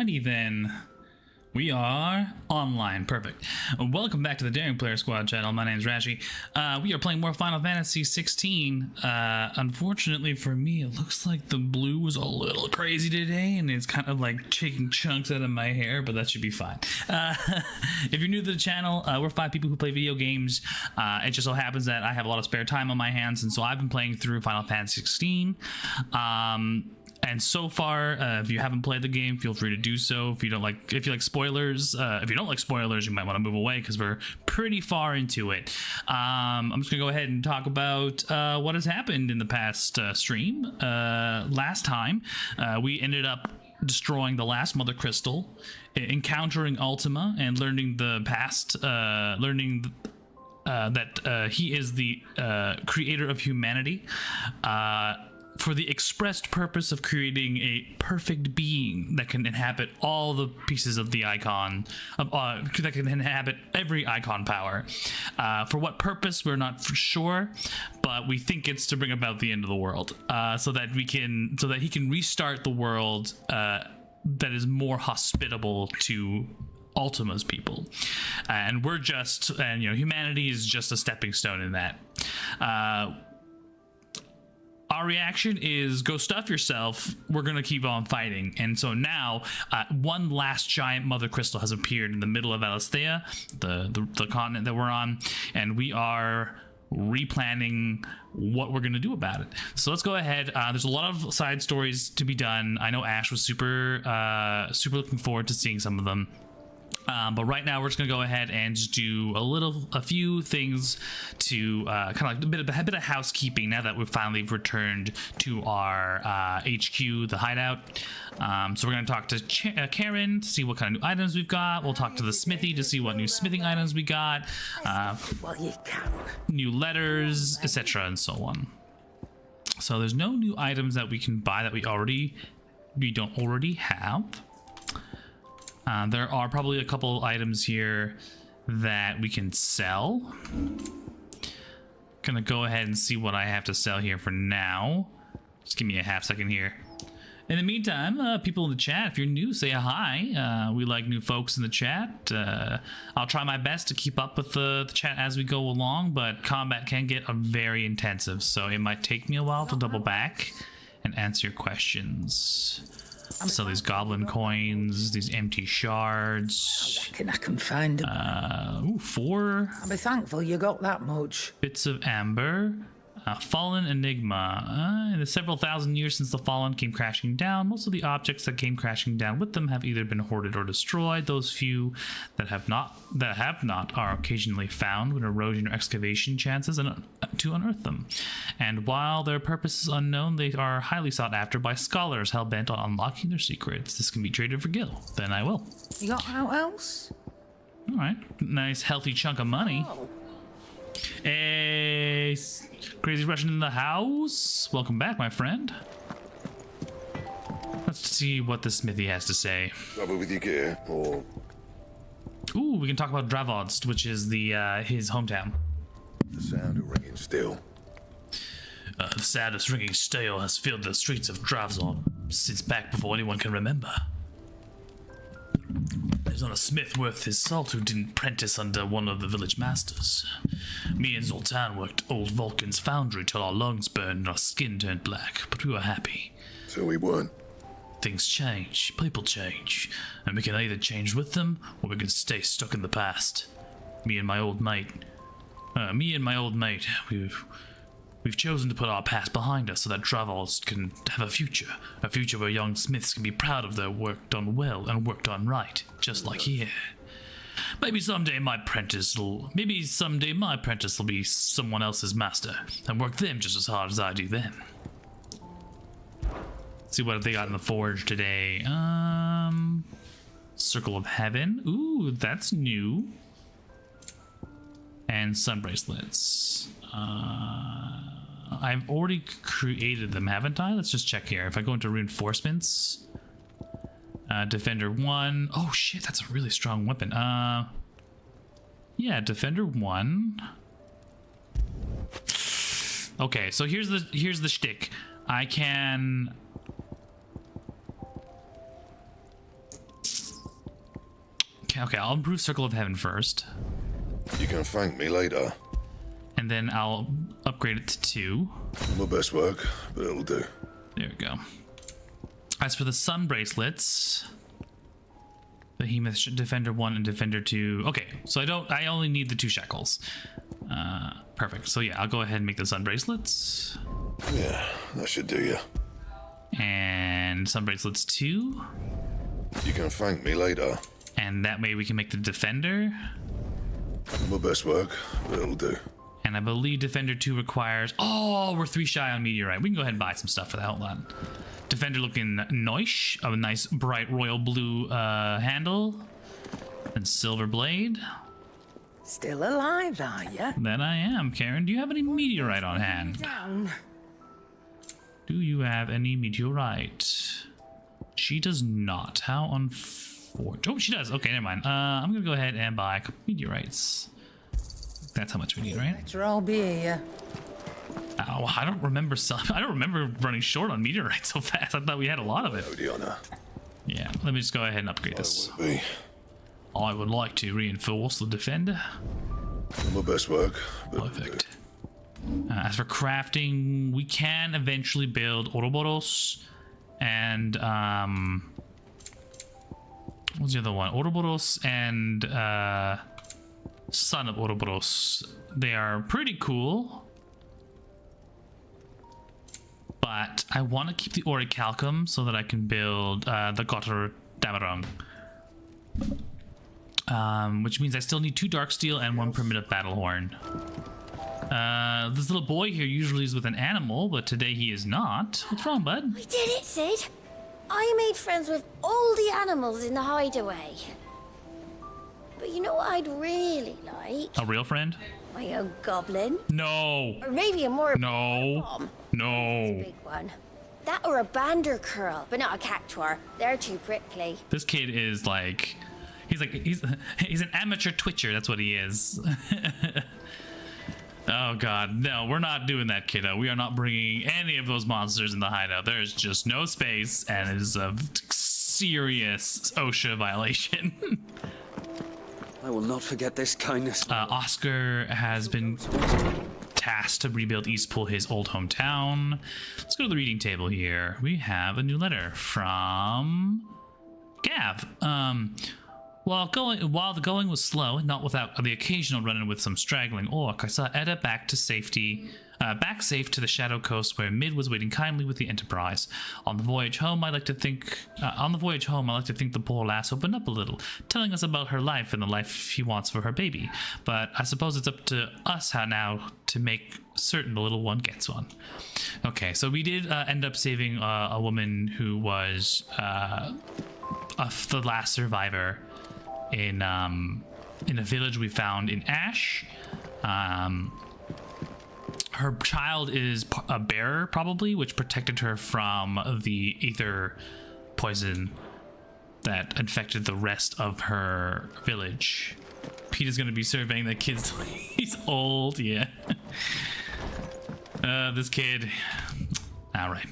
Alrighty then. We are online. Perfect. Welcome back to the Daring Player Squad channel. My name is Rashi. We are playing more Final Fantasy 16. Unfortunately for me, it looks like the blue was a little crazy today, and it's kind of like taking chunks out of my hair, but that should be fine. If you're new to the channel, we're 5 people who play video games. It just so happens that I have a lot of spare time on my hands, and so I've been playing through Final Fantasy 16. And so far, if you haven't played the game, feel free to do so. If you like spoilers, if you don't like spoilers, you might want to move away because we're pretty far into it. I'm just gonna go ahead and talk about what has happened in the past stream. Last time, we ended up destroying the last Mother Crystal, encountering Ultima, and learning the past, that he is the creator of humanity. For the expressed purpose of creating a perfect being that can inhabit all the pieces of the icon, that can inhabit every icon power. For what purpose, we're not for sure, but we think it's to bring about the end of the world, so that he can restart the world that is more hospitable to Ultima's people, and humanity is just a stepping stone in that. Our reaction is go stuff yourself. We're gonna keep on fighting. And so now one last giant Mother Crystal has appeared in the middle of Valisthea, the continent that we're on, and we are replanning what we're gonna do about it. So let's go ahead. There's a lot of side stories to be done. I know Ash was super looking forward to seeing some of them. But right now we're just gonna go ahead and just do a few things to kind of like a bit of housekeeping now that we've finally returned to our HQ, the hideout. So we're gonna talk to Karen to see what kind of new items we've got. We'll talk to the smithy to see what new smithing items we got, new letters, etc., and so on. So there's no new items that we can buy that we don't already have. There are probably a couple items here that we can sell. Gonna go ahead and see what I have to sell here for now. Just give me a half second here. In the meantime, people in the chat, if you're new, say a hi. We like new folks in the chat. I'll try my best to keep up with the chat as we go along, but combat can get very intensive, so it might take me a while to double back and answer your questions. So these goblin coins, these empty shards. I reckon I can find them. 4. I'll be thankful you got that much. Bits of amber. Fallen enigma. In the several thousand years since the Fallen came crashing down, most of the objects that came crashing down with them have either been hoarded or destroyed. Those few that have not are occasionally found when erosion or excavation chances to unearth them. And while their purpose is unknown, they are highly sought after by scholars hell-bent on unlocking their secrets. This can be traded for gil. Then I will. You got out else? Alright. Nice healthy chunk of money. Oh. Hey, Crazy Russian in the house. Welcome back, my friend. Let's see what the smithy has to say. Trouble with your gear, or... Ooh, we can talk about Dravodst, which is his hometown. The sound of ringing steel. The saddest ringing steel has filled the streets of Dravzor since back before anyone can remember. There's not a smith worth his salt who didn't prentice under one of the village masters. Me and Zoltan worked old Vulcan's foundry till our lungs burned and our skin turned black, but we were happy. So we weren't. Things change, people change, and we can either change with them, or we can stay stuck in the past. Me and my old mate, we've chosen to put our past behind us so that Dravos can have a future where young smiths can be proud of their work done well and work done right, just like here. Maybe someday my apprentice will be someone else's master and work them just as hard as I do them. Let's see what they got in the forge today. Circle of Heaven. Ooh, that's new. And sun bracelets. I've already created them, haven't I? Let's just check here. If I go into reinforcements, Defender 1. Oh shit, that's a really strong weapon. Yeah, Defender 1. Okay, so here's the shtick. I can Okay, I'll improve Circle of Heaven first. You can thank me later. And then I'll upgrade it to 2. My best work, but it'll do. There we go. As for the Sun Bracelets, Behemoth Defender 1 and Defender 2. Okay, so I only need the 2 shackles. Perfect. So yeah, I'll go ahead and make the Sun Bracelets. Yeah, that should do you. And Sun Bracelets 2. You can thank me later. And that way we can make the Defender. My best work, but it'll do. And I believe Defender 2 requires... Oh, we're 3 shy on Meteorite. We can go ahead and buy some stuff for that. Hold on. Defender looking nice. A nice bright royal blue handle. And silver blade. Still alive, are you? That I am. Karen, do you have any Meteorite on hand? Down. Do you have any Meteorite? She does not. How unfortunate. Oh, she does. Okay, never mind. I'm going to go ahead and buy a couple Meteorites. That's how much we need, right? Better all be here. Oh, I don't remember running short on Meteorite so fast. I thought we had a lot of it. No, the honor. Yeah, let me just go ahead and upgrade this. Will be. I would like to reinforce the Defender. My best work, but Perfect. As for crafting, we can eventually build Ouroboros and what's the other one? Ouroboros and Son of Ouroboros. They are pretty cool, but I want to keep the Orichalcum so that I can build the Gotter Damarung. Which means I still need 2 dark steel and 1 primitive battle horn. This little boy here usually is with an animal, but today he is not. What's wrong, bud? We did it, Sid. I made friends with all the animals in the hideaway. But you know what I'd really like? A real friend? My own goblin. No. Or maybe a more No. No. big one. That or a bander curl, but not a cactuar. They're too prickly. This kid is like he's an amateur twitcher. That's what he is. Oh god, no, we're not doing that, kiddo. We are not bringing any of those monsters in the hideout. There is just no space, and it is a serious OSHA violation. I will not forget this kindness. Oscar has been tasked to rebuild Eastpool, his old hometown. Let's go to the reading table here. We have a new letter from Gav. While the going was slow, not without the occasional run-in with some straggling orc, I saw Edda back safe to the Shadow Coast, where Mid was waiting kindly with the Enterprise. On the voyage home, I like to think the poor lass opened up a little, telling us about her life and the life she wants for her baby. But I suppose it's up to us now to make certain the little one gets one. Okay, so we did end up saving a woman who was the last survivor in a village we found in Ash. Her child is a bearer, probably, which protected her from the ether poison that infected the rest of her village. Pete is going to be surveying the kids. He's old, yeah. This kid. All right.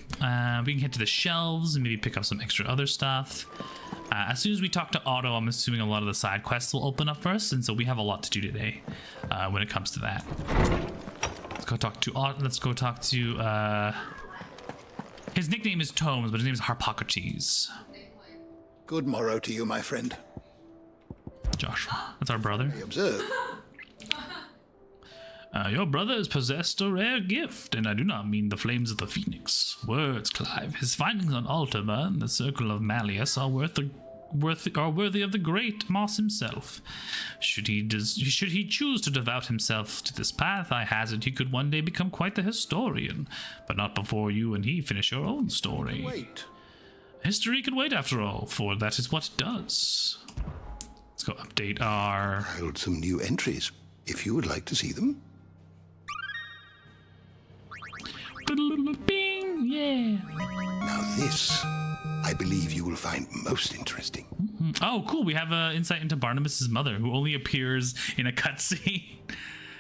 We can head to the shelves and maybe pick up some extra other stuff. As soon as we talk to Otto, I'm assuming a lot of the side quests will open up for us, and so we have a lot to do today when it comes to that. Let's go talk to Otto. Let's go talk to his nickname is Tomes, but his name is Harpocrates. Good morrow to you, my friend. Joshua, that's our brother. I observe. Your brother has possessed a rare gift, and I do not mean the flames of the phoenix. Words, Clive. His findings on Ultima and the Circle of Malleus are worthy of the great Moss himself. Should he choose to devote himself to this path, I hazard he could one day become quite the historian, but not before you and he finish your own story. Wait. History can wait, after all, for that is what it does. Let's go update our... I hold some new entries, if you would like to see them. Bing, yeah. Now this, I believe you will find most interesting. Oh, cool. We have insight into Barnabas's mother, who only appears in a cutscene.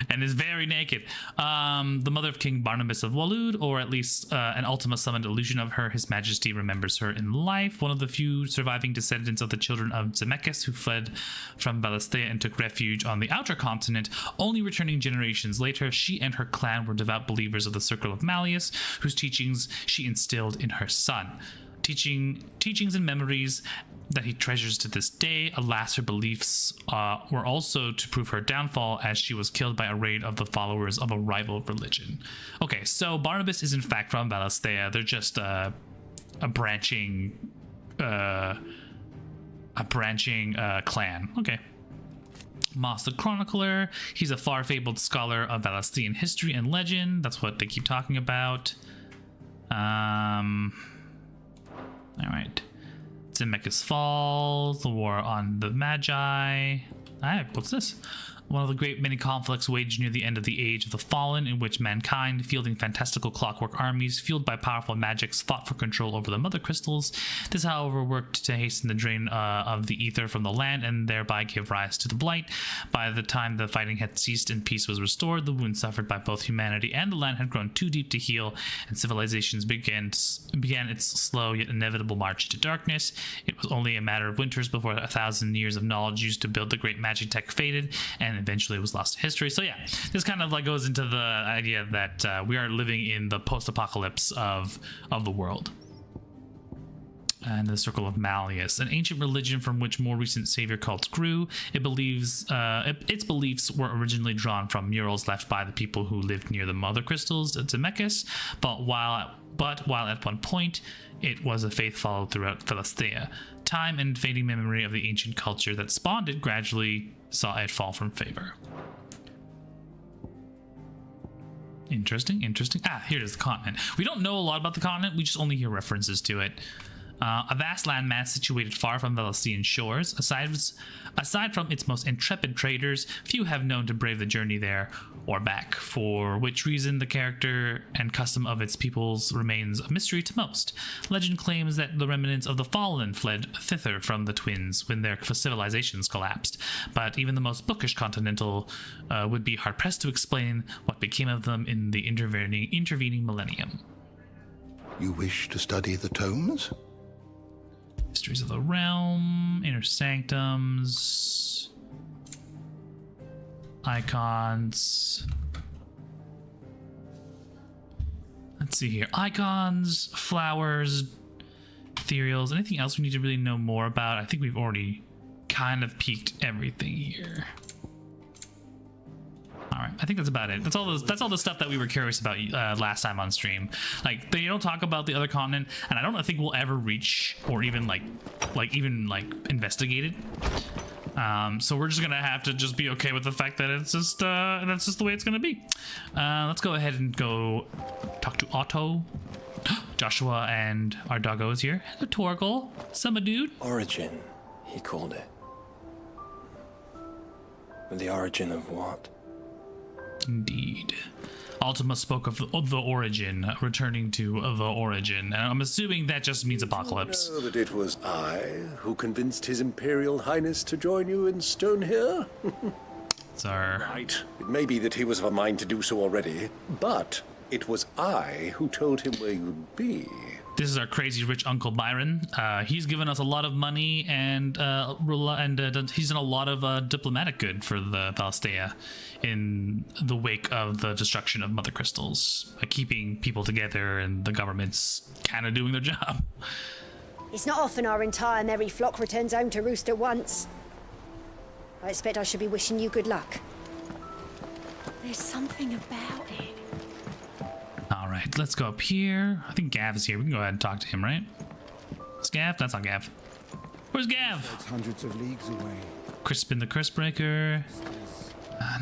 and is very naked. The mother of King Barnabas of Walud, or at least an Ultima summoned illusion of her. His Majesty remembers her in life. One of the few surviving descendants of the children of Zemeckis who fled from Valisthea and took refuge on the outer continent, only returning generations later. She and her clan were devout believers of the Circle of Malleus, whose teachings she instilled in her son. Teachings and memories that he treasures to this day. Alas, her beliefs were also to prove her downfall, as she was killed by a raid of the followers of a rival religion. Okay, so Barnabas is in fact from Valisthea. They're just a branching clan. Okay. Moss the Chronicler. He's a far-fabled scholar of Valisthean history and legend. That's what they keep talking about. All right. Zemeckis Falls, the War on the Magi. What's this? One of the great many conflicts waged near the end of the Age of the Fallen, in which mankind, fielding fantastical clockwork armies, fueled by powerful magics, fought for control over the mother crystals. This, however, worked to hasten the drain of the ether from the land, and thereby give rise to the Blight. By the time the fighting had ceased and peace was restored, the wound suffered by both humanity and the land had grown too deep to heal, and civilizations began its slow yet inevitable march to darkness. It was only a matter of winters before 1,000 years of knowledge used to build the great magic tech faded, and eventually was lost to history. So yeah, this kind of like goes into the idea that we are living in the post-apocalypse of the world. And the Circle of Malleus, an ancient religion from which more recent savior cults grew. Its beliefs were originally drawn from murals left by the people who lived near the mother crystals at Zemeckis, but while at one point it was a faith followed throughout Valisthea, time and fading memory of the ancient culture that spawned it gradually saw it fall from favor. Interesting. Here it is, the continent. We don't know a lot about the continent, we just only hear references to it. A vast landmass situated far from Valisthean shores. Aside from its most intrepid traders, few have known to brave the journey there or back, for which reason the character and custom of its peoples remains a mystery to most. Legend claims that the remnants of the fallen fled thither from the Twins when their civilizations collapsed, but even the most bookish continental would be hard-pressed to explain what became of them in the intervening millennium. You wish to study the tomes? Mysteries of the Realm, Inner Sanctums, Icons. Let's see here. Icons, flowers, ethereals. Anything else we need to really know more about? I think we've already kind of peeked everything here. All right, I think that's about it. That's all the stuff that we were curious about last time on stream. Like, they don't talk about the other continent, and I don't think we'll ever reach or even like investigate it. So we're just gonna have to just be okay with the fact that it's just that's just the way it's gonna be. Let's go ahead and go talk to Otto. Joshua and our doggo is here. Hello, Torgal. Summer dude. Origin, he called it. But the origin of what? Indeed. Ultima spoke of the origin, returning to the origin. And I'm assuming that just means apocalypse. You know that it was I who convinced His Imperial Highness to join you in Stone here? Sir. Right. It may be that he was of a mind to do so already, but it was I who told him where you'd be. This is our crazy rich Uncle Byron. He's given us a lot of money, and he's done a lot of diplomatic good for the Valisthea in the wake of the destruction of Mother Crystals, keeping people together and the government's kind of doing their job. It's not often our entire merry flock returns home to roost at once. I expect I should be wishing you good luck. There's something about it. All right, let's go up here. I think Gav is here. We can go ahead and talk to him, right? It's Gav? That's not Gav. Where's Gav? It's hundreds of leagues away. Crispin the Crispbreaker.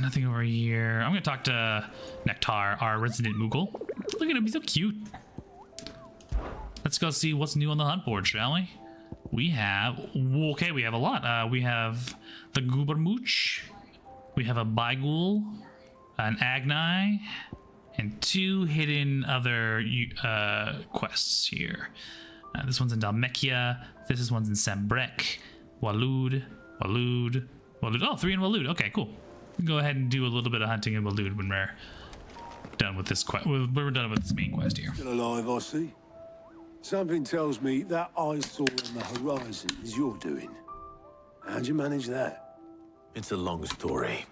Nothing over here. I'm gonna talk to Nektar, our resident Moogle. Look at him, he's so cute. Let's go see what's new on the hunt board, shall we? We have a lot. We have the Goobermooch. We have a Byghoul, an Agnai, and 2 hidden other quests here. This one's in Dalmekia. This one's in Sambrek. Walud. Oh, 3 in Walud. Okay, cool. Go ahead and do a little bit of hunting, and we'll do it when we're done with this we're done with this main quest here. Still alive, I see. Something tells me that eyesore on the horizon is your doing. How'd you manage that? It's a long story.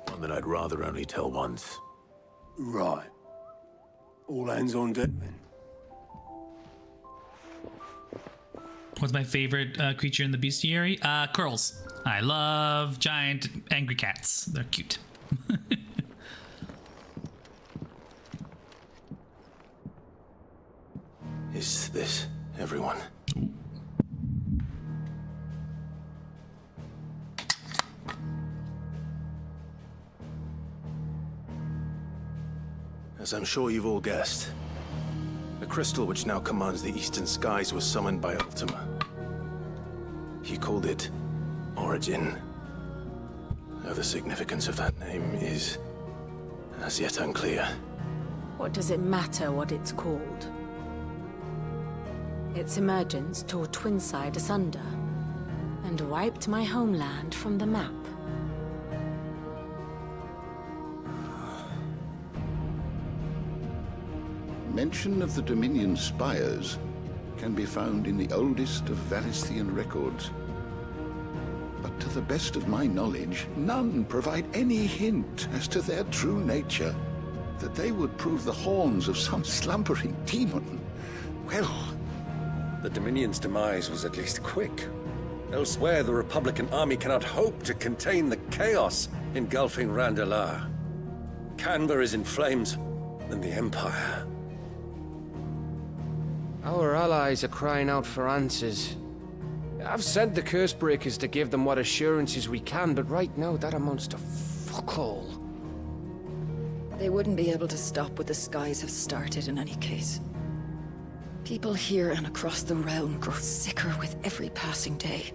One that I'd rather only tell once. Right. All hands on deck then. What's my favorite creature in the bestiary? Curls. I love giant angry cats. They're cute. Is this everyone? As I'm sure you've all guessed, the crystal which now commands the eastern skies was summoned by Ultima. He called it Origin. Though the significance of that name is as yet unclear. What does it matter what it's called? Its emergence tore Twinside asunder and wiped my homeland from the map. Mention of the Dominion spires can be found in the oldest of Valisthean records. But to the best of my knowledge, none provide any hint as to their true nature. That they would prove the horns of some slumbering demon. Well... The Dominion's demise was at least quick. Elsewhere, the Republican army cannot hope to contain the chaos engulfing Randalar. Canva is in flames, and the Empire. Our allies are crying out for answers. I've sent the curse breakers to give them what assurances we can, but right now that amounts to fuck all. They wouldn't be able to stop what the skies have started in any case. People here and across the realm grow sicker with every passing day.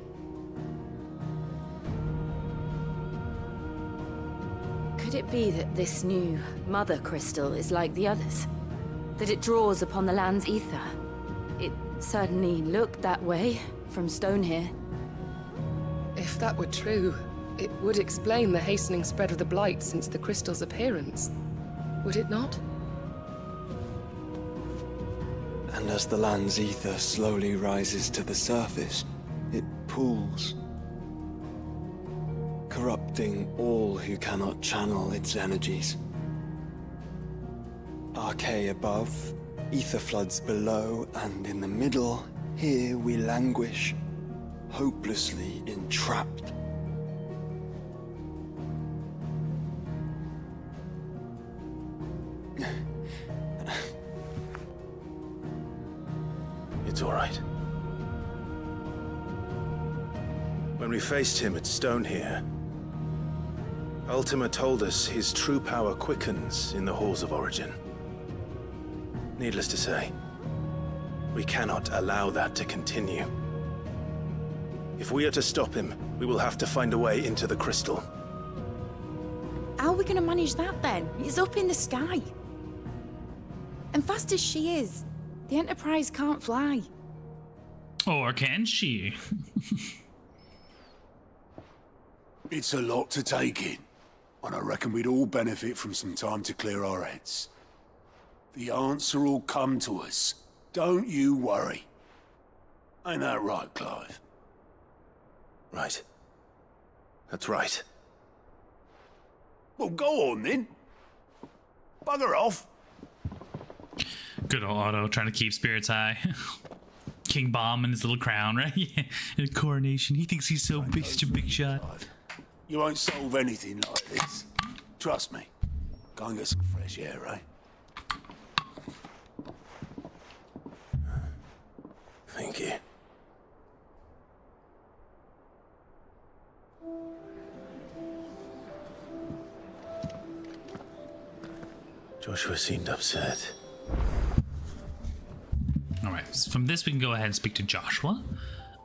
Could it be that this new mother crystal is like the others? That it draws upon the land's ether? It certainly looked that way from stone here. If that were true, it would explain the hastening spread of the Blight since the crystal's appearance. Would it not? And as the land's ether slowly rises to the surface, it pools, corrupting all who cannot channel its energies. Archae above, ether floods below, and in the middle, here we languish, hopelessly entrapped. It's all right. When we faced him at Stone here, Ultima told us his true power quickens in the halls of Origin. Needless to say, we cannot allow that to continue. If we are to stop him, we will have to find a way into the crystal. How are we gonna manage that then? It's up in the sky. And fast as she is, the Enterprise can't fly. Or can she? It's a lot to take in, and I reckon we'd all benefit from some time to clear our heads. The answer will come to us. Don't you worry. Ain't that right, Clive? Right. That's right. Well, go on then. Bugger off. Good old Otto trying to keep spirits high. King Bomb and his little crown, right? Yeah. And a coronation. He thinks he's so big, such a big shot. You won't solve anything like this. Trust me. Go and get some fresh air, eh? Thank you. Joshua seemed upset. All right, so from this we can go ahead and speak to Joshua.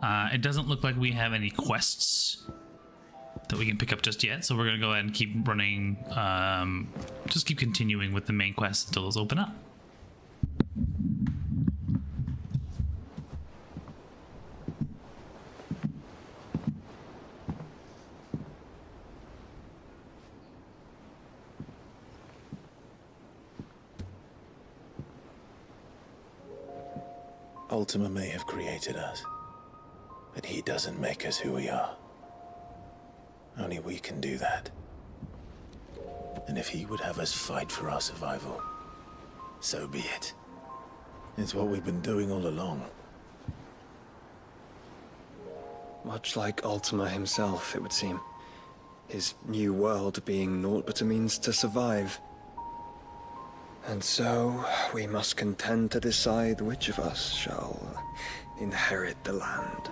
It doesn't look like we have any quests that we can pick up just yet, so we're gonna go ahead and keep running, just keep continuing with the main quest until those open up. Ultima may have created us, but he doesn't make us who we are. Only we can do that. And if he would have us fight for our survival, so be it. It's what we've been doing all along. Much like Ultima himself, it would seem. His new world being naught but a means to survive. And so, we must contend to decide which of us shall inherit the land.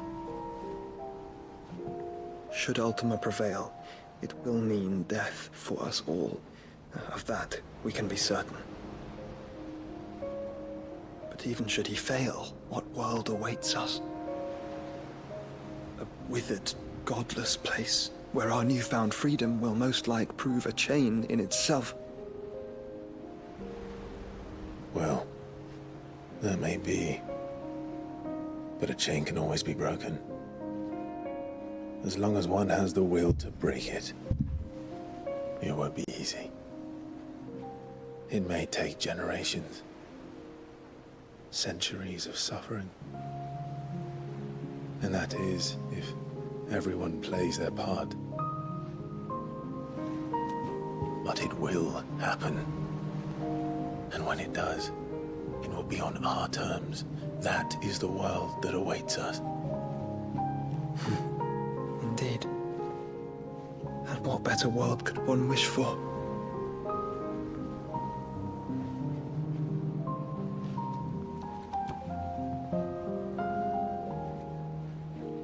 Should Ultima prevail, it will mean death for us all. Of that, we can be certain. But even should he fail, what world awaits us? A withered, godless place, where our newfound freedom will most like prove a chain in itself. Well, that may be. But a chain can always be broken. As long as one has the will to break it. It won't be easy. It may take generations. Centuries of suffering. And that is, if everyone plays their part. But it will happen. And when it does, it will be on our terms. That is the world that awaits us. Indeed. And what better world could one wish for?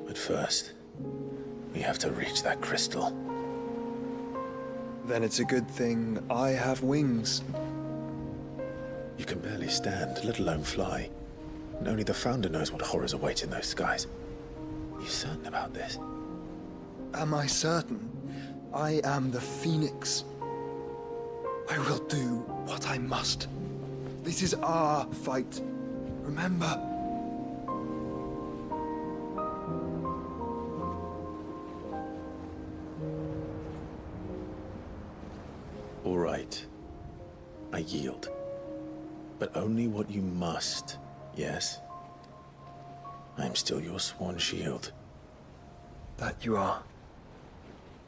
But first, we have to reach that crystal. Then it's a good thing I have wings. You can barely stand, let alone fly. And only the Founder knows what horrors await in those skies. Are you certain about this? Am I certain? I am the Phoenix. I will do what I must. This is our fight. Remember? All right. I yield. But only what you must, yes? I'm still your sworn shield. That you are.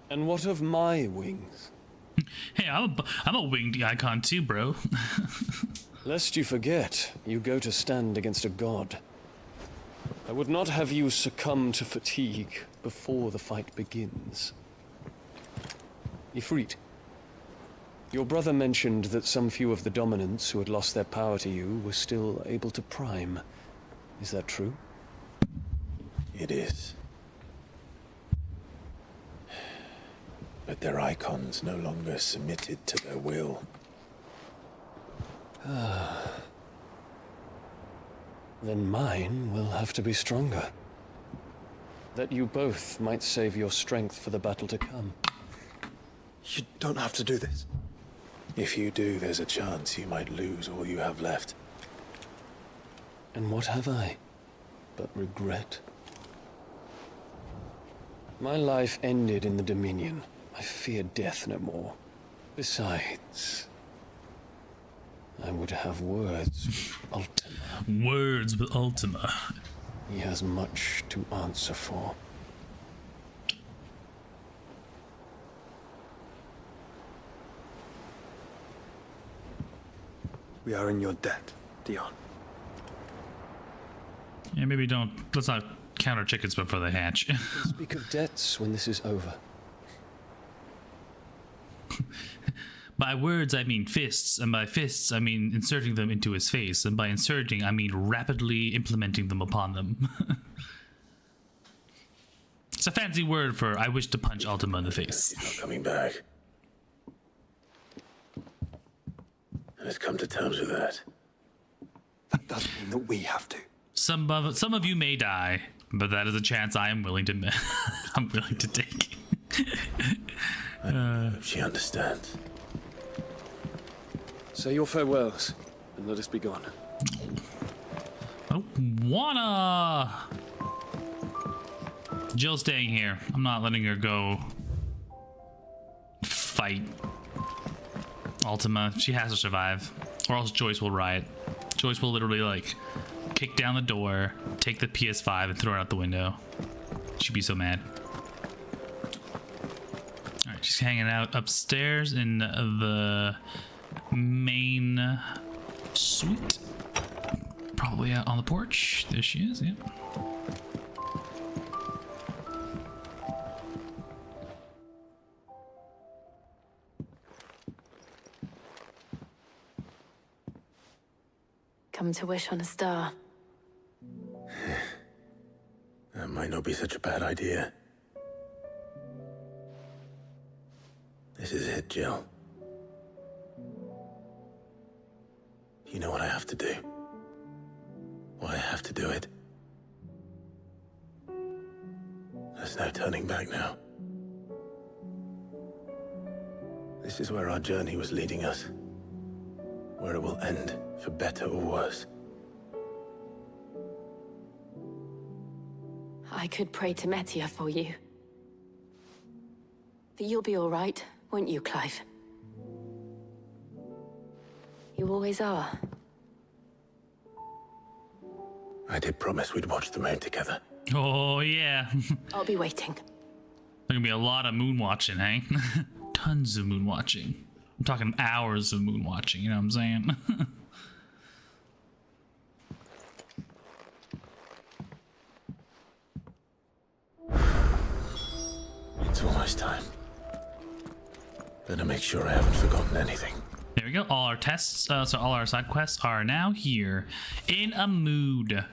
And what of my wings? Hey, I'm a winged icon too, bro. Lest you forget, you go to stand against a god. I would not have you succumb to fatigue before the fight begins. Ifrit, your brother mentioned that some few of the dominants who had lost their power to you were still able to prime. Is that true? It is. But their icons no longer submitted to their will. Then mine will have to be stronger. That you both might save your strength for the battle to come. You don't have to do this. If you do, there's a chance you might lose all you have left. And what have I but regret? My life ended in the Dominion. I fear death no more. Besides, I would have words with Ultima. Words with Ultima. He has much to answer for. We are in your debt, Dion. Yeah, maybe don't. Let's not count our chickens before they hatch. Speak of debts when this is over. By words, I mean fists, and by fists, I mean inserting them into his face, and by inserting, I mean rapidly implementing them upon them. It's a fancy word for I wish to punch Ultima in the face. He's not coming back. And it's come to terms with that. That doesn't mean that we have to. Some of you may die, but that is a chance I am willing to I'm willing to take. I hope she understands. Say your farewells, and let us be gone. Oh, wanna! Jill's staying here. I'm not letting her go fight Ultima. She has to survive. Or else Joyce will riot. Joyce will literally, like, kick down the door, take the PS5, and throw it out the window. She'd be so mad. Alright, she's hanging out upstairs in the main suite. Probably out on the porch. There she is, yeah. Come to wish on a star. That might not be such a bad idea. This is it, Jill. You know what I have to do. Why I have to do it. There's no turning back now. This is where our journey was leading us. Where it will end, for better or worse. I could pray to Metia for you. But you'll be all right, won't you, Clive? You always are. I did promise we'd watch the moon together. Oh, yeah. I'll be waiting. There's gonna be a lot of moon watching, eh? Tons of moon watching. I'm talking hours of moon watching, you know what I'm saying? It's almost time. Better make sure I haven't forgotten anything. There we go. All our tests, so all our side quests are now here in a mood.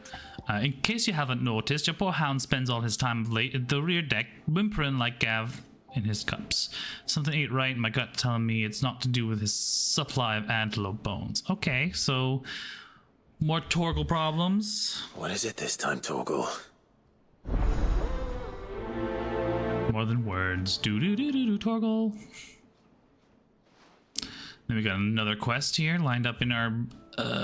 In case you haven't noticed, your poor hound spends all his time of late at the rear deck, whimpering like Gav in his cups. Something ain't right in my gut telling me it's not to do with his supply of antelope bones. Okay, so more Torgal problems. What is it this time, Torgal? More than words. Do Torgal. Then we got another quest here lined up in our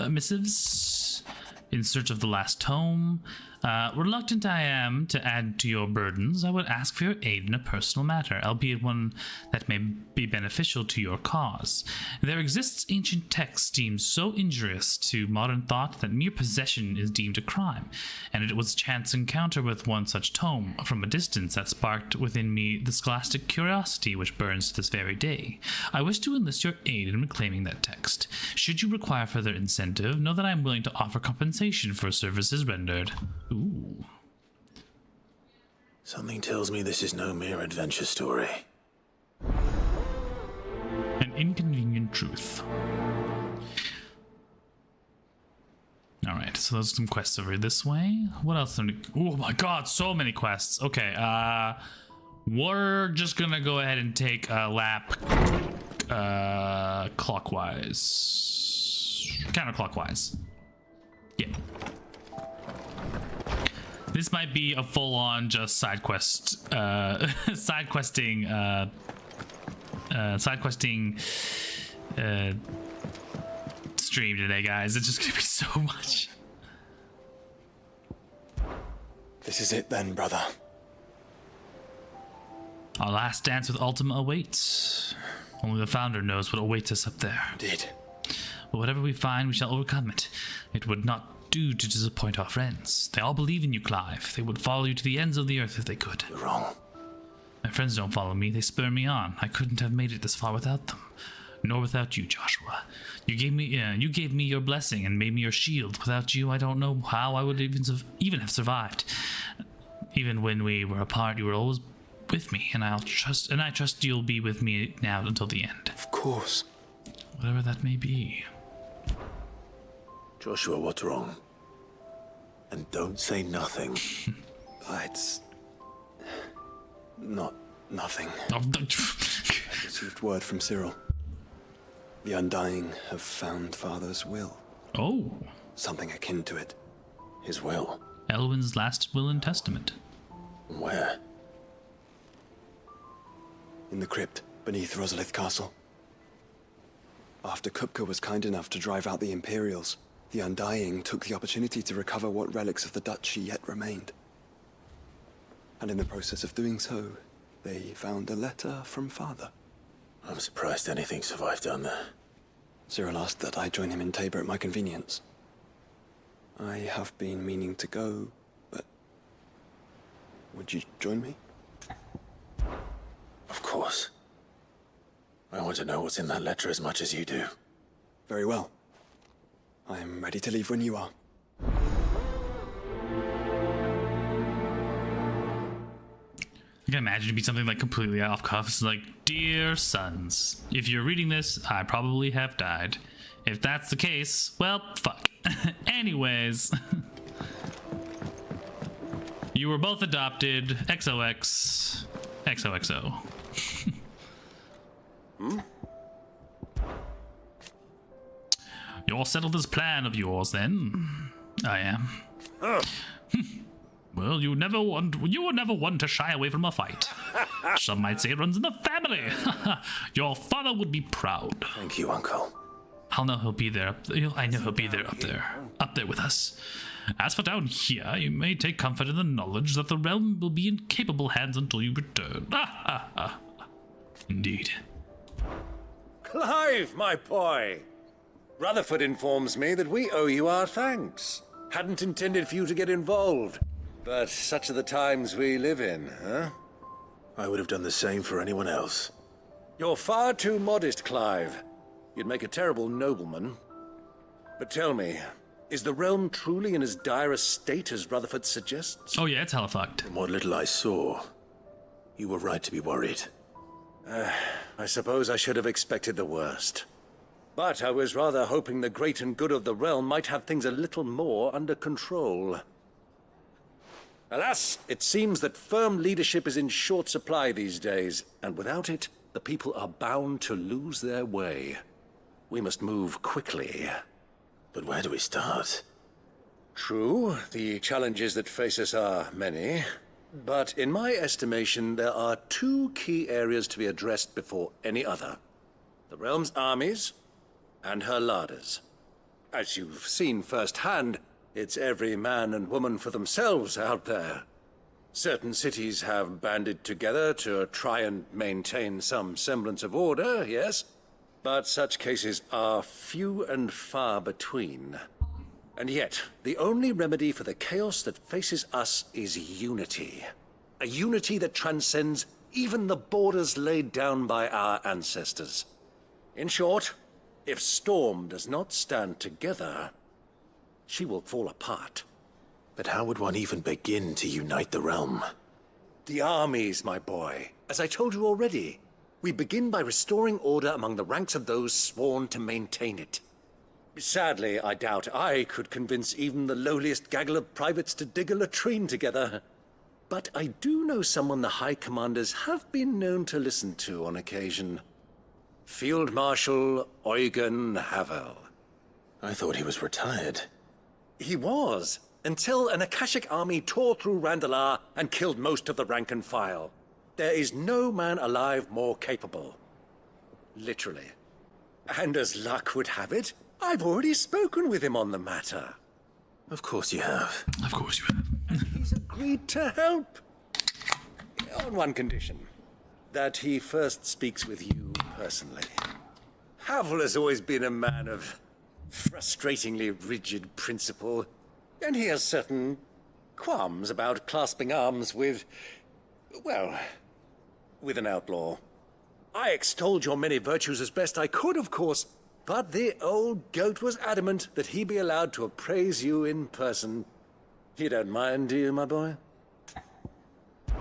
missives. In search of the last tome. Reluctant I am to add to your burdens. I would ask for your aid in a personal matter, albeit one that may be beneficial to your cause. There exists ancient text deemed so injurious to modern thought that mere possession is deemed a crime, and it was a chance encounter with one such tome from a distance that sparked within me the scholastic curiosity which burns to this very day. I wish to enlist your aid in reclaiming that text. Should you require further incentive, know that I am willing to offer compensation for services rendered. Ooh. Something tells me this is no mere adventure story. An inconvenient truth. Alright, so those are some quests over this way. What else? Oh my god, so many quests. Okay, we're just gonna go ahead and take a lap clockwise. Counterclockwise. Yeah. This might be a full-on just side questing stream today, guys. It's just gonna be so much. This is it then, brother. Our last dance with Ultima awaits. Only the Founder knows what awaits us up there. Indeed. But whatever we find, we shall overcome it. It would not do to disappoint our friends. They all believe in you, Clive. They would follow you to the ends of the earth if they could. You're wrong. My friends don't follow me. They spur me on. I couldn't have made it this far without them. Nor without you, Joshua. You gave me your blessing and made me your shield. Without you, I don't know how I would even have survived. Even when we were apart, you were always with me, and I trust you'll be with me now until the end. Of course. Whatever that may be. Joshua, what's wrong? And don't say nothing. It's not nothing. I received word from Cyril. The Undying have found Father's will. Oh. Something akin to it. His will? Elwyn's last will and testament. Where? In the crypt beneath Rosalith Castle. After Kupka was kind enough to drive out the Imperials, the Undying took the opportunity to recover what relics of the Duchy yet remained. And in the process of doing so, they found a letter from Father. I'm surprised anything survived down there. Cyril asked that I join him in Tabor at my convenience. I have been meaning to go, but... would you join me? Of course. I want to know what's in that letter as much as you do. Very well. I am ready to leave when you are. I can imagine it'd be something like completely off cuffs, like, "Dear sons, if you're reading this, I probably have died. If that's the case, well, fuck." Anyways, you were both adopted. XOX. XOXO. You'll settle this plan of yours, then? I am. Well, you were never one to shy away from a fight. Some might say it runs in the family. Your father would be proud. Thank you, Uncle. I'll know he'll be there. I know he'll be there up there with us. As for down here, you may take comfort in the knowledge that the realm will be in capable hands until you return. Indeed. Clive, my boy! Rutherford informs me that we owe you our thanks. Hadn't intended for you to get involved. But such are the times we live in, huh? I would have done the same for anyone else. You're far too modest, Clive. You'd make a terrible nobleman. But tell me, is the realm truly in as dire a state as Rutherford suggests? Oh yeah, it's hella fucked. From what little I saw, you were right to be worried. I suppose I should have expected the worst. But I was rather hoping the great and good of the realm might have things a little more under control. Alas, it seems that firm leadership is in short supply these days, and without it, the people are bound to lose their way. We must move quickly. But where do we start? True, the challenges that face us are many. But in my estimation, there are two key areas to be addressed before any other. The realm's armies and her larders. As you've seen firsthand, it's every man and woman for themselves out there. Certain cities have banded together to try and maintain some semblance of order, yes? But such cases are few and far between. And yet, the only remedy for the chaos that faces us is unity. A unity that transcends even the borders laid down by our ancestors. In short, if Storm does not stand together, she will fall apart. But how would one even begin to unite the realm? The armies, my boy. As I told you already, we begin by restoring order among the ranks of those sworn to maintain it. Sadly, I doubt I could convince even the lowliest gaggle of privates to dig a latrine together. But I do know someone the High Commanders have been known to listen to on occasion. Field Marshal Eugen Havel. I thought he was retired. He was, until an Akashic army tore through Randalar and killed most of the rank and file. There is no man alive more capable. Literally. And as luck would have it, I've already spoken with him on the matter. Of course you have. Of course you have. And he's agreed to help. On one condition. That he first speaks with you personally. Havel has always been a man of frustratingly rigid principle, and he has certain qualms about clasping arms with, well, with an outlaw. I extolled your many virtues as best I could, of course, but the old goat was adamant that he be allowed to appraise you in person. You don't mind, do you, my boy?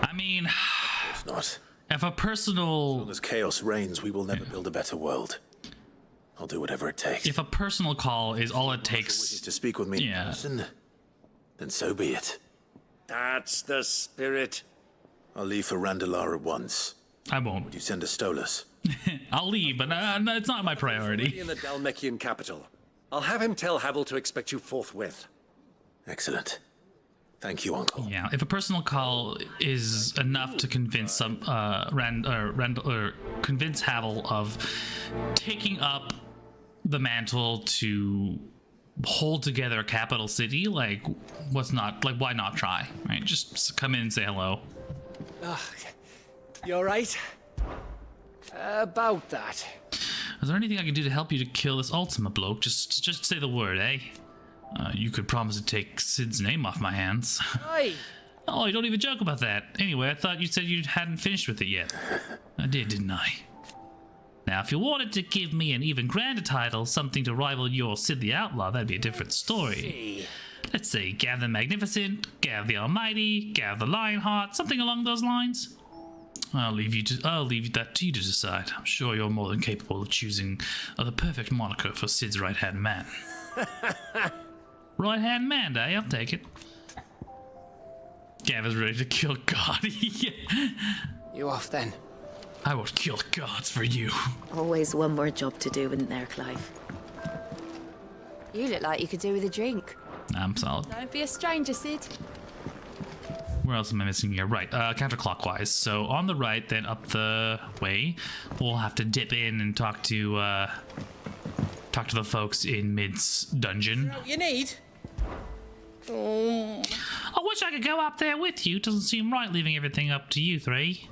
I mean, of course not. If a personal... As long as chaos reigns, we will never build a better world. I'll do whatever it takes. If a personal call is all it takes... wishes to speak with me in person, then so be it. That's the spirit. I'll leave for Randalar at once. I won't. Would you send a Stolas? I'll leave, but it's not my priority. In the Dalmekian capital. I'll have him tell Havel to expect you forthwith. Excellent. Thank you, Uncle. Yeah, if a personal call is enough to convince convince Havel of taking up the mantle to hold together a capital city, like why not try, right? Just come in and say hello. You all right? About that. Is there anything I can do to help you to kill this Ultima bloke? Just say the word, eh? You could promise to take Sid's name off my hands. Oi! Oh, you don't even joke about that. Anyway, I thought you said you hadn't finished with it yet. I did, didn't I? Now, if you wanted to give me an even grander title, something to rival your Sid the Outlaw, that'd be a different story. Let's say Gav the Magnificent, Gav the Almighty, Gav the Lionheart, something along those lines. I'll leave that to you to decide. I'm sure you're more than capable of choosing the perfect moniker for Sid's right-hand man. Right-hand man, eh? I'll take it. Gav is ready to kill God. You off then? I would kill gods for you. Always one more job to do, isn't there, Clive? You look like you could do with a drink. I'm solid. Don't be a stranger, Sid. Where else am I missing here? Right, counterclockwise. So on the right, then up the way, we'll have to dip in and talk to the folks in Mid's dungeon. You need? I wish I could go up there with you. Doesn't seem right leaving everything up to you three.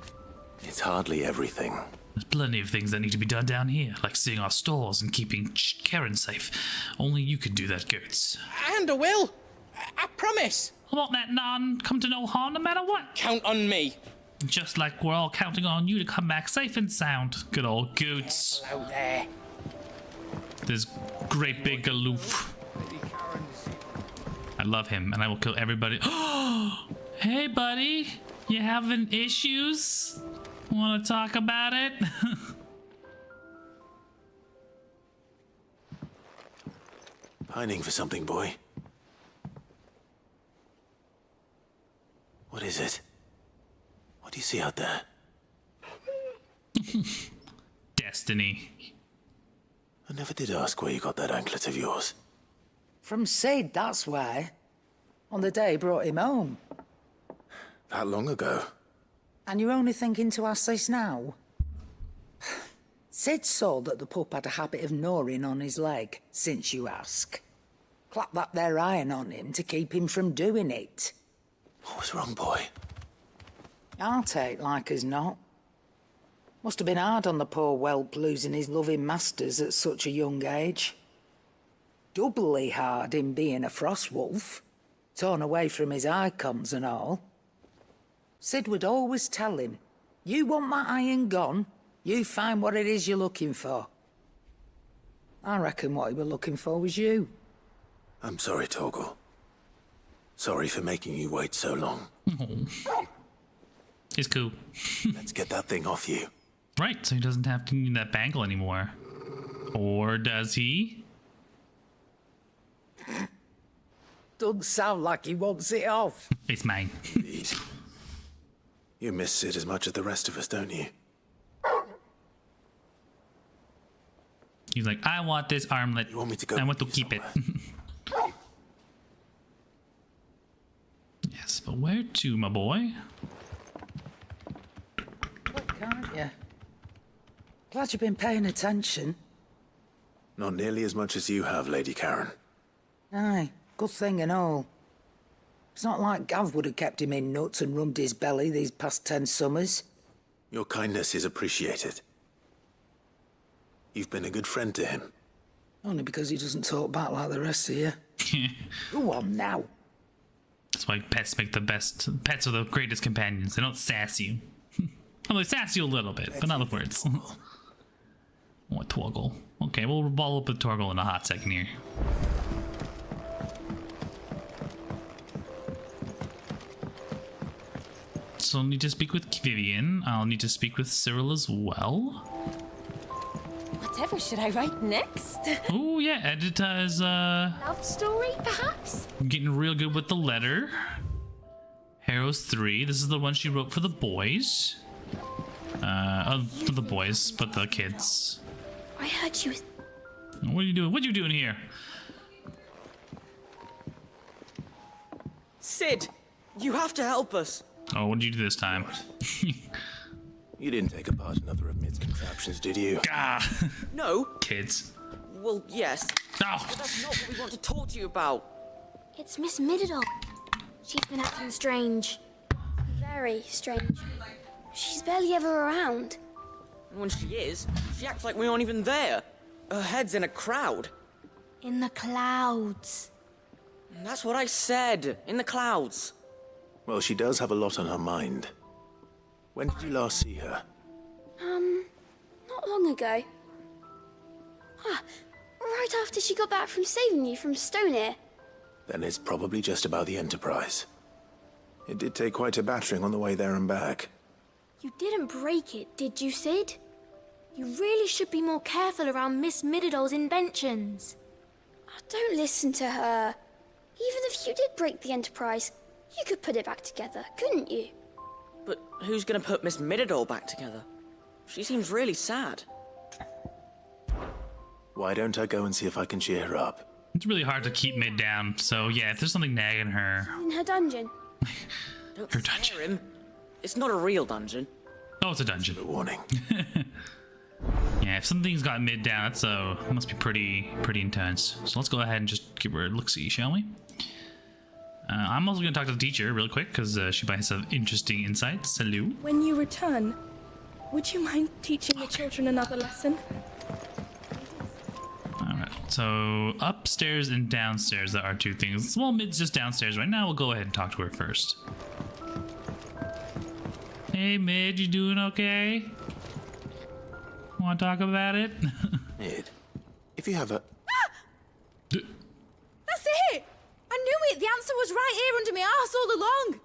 It's hardly everything. There's plenty of things that need to be done down here, like seeing our stores and keeping Karen safe. Only you can do that, Goats. And I will. I promise. I want that none come to no harm no matter what. Count on me. Just like we're all counting on you to come back safe and sound. Good old Goots. Hello there. This great big aloof. I love him, and I will kill everybody. Hey, buddy. You having issues? Want to talk about it? Pining for something, boy. What is it? What do you see out there? Destiny. I never did ask where you got that anklet of yours. From Sid, that's why. On the day he brought him home. That long ago? And you're only thinking to ask this now? Sid saw that the pup had a habit of gnawing on his leg, since you ask. Clap that there iron on him to keep him from doing it. What was wrong, boy? I'll take like as not. Must have been hard on the poor whelp losing his loving masters at such a young age. Doubly hard in being a frost wolf, torn away from his icons and all. Sid would always tell him, you want that iron gone, you find what it is you're looking for. I reckon what he were looking for was you. I'm sorry, Torgal. Sorry for making you wait so long. It's cool. Let's get that thing off you. Right, so he doesn't have to need that bangle anymore. Or does he? Doesn't sound like he wants it off. It's mine. Indeed. You miss Sid as much as the rest of us, don't you? He's like, I want this armlet. You want me to go? I want to keep it. Yes, but where to, my boy? Can't you? Glad you've been paying attention. Not nearly as much as you have, Lady Karen. Aye, good thing and all. It's not like Gav would have kept him in nuts and rubbed his belly these past 10 summers. Your kindness is appreciated. You've been a good friend to him. Only because he doesn't talk back like the rest of you. Go on now. That's why pets make the best. Pets are the greatest companions. They don't sass you. Well, they sass you a little bit, but not with words. What Torgal? Okay, we'll ball up with Torgal in a hot second here. So I'll need to speak with Vivian. I'll need to speak with Cyril as well. Whatever should I write next? Oh yeah, Edita's Love story, perhaps? getting real good with the letter. Heroes 3. This is the one she wrote for the boys. For the boys, but the kids. I heard you. What are you doing? What are you doing here? Sid, you have to help us. Oh, what did you do this time? You didn't take apart another of Mid's contraptions, did you? Ah. No. Kids. Well, yes. Oh. But that's not what we want to talk to you about. It's Miss Midadol. She's been acting strange. Very strange. She's barely ever around. And when she is, She acts like we aren't even there. Her head's in a crowd. In the clouds. That's what I said. In the clouds. Well, she does have a lot on her mind. When did you last see her? Not long ago. Right after she got back from saving you from Stonehenge. Then it's probably just about the Enterprise. It did take quite a battering on the way there and back. You didn't break it, did you, Sid? You really should be more careful around Miss Mididol's inventions. Oh, don't listen to her. Even if you did break the Enterprise, you could put it back together, couldn't you? But who's gonna put Miss Mididol back together? She seems really sad. Why don't I go and see if I can cheer her up? It's really hard to keep Mid down, so yeah, if there's something nagging her... In her dungeon. Her dungeon? Him. It's not a real dungeon. Oh, it's a dungeon. A warning. Yeah, if something's got Mid down, that's it must be pretty intense. So let's go ahead and just give her a look-see, shall we? I'm also going to talk to the teacher real quick, because she might have some interesting insights. Hello? When you return, would you mind teaching the children another lesson? Alright, so upstairs and downstairs, there are two things. Well, Mid's just downstairs right now. We'll go ahead and talk to her first. Hey, Mid, you doing okay? Want to talk about it? Mid, if you have a... That's it! I knew it! The answer was right here under my arse all along!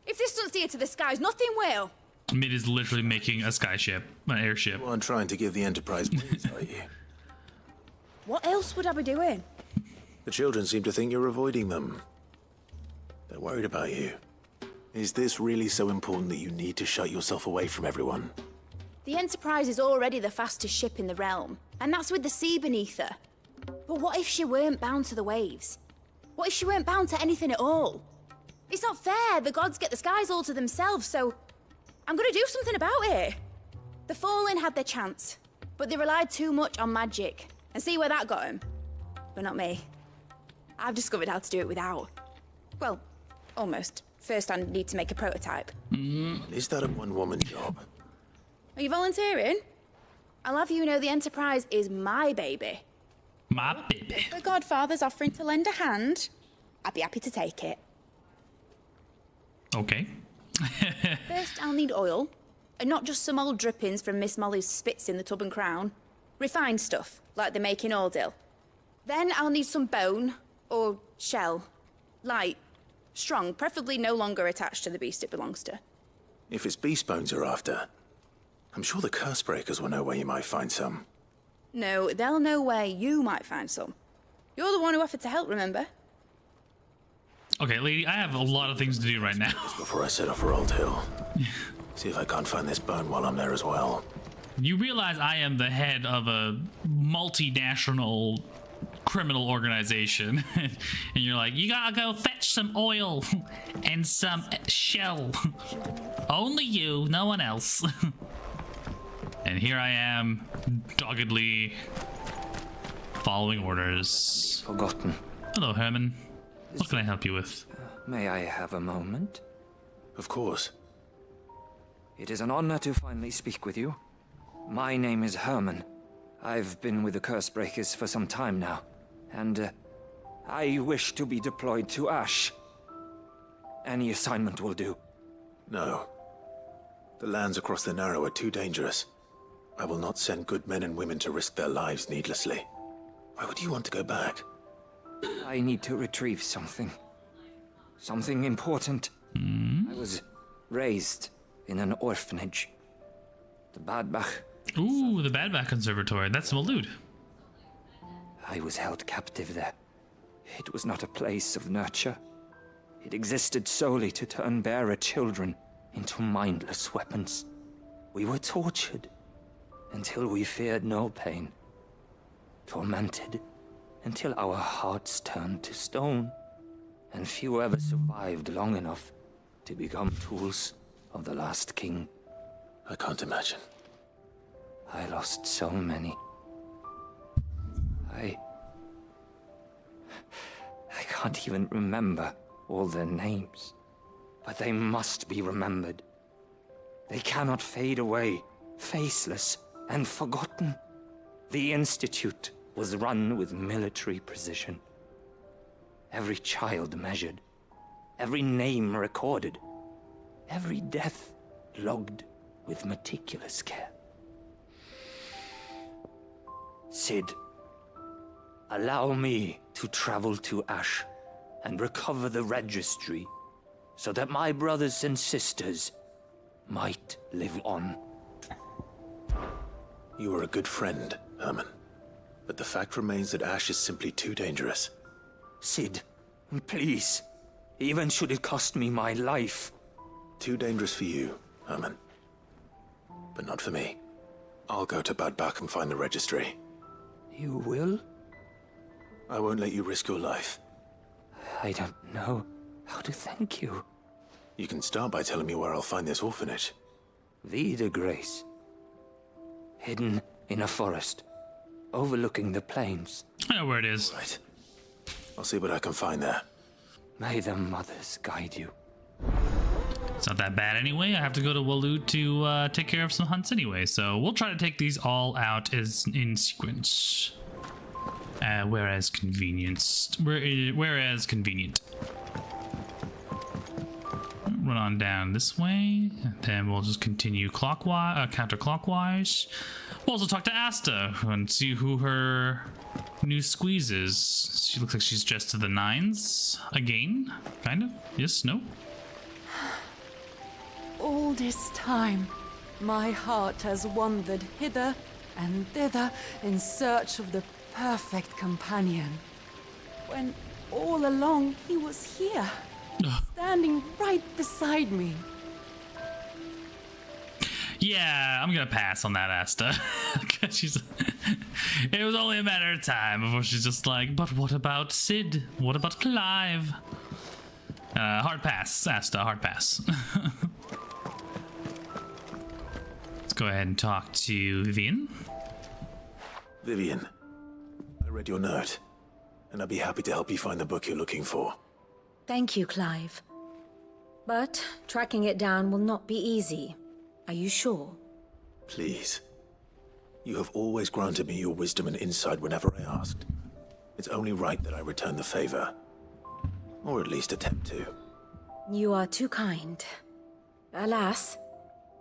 If this doesn't steer to the skies, nothing will! Mid is literally making a skyship, an airship. You aren't trying to give the Enterprise wings, are you? What else would I be doing? The children seem to think you're avoiding them. They're worried about you. Is this really so important that you need to shut yourself away from everyone? The Enterprise is already the fastest ship in the realm, and that's with the sea beneath her. But what if she weren't bound to the waves? What if she weren't bound to anything at all? It's not fair. The gods get the skies all to themselves, so I'm gonna do something about it. The Fallen had their chance, but they relied too much on magic. And see where that got them? But not me. I've discovered how to do it without. Well, almost. First, I need to make a prototype. Is that a one-woman job? Are you volunteering? I'll have you know the Enterprise is my baby. My baby. If the Godfather's offering to lend a hand, I'd be happy to take it. Okay. First, I'll need oil, and not just some old drippings from Miss Molly's spits in the Tub and Crown. Refined stuff, like they make in Ordil. Then I'll need some bone, or shell. Light, strong, preferably no longer attached to the beast it belongs to. If it's beast bones you're after, I'm sure the curse breakers will know where you might find some. No, they'll know where you might find some. You're the one who offered to help, remember? Okay, lady, I have a lot of things to do right now. Before I set off for Old Hill. See if I can't find this bone while I'm there as well. You realize I am the head of a multinational criminal organization. And you're like, you gotta go fetch some oil and some shell. Only you, no one else. And here I am, doggedly following orders. Forgotten. Hello, Herman. What can I help you with? May I have a moment? Of course. It is an honor to finally speak with you. My name is Herman. I've been with the Cursebreakers for some time now, and I wish to be deployed to Ash. Any assignment will do. No. The lands across the Narrow are too dangerous. I will not send good men and women to risk their lives needlessly. Why would you want to go back? I need to retrieve something. Something important. I was raised in an orphanage. The Badbach. Ooh, the Badbach Conservatory. That's Malud. I was held captive there. It was not a place of nurture. It existed solely to turn bearer children into mindless weapons. We were tortured until we feared no pain. Tormented until our hearts turned to stone. And few ever survived long enough to become tools of the last king. I can't imagine. I lost so many. I can't even remember all their names. But they must be remembered. They cannot fade away, faceless and forgotten. The Institute was run with military precision. Every child measured, every name recorded, every death logged with meticulous care. Sid, allow me to travel to Ash and recover the registry so that my brothers and sisters might live on. You are a good friend, Herman. But the fact remains that Ash is simply too dangerous. Sid, please. Even should it cost me my life. Too dangerous for you, Herman. But not for me. I'll go to Bad Bach and find the registry. You will? I won't let you risk your life. I don't know how to thank you. You can start by telling me where I'll find this orphanage. Vida Grace. Hidden in a forest, overlooking the plains. I know where it is. Right. I'll see what I can find there. May the mothers guide you. It's not that bad anyway. I have to go to Waloed to take care of some hunts anyway, so we'll try to take these all out as in sequence. Whereas convenient. Run on down this way, and then we'll just continue clockwise, counterclockwise. We'll also talk to Asta and see who her new squeeze is. She looks like she's dressed to the nines again, kind of. Yes, no. All this time, my heart has wandered hither and thither in search of the perfect companion. When all along he was here, standing right beside me. Yeah, I'm gonna pass on that, Asta. It was only a matter of time before she's just like, but what about Sid? What about Clive? Hard pass, Asta, hard pass. Let's go ahead and talk to Vivian. Vivian, I read your note, and I'd be happy to help you find the book you're looking for. Thank you, Clive. But tracking it down will not be easy. Are you sure? Please. You have always granted me your wisdom and insight whenever I asked. It's only right that I return the favor. Or at least attempt to. You are too kind. Alas,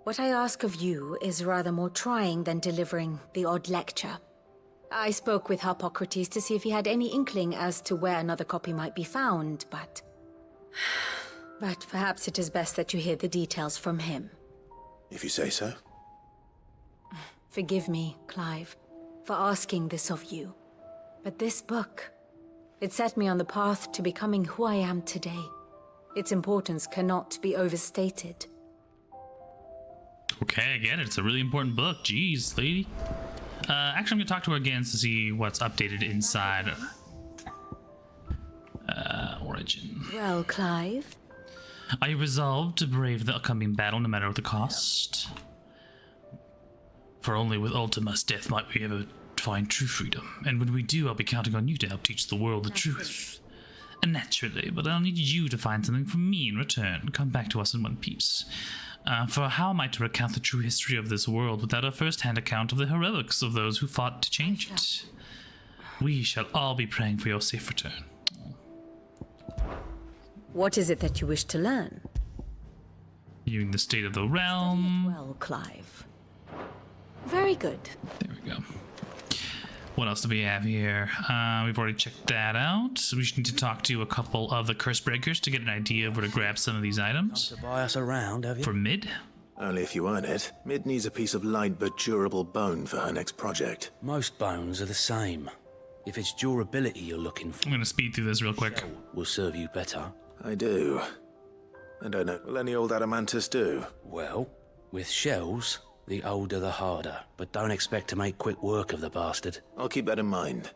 what I ask of you is rather more trying than delivering the odd lecture. I spoke with Harpocrates to see if he had any inkling as to where another copy might be found, but perhaps it is best that you hear the details from him. If you say so. Forgive me, Clive, for asking this of you. But this book, it set me on the path to becoming who I am today. Its importance cannot be overstated. Okay, I get it. It's a really important book. Jeez, lady. Actually, I'm gonna talk to her again to see what's updated inside Origin. Well, Clive? Are you resolved to brave the upcoming battle no matter what the cost? For only with Ultima's death might we ever find true freedom. And when we do, I'll be counting on you to help teach the world the truth. And naturally, but I'll need you to find something from me in return. Come back to us in one piece. For how am I to recount the true history of this world without a first-hand account of the heroics of those who fought to change it? We shall all be praying for your safe return. What is it that you wish to learn? Viewing the state of the realm. Well, Clive. Very good. There we go. What else do we have here? We've already checked that out. So we just need to talk to a couple of the curse breakers to get an idea of where to grab some of these items. To buy us around, have you? For Mid? Only if you earn it. Mid needs a piece of light but durable bone for her next project. Most bones are the same. If it's durability you're looking for, I'm gonna speed through this real quick. Will serve you better. I do. And I know. Will any old adamantus do? Well, with shells, the older the harder. But don't expect to make quick work of the bastard. I'll keep that in mind.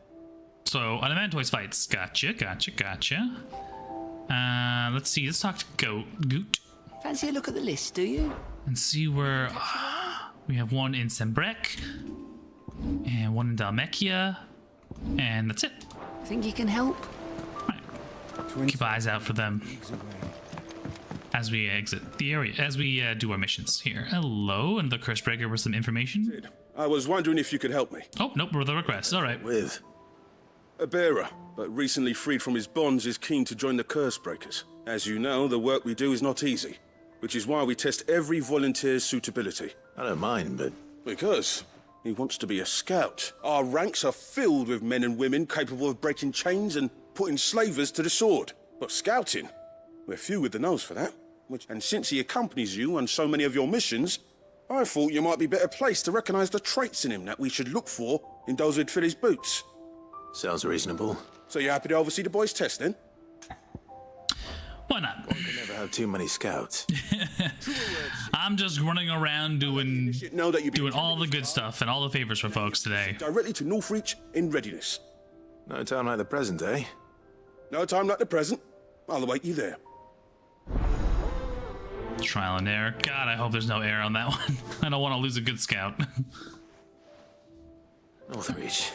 So, Adamantoise fights. Gotcha. Let's see. Let's talk to Goot. Fancy a look at the list, do you? And see where... we have one in Sembrek. And one in Dalmekia. And that's it. Think you can help? Keep eyes out for them as we exit the area, as we do our missions here. Hello, and the Cursebreaker with some information. Sid, I was wondering if you could help me. Oh, nope, with a request. All right. With? A bearer, but recently freed from his bonds, is keen to join the Cursebreakers. As you know, the work we do is not easy, which is why we test every volunteer's suitability. I don't mind, but... Because he wants to be a scout. Our ranks are filled with men and women capable of breaking chains and putting slavers to the sword. But scouting? We're few with the nose for that. And since he accompanies you on so many of your missions, I thought you might be better placed to recognize the traits in him that we should look for in those who'd fill his boots. Sounds reasonable. So you're happy to oversee the boys' test, then? Why not? One can never have too many scouts. I'm just running around doing all the good stuff and all the favors for folks today. Directly to Northreach in readiness. No time like the present, eh? No time like the present. I'll await you there. Trial and error. God, I hope there's no error on that one. I don't want to lose a good scout. Northreach.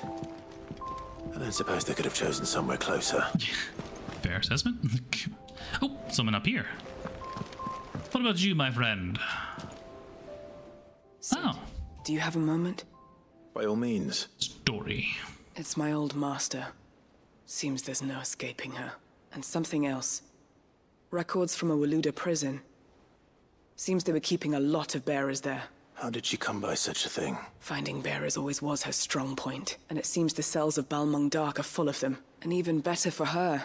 I don't suppose they could have chosen somewhere closer. Fair assessment. Oh, someone up here. What about you, my friend? Sid, do you have a moment? By all means. Story. It's my old master. Seems there's no escaping her. And something else. Records from a Waluda prison. Seems they were keeping a lot of bearers there. How did she come by such a thing? Finding bearers always was her strong point, and it seems the cells of Balmung Dark are full of them. And even better for her,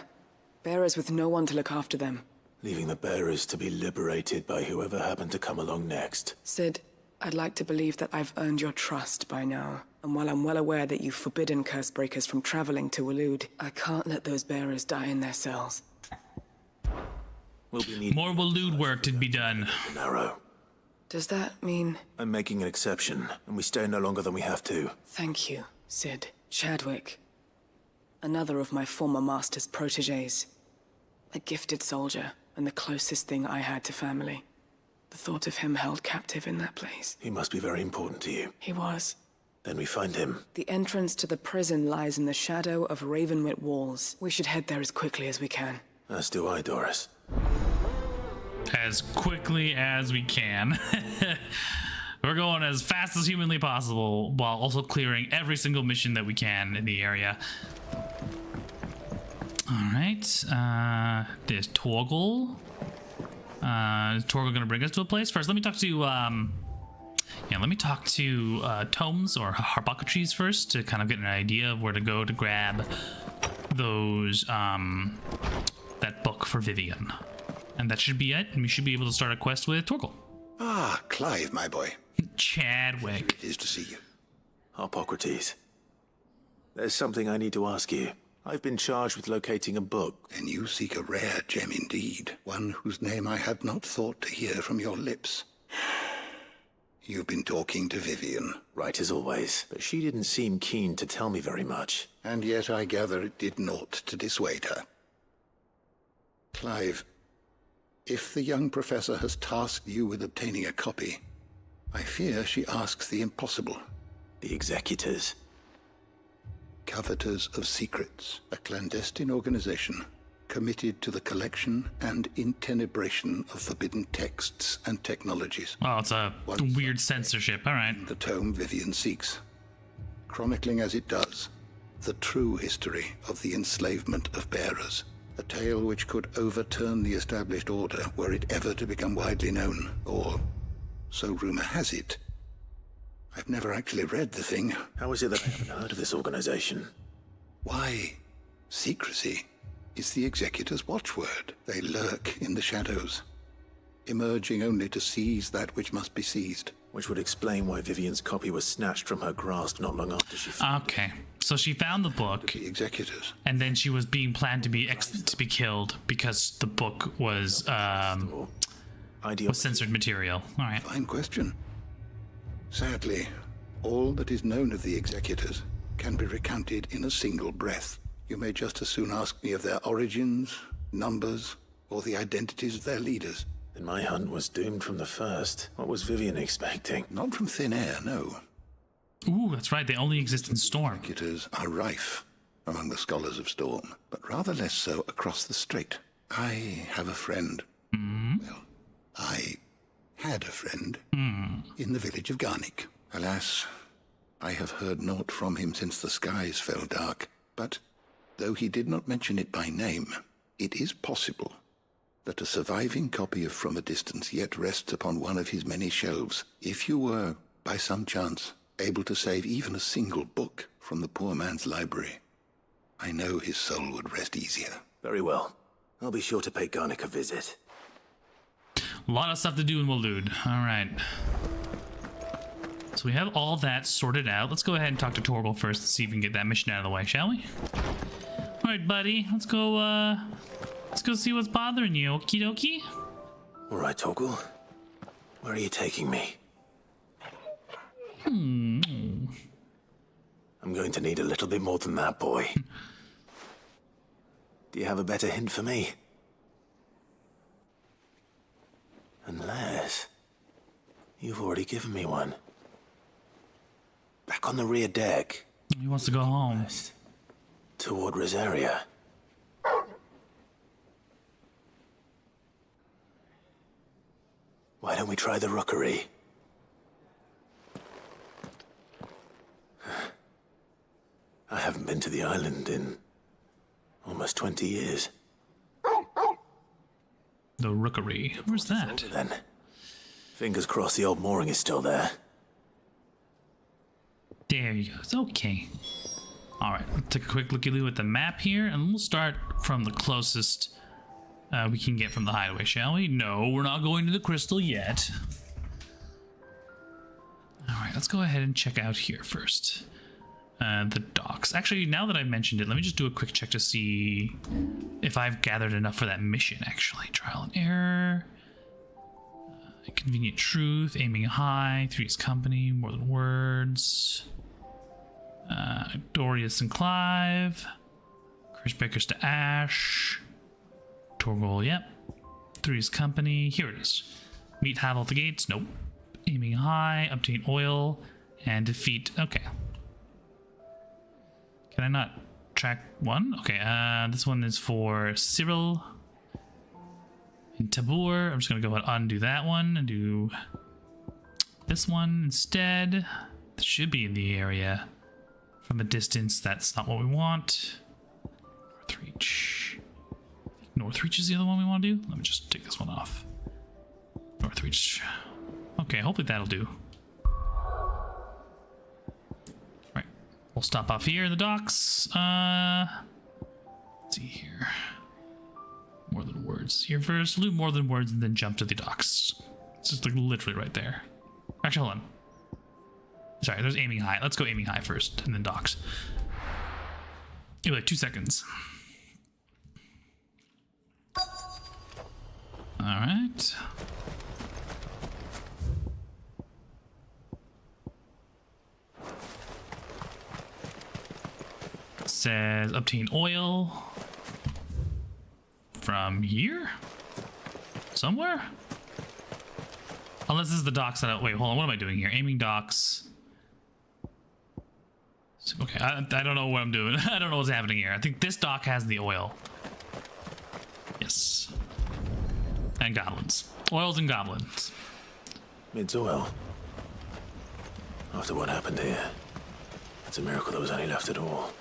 bearers with no one to look after them. Leaving the bearers to be liberated by whoever happened to come along next. Sid, I'd like to believe that I've earned your trust by now. And while I'm well aware that you've forbidden Cursebreakers from traveling to Walud, I can't let those bearers die in their cells. More Walud work to be done. Narrow. Does that mean... I'm making an exception, and we stay no longer than we have to. Thank you, Sid. Chadwick. Another of my former master's protégés. A gifted soldier, and the closest thing I had to family. The thought of him held captive in that place. He must be very important to you. He was. Then we find him. The entrance to the prison lies in the shadow of Ravenwit walls. We should head there as quickly as we can. As do I, Doris. As quickly as we can. We're going as fast as humanly possible while also clearing every single mission that we can in the area. Alright. There's Torgal. Is Torgal gonna bring us to a place? First, let me talk to let me talk to Tomes or Harpocrates first to kind of get an idea of where to go to grab those that book for Vivian. And that should be it, and we should be able to start a quest with Torgal. Ah, Clive, my boy. Chadwick. It is to see you. Harpocrates. There's something I need to ask you. I've been charged with locating a book. And you seek a rare gem indeed, one whose name I had not thought to hear from your lips. You've been talking to Vivian. Right as always, but she didn't seem keen to tell me very much. And yet I gather it did naught to dissuade her. Clive, if the young professor has tasked you with obtaining a copy, I fear she asks the impossible. The Executors. Coveters of Secrets, a clandestine organization committed to the collection and intenebration of forbidden texts and technologies. Well, it's a weird censorship, all right. The tome Vivian seeks, chronicling as it does the true history of the enslavement of bearers. A tale which could overturn the established order were it ever to become widely known, or so rumor has it. I've never actually read the thing. How is it that I haven't heard of this organization? Why, secrecy is the Executor's watchword. They lurk in the shadows, emerging only to seize that which must be seized. Which would explain why Vivian's copy was snatched from her grasp not long after she found it. So she found the book, the Executors, and then she was being planned to be killed because the book was censored material. All right. Fine question. Sadly, all that is known of the Executors can be recounted in a single breath. You may just as soon ask me of their origins, numbers, or the identities of their leaders. Then my hunt was doomed from the first. What was Vivian expecting? Not from thin air, no. Ooh, that's right. They only exist in Storm. Executors are rife among the scholars of Storm, but rather less so across the Strait. I have a friend. Well, I had a friend in the village of Garnick. Alas, I have heard naught from him since the skies fell dark, but though he did not mention it by name, it is possible that a surviving copy of From a Distance yet rests upon one of his many shelves. If you were, by some chance, able to save even a single book from the poor man's library, I know his soul would rest easier. Very well. I'll be sure to pay Garnick a visit. A lot of stuff to do in Waloed. Alright. So we have all that sorted out. Let's go ahead and talk to Torgal first to see if we can get that mission out of the way, shall we? Alright, buddy. Let's go see what's bothering you. Okie dokie? Alright, Torgal. Where are you taking me? I'm going to need a little bit more than that, boy. Do you have a better hint for me? Unless you've already given me one. Back on the rear deck. He wants to go home. Toward Rosaria. Why don't we try the rookery? I haven't been to the island in almost 20 years. The rookery. Where's that? Then, fingers crossed the old mooring is still there. There you go. It's okay. Alright, let's take a quick looky-loo at the map here, and we'll start from the closest we can get from the hideaway, shall we? No, we're not going to the crystal yet. Alright, let's go ahead and check out here first. The docks. Actually, now that I mentioned it, let me just do a quick check to see if I've gathered enough for that mission, actually. Trial and error. Convenient truth. Aiming high. Three's company. More than words. Dorius and Clive. Chris Bakers to Ash. Torgal, yep. Three's company. Here it is. Meet Havel at the gates. Nope. Aiming high. Obtain oil. And defeat. Okay. Can I not track one? Okay, this one is for Cyril and Tabor. I'm just gonna go ahead and undo that one and do this one instead. This should be in the area. From a distance, that's not what we want. Northreach. Northreach is the other one we want to do? Let me just take this one off. Northreach. Okay, hopefully that'll do. We'll stop off here in the docks. Let's see here. More than words here first. Loot more than words and then jump to the docks. It's just like literally right there. Actually, hold on. Sorry, there's aiming high. Let's go aiming high first and then docks. Give it like 2 seconds. All right. Says obtain oil from here somewhere, unless this is the docks that wait, hold on, what am I doing here? Aiming docks. Okay, I don't know what I'm doing. I don't know what's happening here. I think this dock has the oil. Yes. And goblins. Oils and goblins. It's oil. After what happened here, it's a miracle there was any left at all.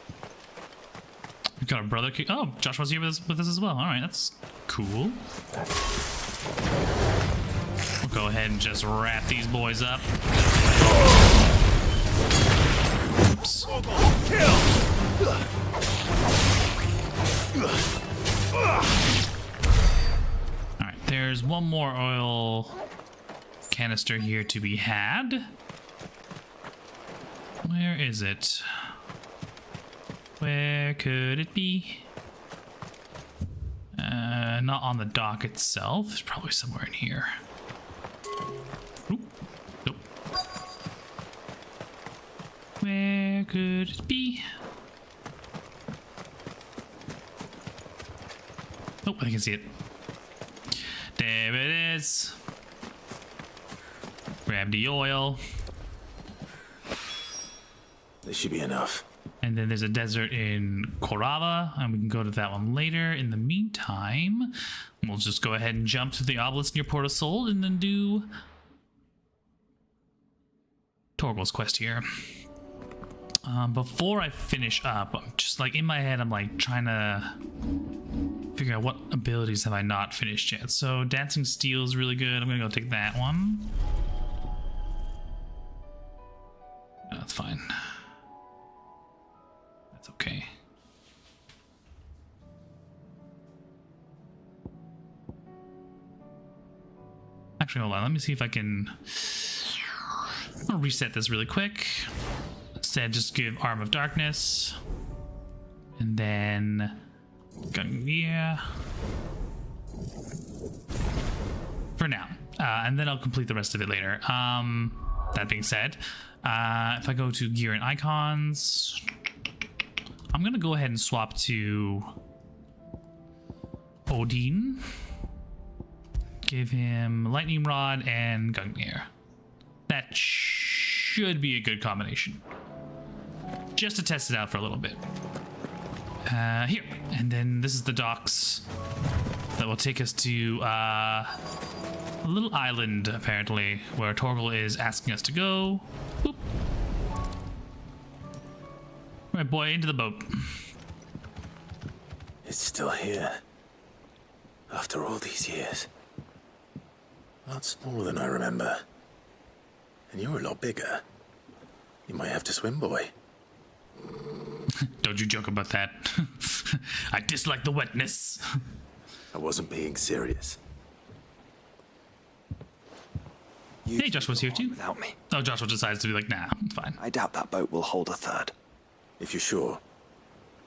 We've got a brother. Oh, Joshua's here with us as well. All right, that's cool. We'll go ahead and just wrap these boys up. Oops. Kill. All right, there's one more oil canister here to be had. Where is it? Where could it be? Not on the dock itself. It's probably somewhere in here. Oop. Nope. Where could it be? Oh, I can see it. There it is. Grab the oil. This should be enough. And then there's a desert in Korava, and we can go to that one later. In the meantime, we'll just go ahead and jump to the obelisk near Port of Sol and then do Torgal's quest here. Before I finish up, I'm just like in my head, I'm like trying to figure out what abilities have I not finished yet. So Dancing Steel is really good. I'm gonna go take that one. No, that's fine. That's okay. Actually, hold on. Let me see if I can. I'll reset this really quick. Instead, just give Arm of Darkness, and then yeah, for now, and then I'll complete the rest of it later. That being said, if I go to Gear and Icons, I'm gonna go ahead and swap to Odin. Give him Lightning Rod and Gungnir. That should be a good combination. Just to test it out for a little bit. Here. And then this is the docks that will take us to a little island, apparently, where Torgal is asking us to go. Boop. Right, boy, into the boat. It's still here. After all these years. A lot smaller than I remember. And you're a lot bigger. You might have to swim, boy. Don't you joke about that. I dislike the wetness. I wasn't being serious. Hey, Joshua's here too. Without me. Oh, Joshua decides to be like, nah, it's fine. I doubt that boat will hold a third. If you're sure,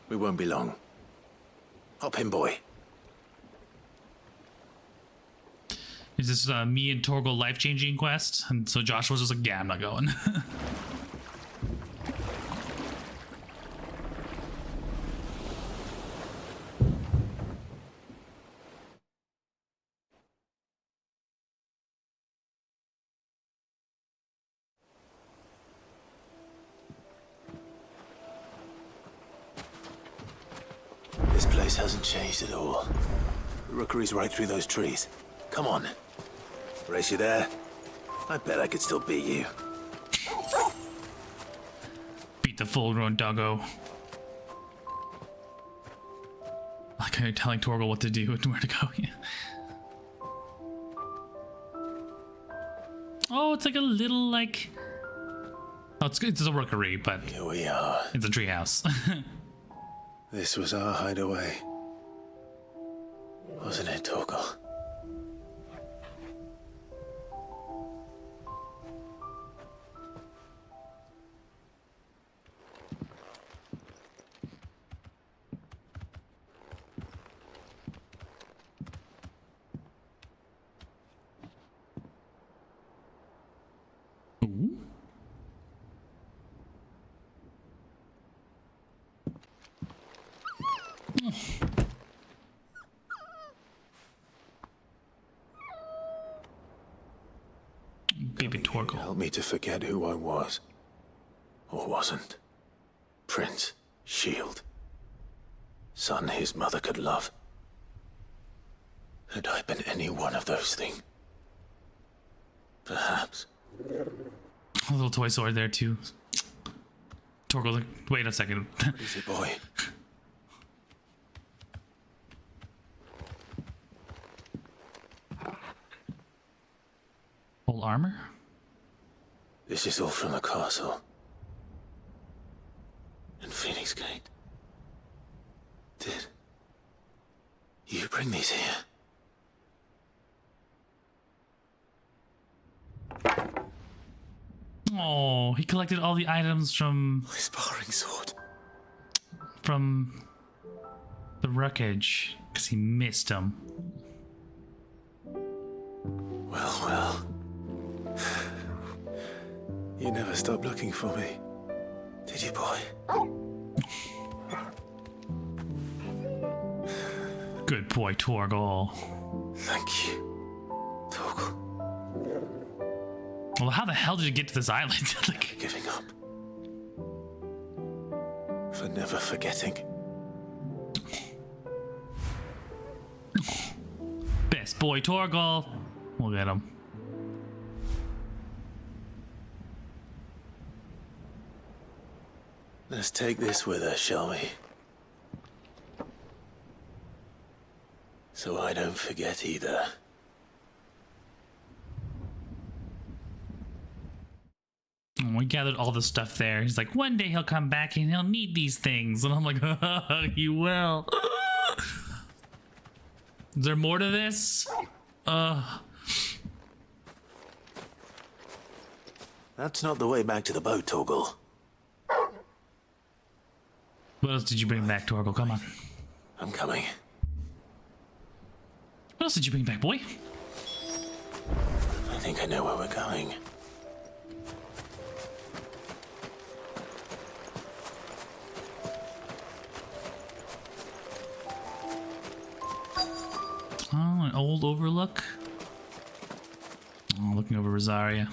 we won't be long. Hop in, boy. Is this me and Torgal life-changing quest? And so Joshua's just like, yeah, I'm not going. This place hasn't changed at all. The rookery's right through those trees. Come on. Race you there? I bet I could still beat you. Beat the full-grown doggo. Like how you're telling Torgal what to do and where to go. Yeah. Oh, it's like a little, like... Oh, it's a rookery, but... Here we are. It's a treehouse. This was our hideaway. Wasn't it, Torgal? Baby Torgal. Help me to forget who I was. Or wasn't. Prince, shield. Son his mother could love. Had I been any one of those things? Perhaps. A little toy sword there too. Torgal, like, wait a second. What is it, boy? Whole armor? This is all from the castle. And Phoenix Gate. Did you bring these here? Oh, he collected all the items from... My sparring sword. From the wreckage, because he missed them. Well, well. You never stopped looking for me, did you, boy? Good boy, Torgal. Thank you, Torgal. Well, how the hell did you get to this island? Like... Giving up. For never forgetting. Best boy, Torgal. We'll get him. Let's take this with us, shall we? So I don't forget either. We gathered all the stuff there. He's like, one day he'll come back and he'll need these things. And I'm like, he will. Is there more to this? That's not the way back to the boat, Torgal. What else did you bring back, Torgal? Come on. I'm coming. What else did you bring back, boy? I think I know where we're going. Oh, an old overlook. Oh, looking over Rosaria.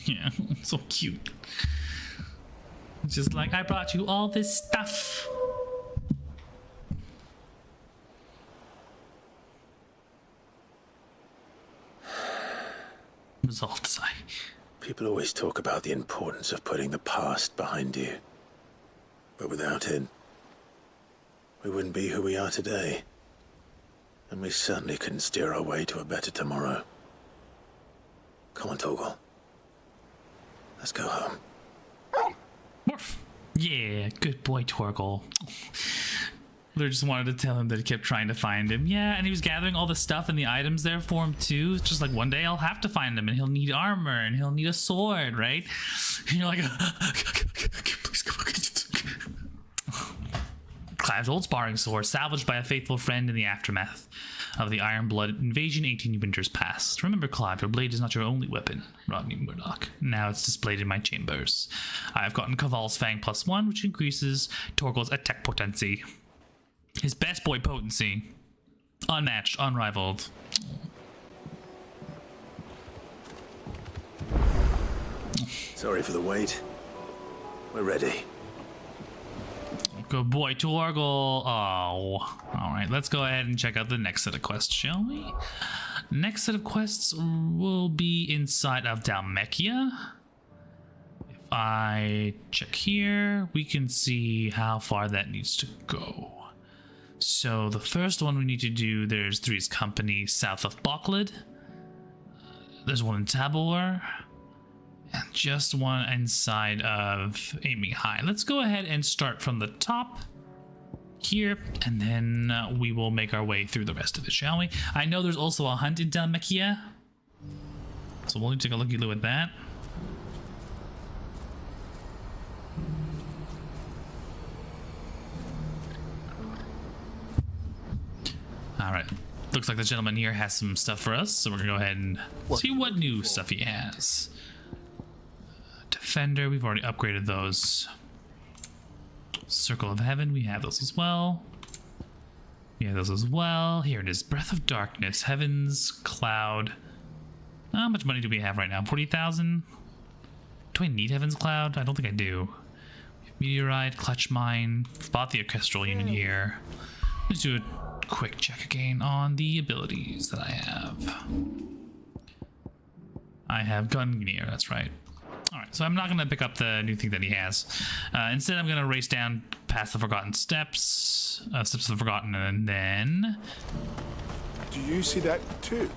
Yeah, so cute. Just like, I brought you all this stuff. Results. People always talk about the importance of putting the past behind you. But without it, we wouldn't be who we are today. And we certainly couldn't steer our way to a better tomorrow. Come on, Torgal. Let's go home. Morph. Yeah, good boy, Torgal. They just wanted to tell him that he kept trying to find him. Yeah, and he was gathering all the stuff and the items there for him too. It's just like, one day I'll have to find him and he'll need armor and he'll need a sword, right? And you're like, please come on. Clive's old sparring sword, salvaged by a faithful friend in the aftermath of the Iron Blood invasion 18 winters past. Remember, Clive, your blade is not your only weapon, Rodney Murdoch. Now it's displayed in my chambers. I have gotten Caval's Fang +1, which increases Torgal's attack potency. His best boy potency. Unmatched, unrivaled. Sorry for the wait. We're ready. Good boy, Torgal. Oh. Alright, let's go ahead and check out the next set of quests, shall we? Next set of quests will be inside of Dhalmekia. If I check here, we can see how far that needs to go. So the first one we need to do, there's Three's Company south of Boklid. There's one in Tabor. And just one inside of Aiming High. Let's go ahead and start from the top here, and then we will make our way through the rest of it, shall we? I know there's also a hunt in Dhalmekia, so we'll take a looky-loo at that. Alright, looks like the gentleman here has some stuff for us, so we're gonna go ahead and see what new stuff he has. Defender, we've already upgraded those. Circle of Heaven, we have those as well. We have those as well. Here it is, Breath of Darkness, Heaven's Cloud. How much money do we have right now? 40,000? Do I need Heaven's Cloud? I don't think I do. Meteorite, Clutch Mine. Bought the Orchestral Unit here. Let's do a quick check again on the abilities that I have. I have Gungnir, that's right. Alright, so I'm not going to pick up the new thing that he has. Instead, I'm going to race down past the Forgotten Steps. Steps of the Forgotten, and then... Do you see that too?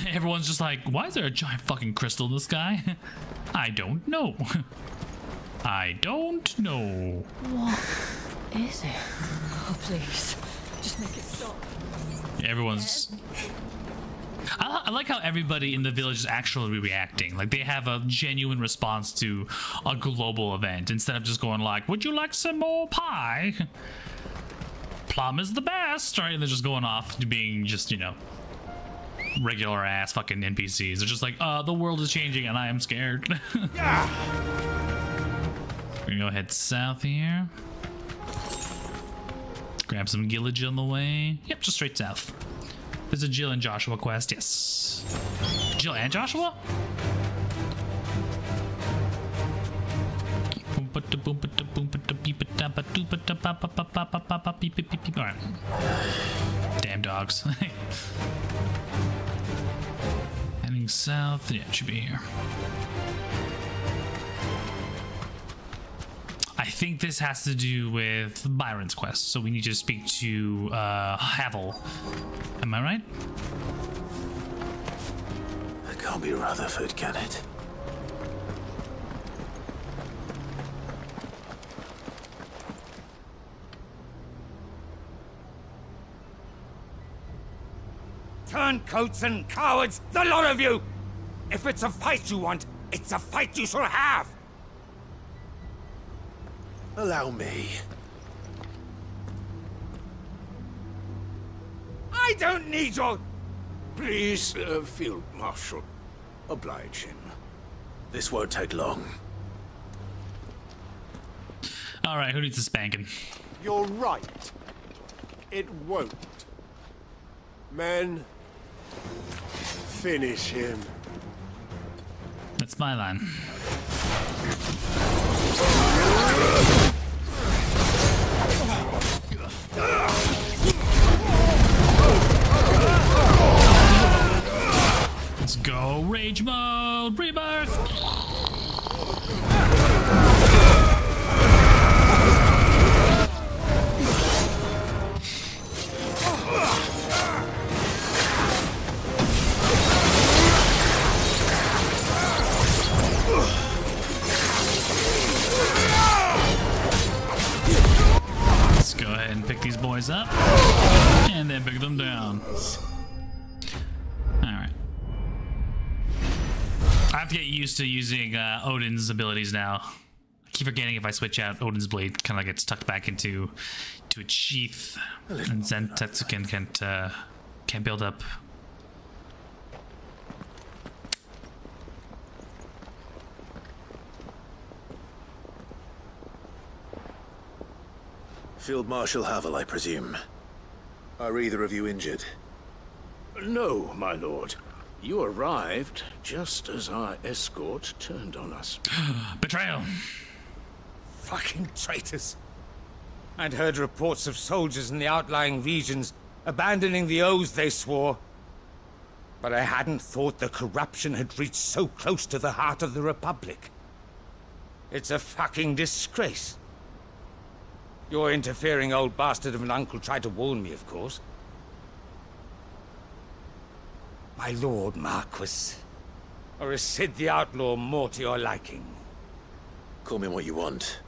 Everyone's just like, why is there a giant fucking crystal in the sky? I don't know. I don't know. What is it? Oh, please. Just make it stop. Everyone's... I like how everybody in the village is actually reacting. Like, they have a genuine response to a global event instead of just going like, would you like some more pie? Plum is the best, right? And they're just going off to being just, you know, regular ass fucking NPCs. They're just like, the world is changing and I am scared. We're gonna go head south here. Grab some Gillage on the way. Yep, just straight south. There's a Jill and Joshua quest, yes. Jill and Joshua? Alright. Damn dogs. Heading Heading south. Yeah, it should be here. I think this has to do with Byron's quest, so we need to speak to Havel. Am I right? It can't be Rutherford, can it? Turncoats and cowards, the lot of you! If it's a fight you want, it's a fight you shall have! Allow me. I don't need your... Please, Field Marshal, oblige him. This won't take long. All right, who needs a spanking? You're right. It won't. Men, finish him. That's my line. Let's go, rage mode, rebirth. Let's go ahead and pick these boys up and then pick them down. Alright. I have to get used to using Odin's abilities now. I keep forgetting if I switch out Odin's blade, kind of gets tucked back into a sheath, and Zentetsuken can't build up. Field Marshal Havel, I presume. Are either of you injured? No, my lord. You arrived just as our escort turned on us. Betrayal. Fucking traitors. I'd heard reports of soldiers in the outlying regions abandoning the oaths they swore. But I hadn't thought the corruption had reached so close to the heart of the Republic. It's a fucking disgrace. Your interfering old bastard of an uncle tried to warn me, of course. My lord Marquis. Or is Sid the Outlaw more to your liking? Call me what you want.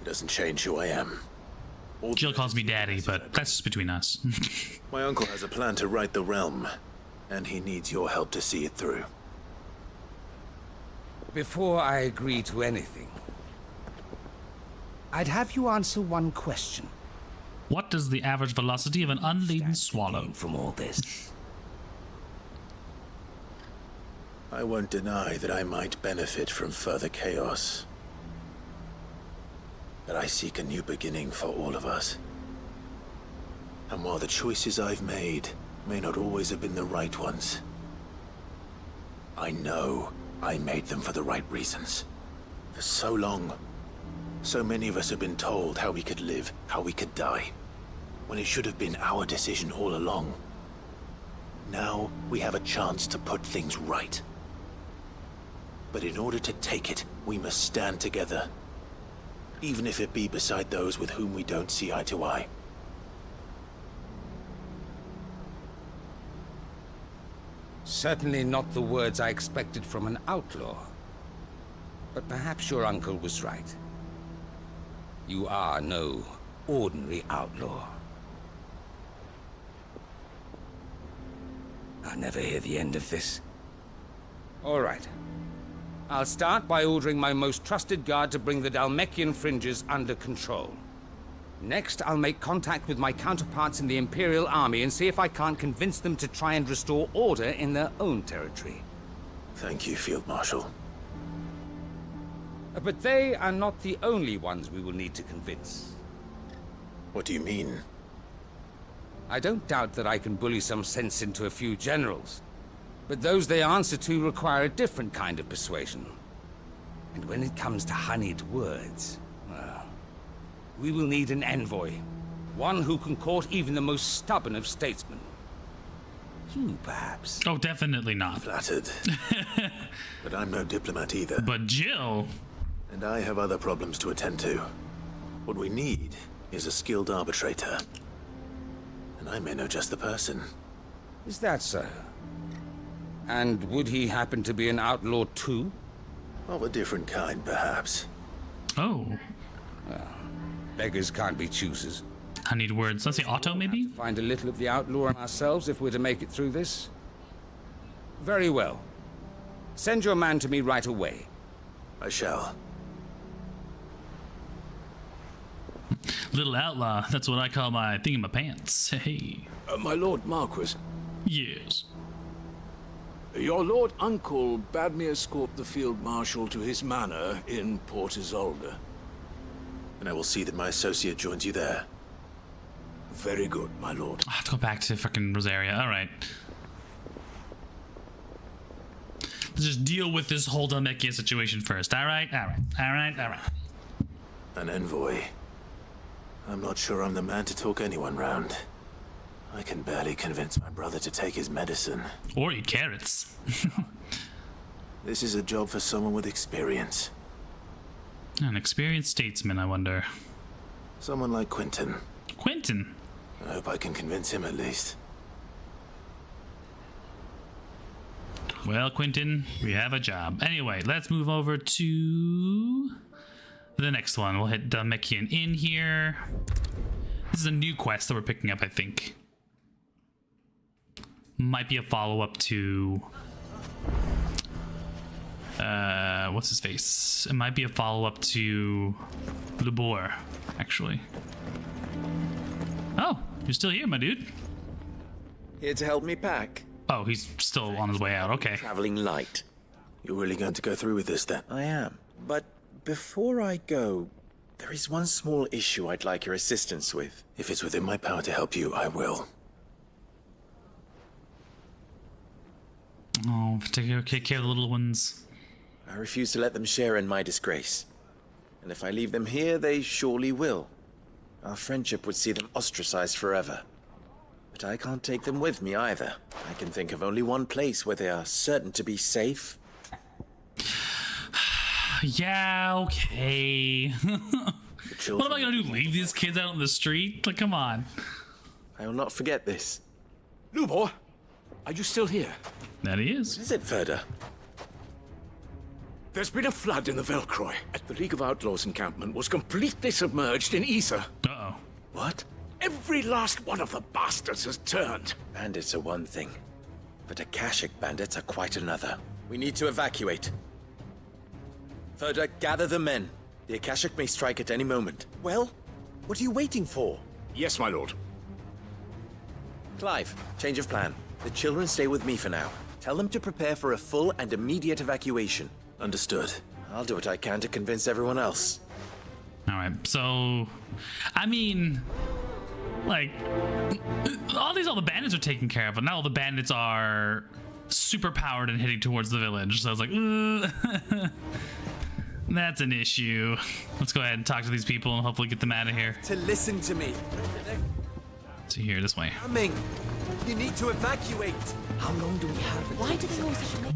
It doesn't change who I am. Jill calls me daddy, but that's just between us. My uncle has a plan to right the realm, and he needs your help to see it through. Before I agree to anything, I'd have you answer one question. What is the average velocity of an unladen swallow? From all this. I won't deny that I might benefit from further chaos. But I seek a new beginning for all of us. And while the choices I've made may not always have been the right ones, I know I made them for the right reasons. For so long, so many of us have been told how we could live, how we could die, when it should have been our decision all along. Now we have a chance to put things right. But in order to take it, we must stand together. Even if it be beside those with whom we don't see eye to eye. Certainly not the words I expected from an outlaw. But perhaps your uncle was right. You are no ordinary outlaw. I'll never hear the end of this. All right. I'll start by ordering my most trusted guard to bring the Dhalmekian fringes under control. Next, I'll make contact with my counterparts in the Imperial Army and see if I can't convince them to try and restore order in their own territory. Thank you, Field Marshal. But they are not the only ones we will need to convince. What do you mean? I don't doubt that I can bully some sense into a few generals. But those they answer to require a different kind of persuasion. And when it comes to honeyed words, well, we will need an envoy. One who can court even the most stubborn of statesmen. You, perhaps. Oh, definitely not. Flattered. But I'm no diplomat either. But Jill... And I have other problems to attend to. What we need is a skilled arbitrator. And I may know just the person. Is that so? And would he happen to be an outlaw too? Of a different kind, perhaps. Oh. Well, beggars can't be choosers. I need words. Let's say Otto, maybe? Find a little of the outlaw in ourselves if we're to make it through this. Very well. Send your man to me right away. I shall. Little outlaw. That's what I call my thing in my pants. Hey. My Lord Marquis. Yes. Your Lord Uncle bade me escort the Field Marshal to his manor in Port Isolde. And I will see that my associate joins you there. Very good, my lord. I have to go back to fucking Rosaria. All right. Let's just deal with this whole Dhalmekia situation first. All right. An envoy. I'm not sure I'm the man to talk anyone round. I can barely convince my brother to take his medicine. Or eat carrots. This is a job for someone with experience. An experienced statesman, I wonder. Someone like Quentin. Quentin? I hope I can convince him at least. Well, Quentin, we have a job. Anyway, let's move over to the next one. We'll hit Dhalmekian Inn here. This is a new quest that we're picking up, I think. Might be a follow-up to... what's his face? It might be a follow-up to Lubor, actually. Oh, you're still here, my dude. Here to help me pack. Oh, he's still on his way out. Okay. Traveling light. You're really going to go through with this, then? I am. But before I go, there is one small issue I'd like your assistance with. If it's within my power to help you, I will. Oh, take care of the little ones. I refuse to let them share in my disgrace. And if I leave them here, they surely will. Our friendship would see them ostracized forever. But I can't take them with me either. I can think of only one place where they are certain to be safe. Yeah, okay. What am I gonna do? Leave these kids out on the street? Like, come on. I will not forget this. Lubor, are you still here? That he is. What is it, Ferda? There's been a flood in the Velcroy. The League of Outlaws encampment was completely submerged in ether. Uh-oh. What? Every last one of the bastards has turned. Bandits are one thing, but Akashic bandits are quite another. We need to evacuate. Ferda, gather the men. The Akashic may strike at any moment. Well, what are you waiting for? Yes, my lord. Clive, change of plan. The children stay with me for now. Tell them to prepare for a full and immediate evacuation. Understood. I'll do what I can to convince everyone else. All right, so, I mean, like, all the bandits are taken care of, but not all the bandits are super powered and heading towards the village. So I was like, that's an issue. Let's go ahead and talk to these people and hopefully get them out of here. To listen to me. To here, this way. Coming. You need to evacuate. How long do we have? Why do they all say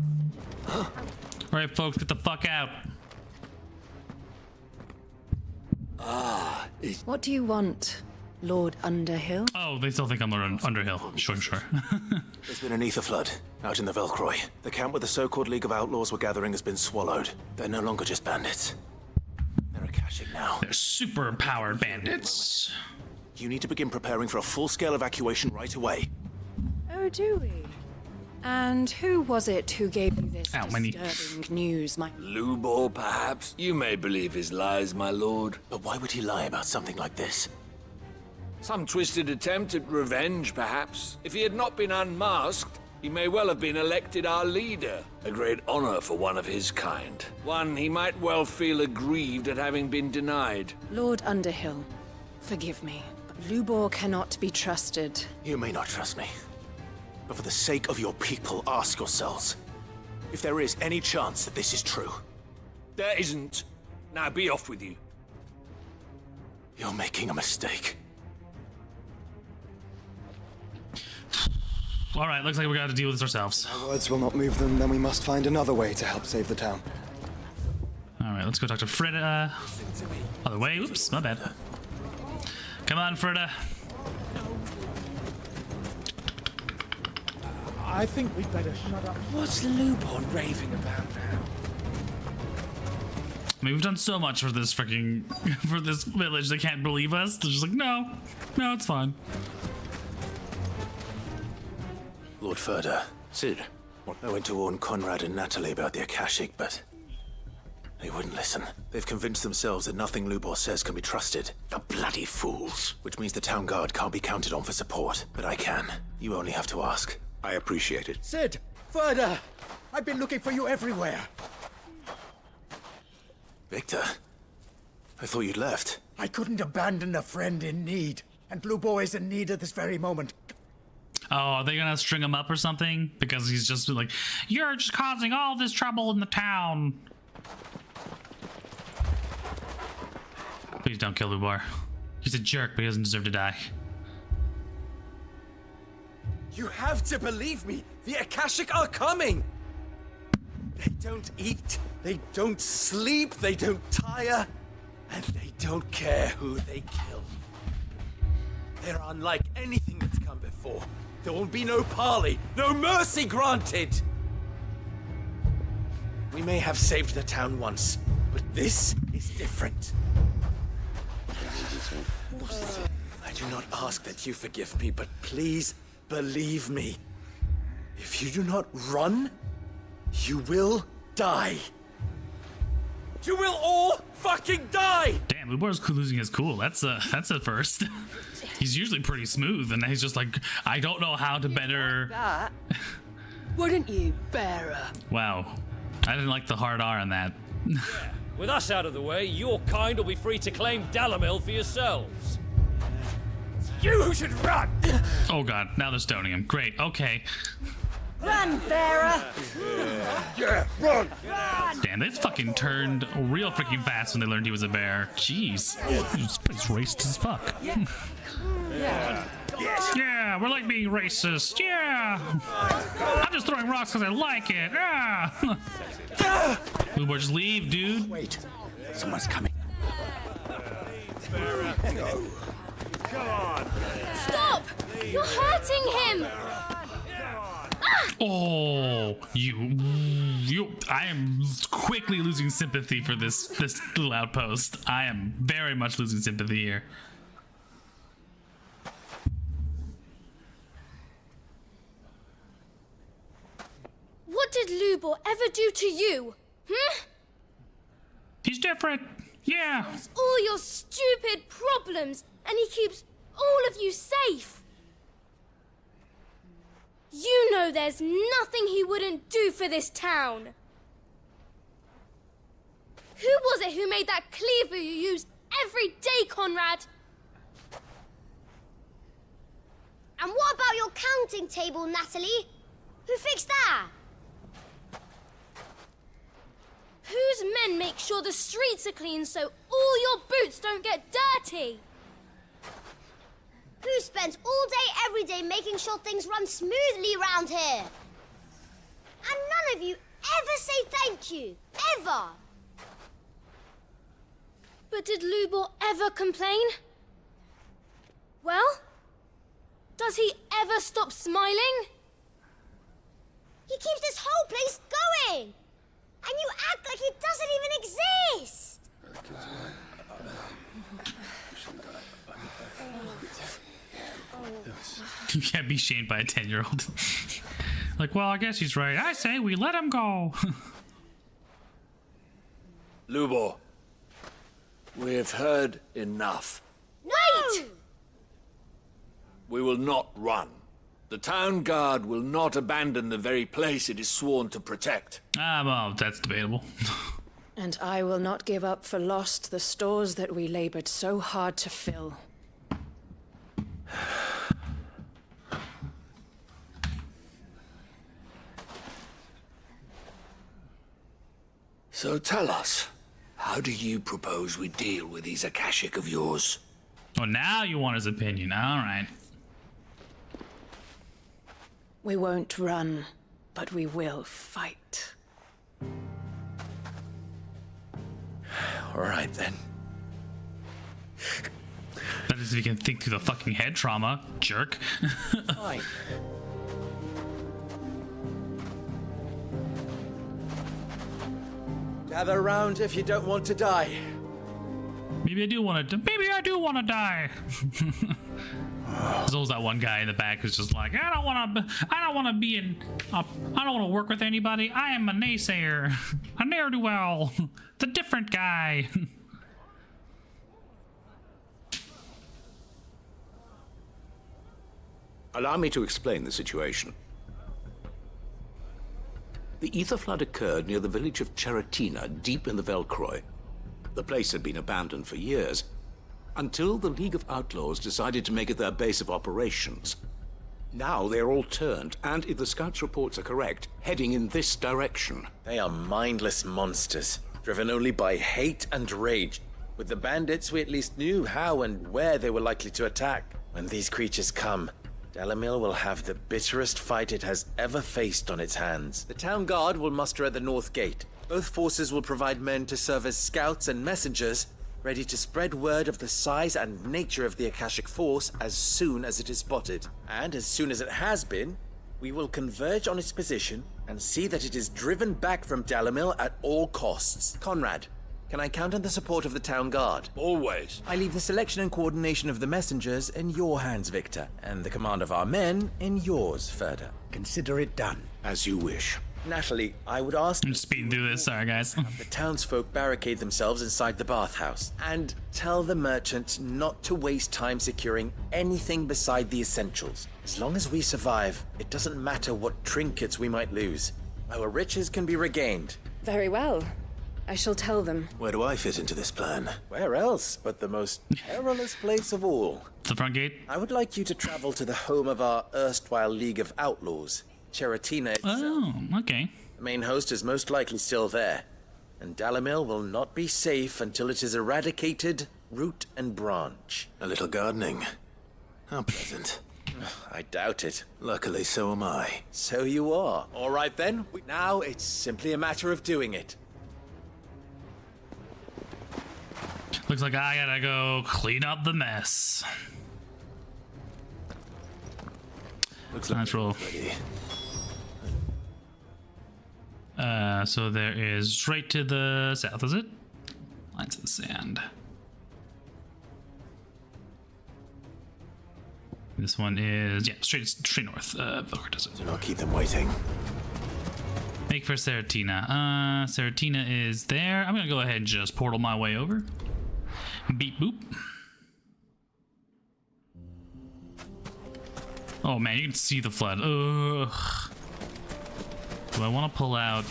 All right, folks, get the fuck out. What do you want, Lord Underhill? Oh, they still think I'm Lord Underhill. Sure. There's been an ether flood out in the Velcroy. The camp where the so-called League of Outlaws were gathering has been swallowed. They're no longer just bandits. They're Akashic now. They're super powered bandits. You need to begin preparing for a full-scale evacuation right away. Oh, do we? And who was it who gave you this disturbing news, my... Lubor, perhaps? You may believe his lies, my lord. But why would he lie about something like this? Some twisted attempt at revenge, perhaps. If he had not been unmasked, he may well have been elected our leader. A great honor for one of his kind. One he might well feel aggrieved at having been denied. Lord Underhill, forgive me. Lubor cannot be trusted. You may not trust me. But for the sake of your people, ask yourselves if there is any chance that this is true. There isn't. Now be off with you. You're making a mistake. All right, looks like we got to deal with this ourselves. If our words will not move them, then we must find another way to help save the town. All right, let's go talk to Frida. Other way. Oops, my bad. Come on, Frida. I think we'd better shut up. What's Lupin raving about now? I mean, we've done so much for this freaking for this village. They can't believe us. They're just like, no, it's fine. Lord Furder. Sid. I went to warn Conrad and Natalie about the Akashic, but they wouldn't listen. They've convinced themselves that nothing Lubor says can be trusted. The bloody fools. Which means the town guard can't be counted on for support. But I can. You only have to ask. I appreciate it. Sid! Further! I've been looking for you everywhere. Victor? I thought you'd left. I couldn't abandon a friend in need. And Blue Boy is in need at this very moment. Oh, are they gonna string him up or something? Because he's just like, you're just causing all this trouble in the town. Please don't kill Lubar. He's a jerk, but he doesn't deserve to die. You have to believe me. The Akashic are coming. They don't eat. They don't sleep. They don't tire. And they don't care who they kill. They're unlike anything that's come before. There will be no parley, no mercy granted. We may have saved the town once, but this is different. I do not ask that you forgive me, but please believe me. If you do not run, you will die. You will all fucking die! Damn, Lubar's losing his cool. That's a first. He's usually pretty smooth, and he's just like, I don't know how to better. That. Wouldn't you, bearer? Wow, I didn't like the hard R on that. With us out of the way, your kind will be free to claim Dalamil for yourselves. You should run! Oh god, now they're stoning him. Great, okay. Run, bearer! Yeah, run! Damn, they fucking turned real freaking fast when they learned he was a bear. Jeez. This place racist as fuck. Yeah. Yeah, we're like being racist. Yeah. I'm just throwing rocks because I like it. Yeah. Lubar, just leave, dude. Wait, someone's coming. No. Come on. Stop! You're hurting him! Oh, I am quickly losing sympathy for this little outpost. I am very much losing sympathy here. What did Lubor ever do to you? He's different. Yeah. Solves all your stupid problems, and he keeps all of you safe. You know there's nothing he wouldn't do for this town. Who was it who made that cleaver you use every day, Conrad? And what about your counting table, Natalie? Who fixed that? Whose men make sure the streets are clean so all your boots don't get dirty? Who spends all day, every day making sure things run smoothly around here? And none of you ever say thank you. Ever. But did Lubor ever complain? Well, does he ever stop smiling? He keeps this whole place going. And you act like it doesn't even exist. You can't be shamed by a 10-year-old. Like, well, I guess he's right. I say we let him go. Lubor, we've heard enough. Wait! We will not run. The town guard will not abandon the very place it is sworn to protect. Well, that's debatable. And I will not give up for lost the stores that we labored so hard to fill. So tell us, how do you propose we deal with these Akashic of yours? Oh, now you want his opinion. All right. We won't run, but we will fight. All right, then. That is if you can think through the fucking head trauma, jerk. Fine. Gather round if you don't want to die. Maybe I do want to. Maybe I do want to die. There's always that one guy in the back who's just like, I don't want to be in. I don't want to work with anybody. I am a naysayer, a ne'er-do-well, the different guy. Allow me to explain the situation. The ether flood occurred near the village of Cheratina, deep in the Velcroy. The place had been abandoned for years, until the League of Outlaws decided to make it their base of operations. Now they're all turned, and if the scouts' reports are correct, heading in this direction. They are mindless monsters, driven only by hate and rage. With the bandits, we at least knew how and where they were likely to attack. When these creatures come, Dalamil will have the bitterest fight it has ever faced on its hands. The town guard will muster at the north gate. Both forces will provide men to serve as scouts and messengers, ready to spread word of the size and nature of the Akashic Force as soon as it is spotted. And as soon as it has been, we will converge on its position and see that it is driven back from Dalamil at all costs. Conrad, can I count on the support of the town guard? Always. I leave the selection and coordination of the messengers in your hands, Victor, and the command of our men in yours, Ferda. Consider it done. As you wish. Natalie, I would ask... I'm speeding through this, sorry guys. The townsfolk barricade themselves inside the bathhouse, and tell the merchant not to waste time securing anything beside the essentials. As long as we survive, it doesn't matter what trinkets we might lose. Our riches can be regained. Very well. I shall tell them. Where do I fit into this plan? Where else but the most perilous place of all? The front gate? I would like you to travel to the home of our erstwhile League of Outlaws, Cheratina itself. Oh, okay. The main host is most likely still there, and Dalamil will not be safe until it is eradicated, root and branch. A little gardening. How pleasant. I doubt it. Luckily, so am I. So you are. All right then. Now it's simply a matter of doing it. Looks like I gotta go clean up the mess. Looks natural. Ready. So there is straight to the south, is it? Lines of the sand. This one is, yeah, straight north. Do not keep them waiting. Make for Seratina. Seratina is there. I'm gonna go ahead and just portal my way over. Beep boop. Oh man, you can see the flood. Ugh. Do I want to pull out?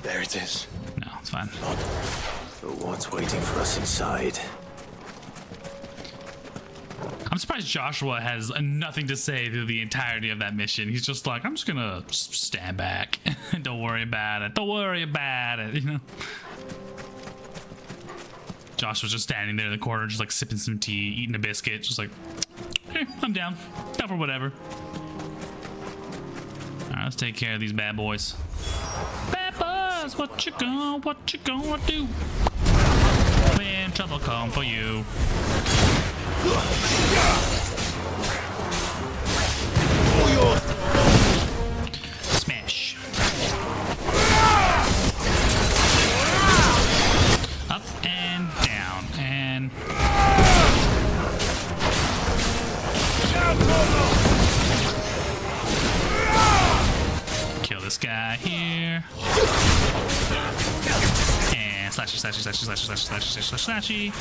There it is. No, it's fine. But what's waiting for us inside? I'm surprised Joshua has nothing to say through the entirety of that mission. He's just like, I'm just gonna stand back. Don't worry about it. Don't worry about it, you know? Josh was just standing there in the corner, just like sipping some tea, eating a biscuit, just like, hey, I'm down. Down for whatever. Alright, let's take care of these bad boys. Bad boys, what you gonna do? When trouble come for you. Smash. Up and down and kill this guy here. And slashy, slashy, slashy, slashy, slashy, slashy, slashy, slashy.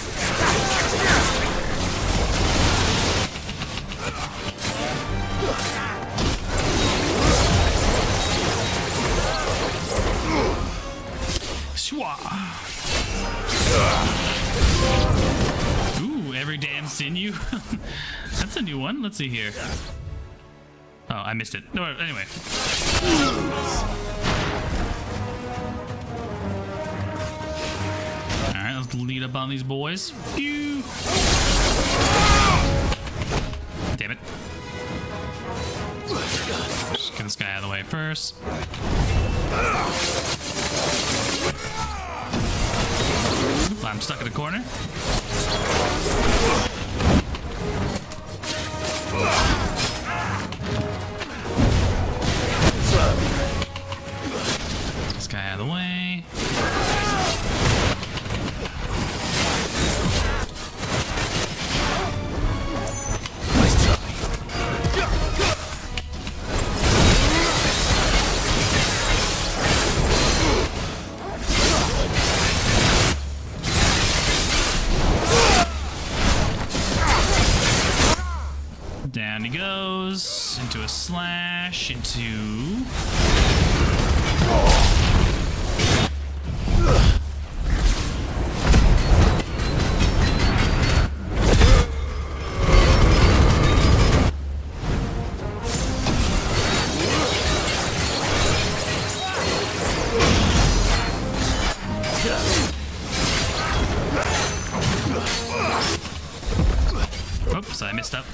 Ooh, every damn sinew. That's a new one. Let's see here. Oh, I missed it. No, anyway. Alright, let's lead up on these boys. Phew. Damn it. this guy out of the way first. I'm stuck in a corner. This guy out of the way. Down he goes, into a slash, into... Oops, I messed up.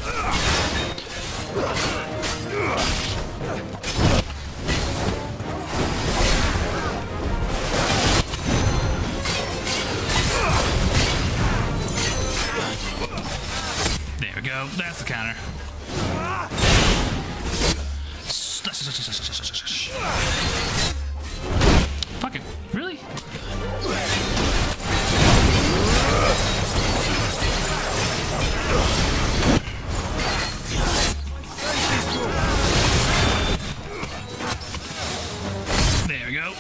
There we go. That's the counter. Fuck it. Really? There we go.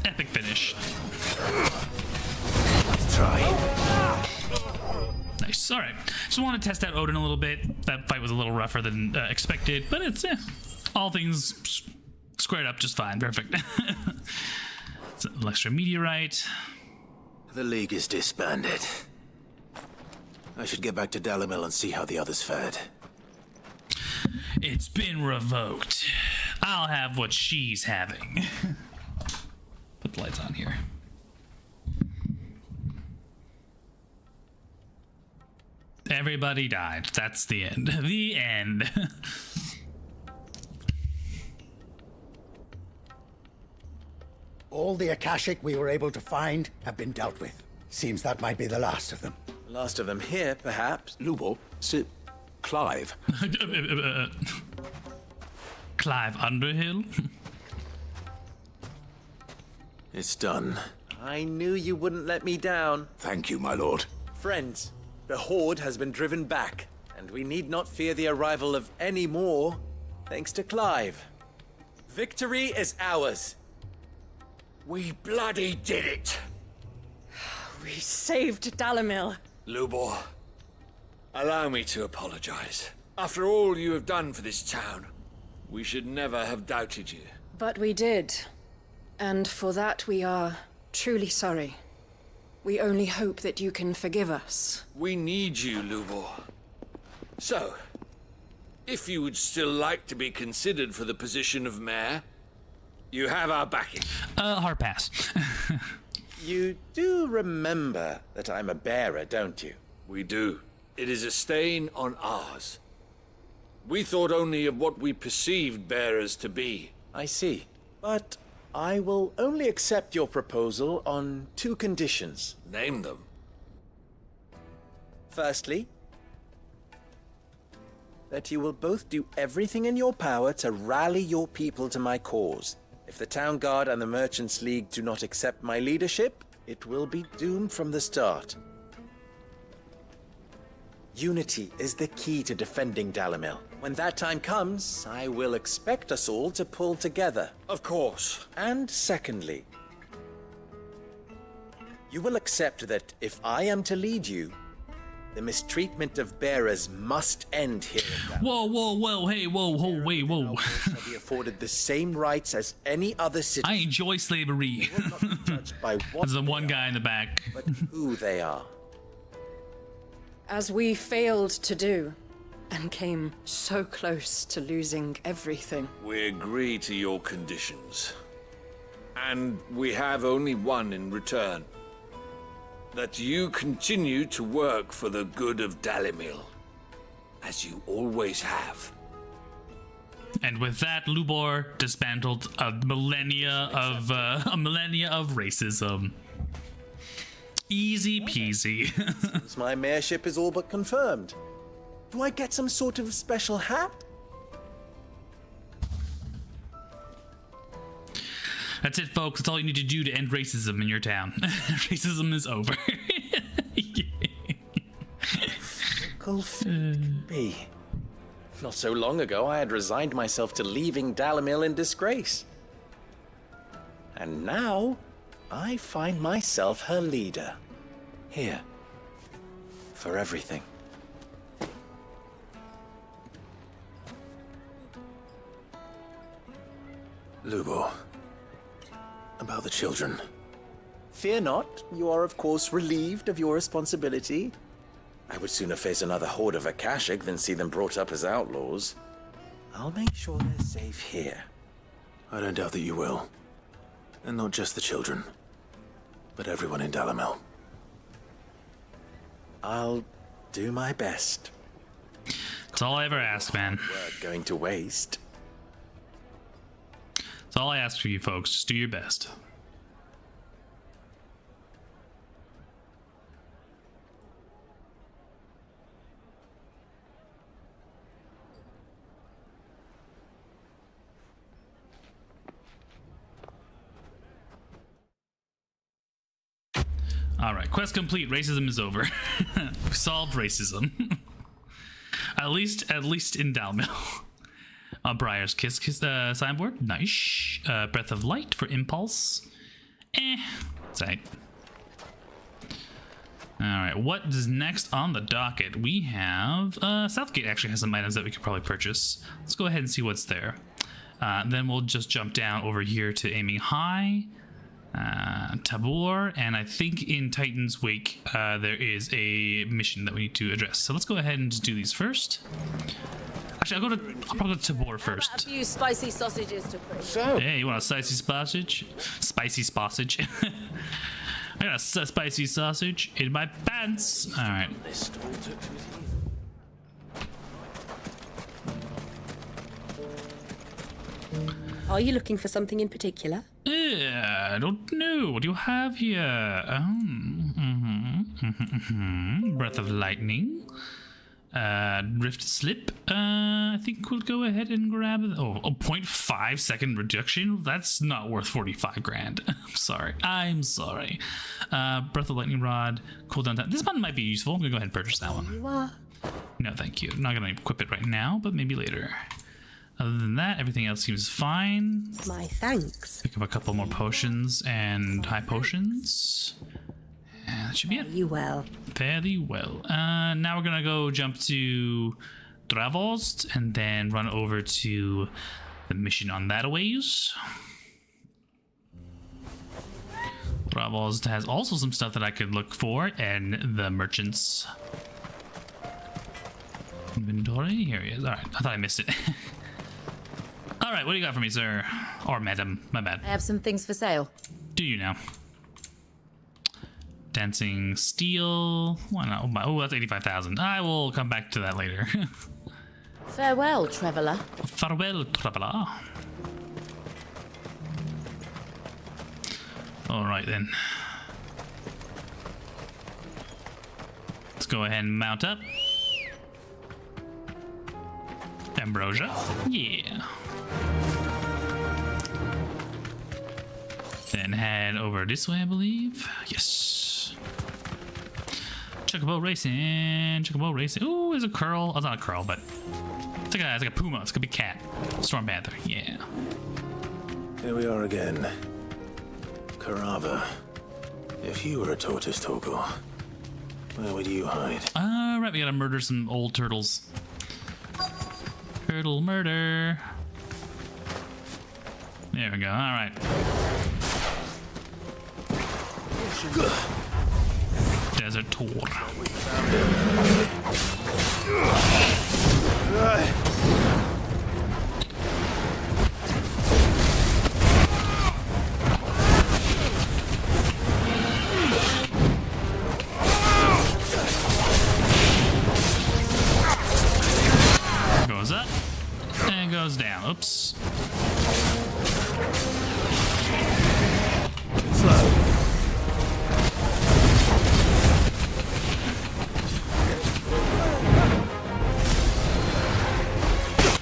Epic finish. Let's try. Nice. All right. Just want to test out Odin a little bit. That fight was a little rougher than expected, but it's all things squared up just fine. Perfect. It's an extra meteorite. The League is disbanded. I should get back to Dalimil and see how the others fared. It's been revoked. I'll have what she's having. Put the lights on here. Everybody died. That's the end. The end. All the Akashic we were able to find have been dealt with. Seems that might be the last of them. Last of them here, perhaps. Lubo, Clive. Clive Underhill? It's done. I knew you wouldn't let me down. Thank you, my lord. Friends, the Horde has been driven back, and we need not fear the arrival of any more, thanks to Clive. Victory is ours. We bloody did it! We saved Dalimil. Lubor, allow me to apologize. After all you have done for this town, we should never have doubted you. But we did. And for that we are truly sorry. We only hope that you can forgive us. We need you, Lubor. So, if you would still like to be considered for the position of mayor, you have our backing. Hard pass. You do remember that I'm a bearer, don't you? We do. It is a stain on ours. We thought only of what we perceived bearers to be. I see. But I will only accept your proposal on 2 conditions. Name them. Firstly, that you will both do everything in your power to rally your people to my cause. If the Town Guard and the Merchants League do not accept my leadership, it will be doomed from the start. Unity is the key to defending Dalimil. When that time comes, I will expect us all to pull together. Of course. And secondly, you will accept that if I am to lead you, the mistreatment of bearers must end here. Whoa, hey, whoa, wait, whoa. Shall be afforded the same rights as any other citizen. I enjoy slavery. By what There's the one guy in the back. But who they are. As we failed to do, and came so close to losing everything. We agree to your conditions. And we have only one in return. That you continue to work for the good of Dalimil, as you always have. And with that, Lubor dismantled a millennia of racism. Easy peasy. Since my mayorship is all but confirmed, do I get some sort of special hat? That's it, folks. That's all you need to do to end racism in your town. Racism is over. Me. Not so long ago, I had resigned myself to leaving Dalamil in disgrace. And now, I find myself her leader. Here. For everything. Lubo. About the children. Fear not, you are of course relieved of your responsibility. I would sooner face another horde of Akashic than see them brought up as outlaws. I'll make sure they're safe here. I don't doubt that you will. And not just the children, but everyone in Dalamil. I'll do my best. That's all I ever ask, man. We're going to waste. That's all I ask for you folks. Just do your best. All right, quest complete. Racism is over. We solved racism. at least in Dalmil. Briar's Kiss signboard. Nice. Breath of Light for Impulse. Sight. Alright, what is next on the docket? We have... Southgate actually has some items that we could probably purchase. Let's go ahead and see what's there. Then we'll just jump down over here to Aiming High. Tabor, and I think in Titan's Wake there is a mission that we need to address. So let's go ahead and just do these first. Actually, I'll probably go to Tabor first. A few spicy sausages to put. Hey, you want a spicy sausage? Spicy sausage. I got a spicy sausage in my pants. All right. Are you looking for something in particular? I don't know. What do you have here? Breath of Lightning. Rift Slip. I think we'll go ahead and grab a 0.5 second reduction. That's not worth 45 grand. I'm sorry. Breath of Lightning Rod. Cooldown time. This one might be useful. I'm gonna go ahead and purchase that one. You are. No, thank you. I'm not gonna equip it right now, but maybe later. Other than that, everything else seems fine. My thanks. Pick up a couple more potions and high potions. And that should be it. You well. Fairly well. Now we're gonna go jump to Dravost and then run over to the mission on that ways. Dravost has also some stuff that I could look for, and the merchants. Inventory, here he is. All right, I thought I missed it. All right, what do you got for me, sir? Or madam, my bad. I have some things for sale. Do you now? Dancing steel. Why not? Oh, that's 85,000. I will come back to that later. Farewell, traveler. Farewell, traveler. All right then. Let's go ahead and mount up. Ambrosia. Yeah. Then head over this way, I believe. Yes. Chocobo racing. Chocobo racing. Ooh, there's a curl. Oh, it's not a curl, but it's like a puma. It's gonna be cat. Storm panther. Yeah. Here we are again. Karava. If you were a tortoise, Torgal, where would you hide? All right, we gotta murder some old turtles. Turtle murder. There we go. All right. Desert tour. Goes up and goes down. Oops. Slow.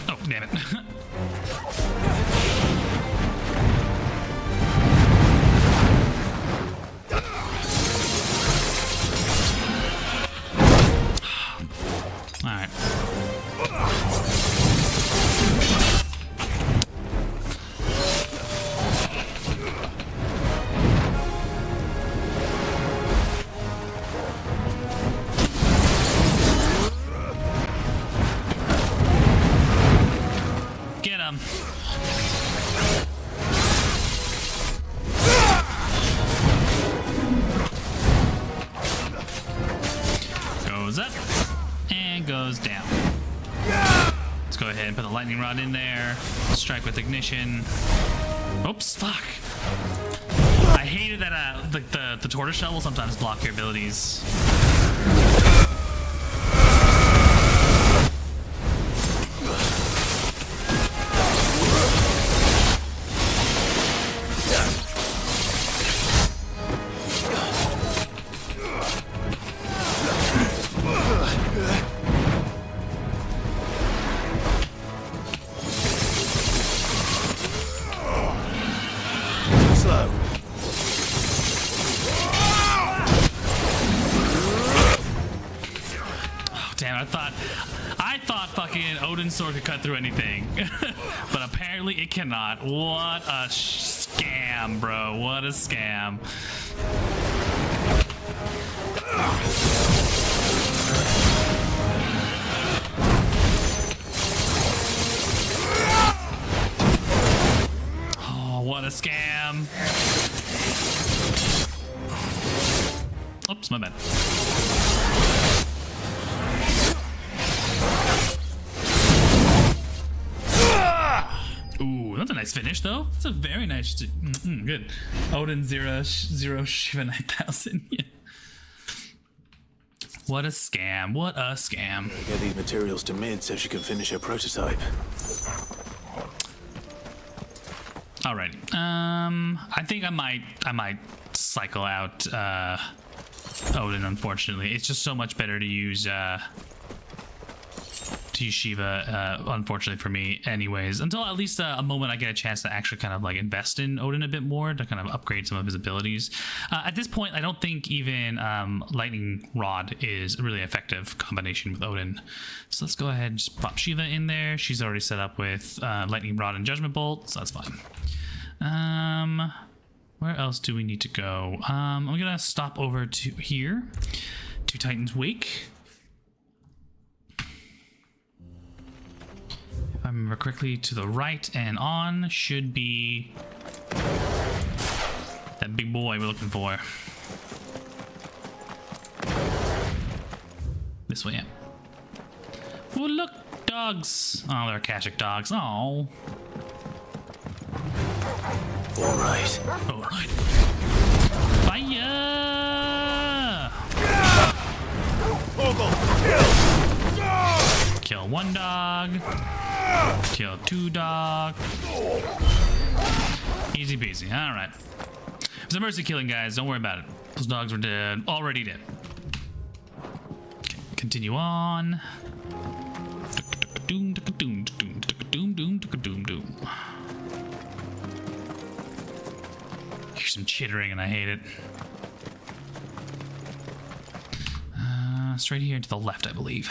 Oh, damn it. Alright. Get him. Goes up and goes down. Let's go ahead and put the lightning rod in there. Strike with ignition. Oops, fuck. I hated that the tortoiseshell will sometimes block your abilities. Slow. Oh, damn, I thought fucking Odin's sword could cut through anything. But apparently it cannot. What a scam, bro. What a scam. Oh, what a scam. Oops, my bad. Ooh, that's a nice finish, though. That's a very nice. Good. Odin 0 Shiva 9000. Yeah. What a scam. What a scam. Get these materials to Mid so she can finish her prototype. Alrighty. I think I might cycle out Odin, unfortunately. It's just so much better to use Shiva, unfortunately for me, anyways. Until at least a moment I get a chance to actually kind of like invest in Odin a bit more to kind of upgrade some of his abilities. At this point, I don't think even Lightning Rod is a really effective combination with Odin. So let's go ahead and just pop Shiva in there. She's already set up with Lightning Rod and Judgment Bolt, so that's fine. Where else do we need to go? I'm gonna stop over to here, to Titan's Wake. If I remember correctly, to the right and on should be that big boy we're looking for. This way, yeah. Oh, look, dogs. Oh, they're Akashic dogs. Oh. All right. All right. Fire! Kill one dog. Kill two dog. Easy peasy. All right. It was a mercy killing, guys. Don't worry about it. Those dogs were dead. Already dead. Okay, continue on. Here's some chittering and I hate it. Straight here to the left, I believe.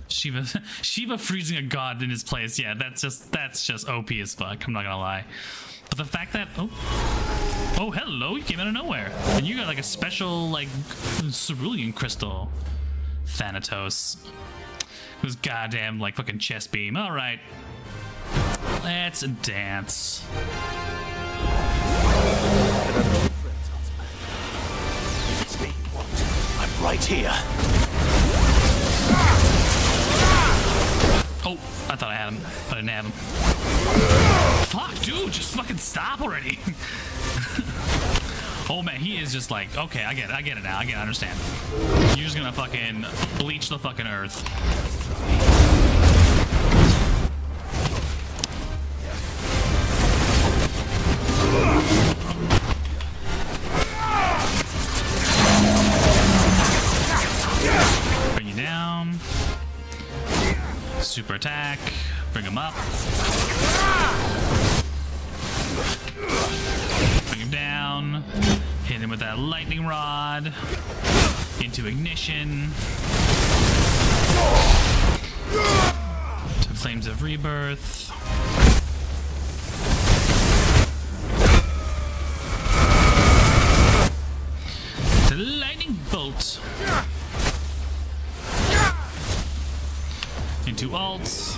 Shiva freezing a god in his place. Yeah, that's just OP as fuck. I'm not gonna lie. But the fact that oh hello, you came out of nowhere, and you got like a special like cerulean crystal, Thanatos. It was goddamn like fucking chest beam. All right, let's dance. It's me. I'm right here. Oh, I thought I had him, but I didn't have him. Fuck, dude, just fucking stop already. Oh man, he is just like, okay, I get it now, I understand. You're just gonna fucking bleach the fucking earth. super attack. Bring him up. Bring him down. Hit him with that lightning rod. Into ignition. To flames of rebirth. To lightning bolt. Into alts.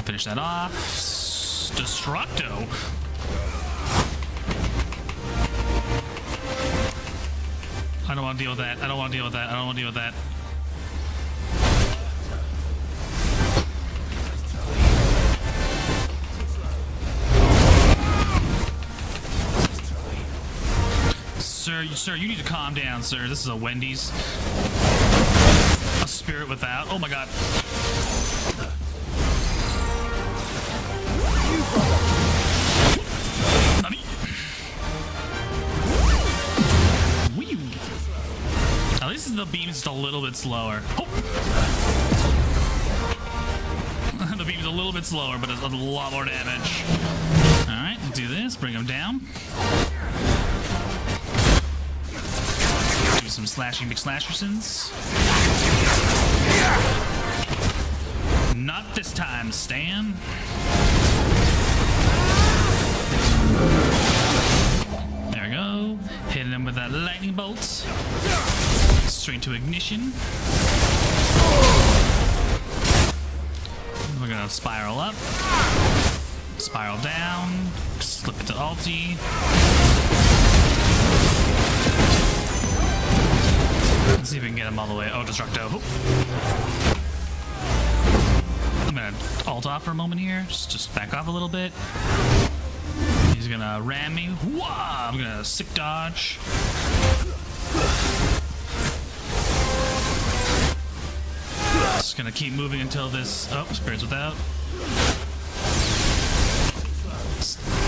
Finish that off. Destructo. I don't want to deal with that. I don't want to deal with that. I don't want to deal with that. Sir, you need to calm down, sir. This is a Wendy's. A spirit without. Oh my god. At least the beam's just a little bit slower. Oh. The beam's a little bit slower, but it's a lot more damage. Alright, let's do this. Bring him down. Do some slashing McSlashersons. Not this time, Stan. There we go. Hitting him with that lightning bolt. Straight to ignition. We're gonna spiral up. Spiral down. Slip it to ulti. Let's see if we can get him all the way. Oh, Destructo. I'm gonna ult off for a moment here. Just back off a little bit. He's gonna ram me. Whoa! I'm gonna sick dodge. Just gonna keep moving until this. Oh, spirits without.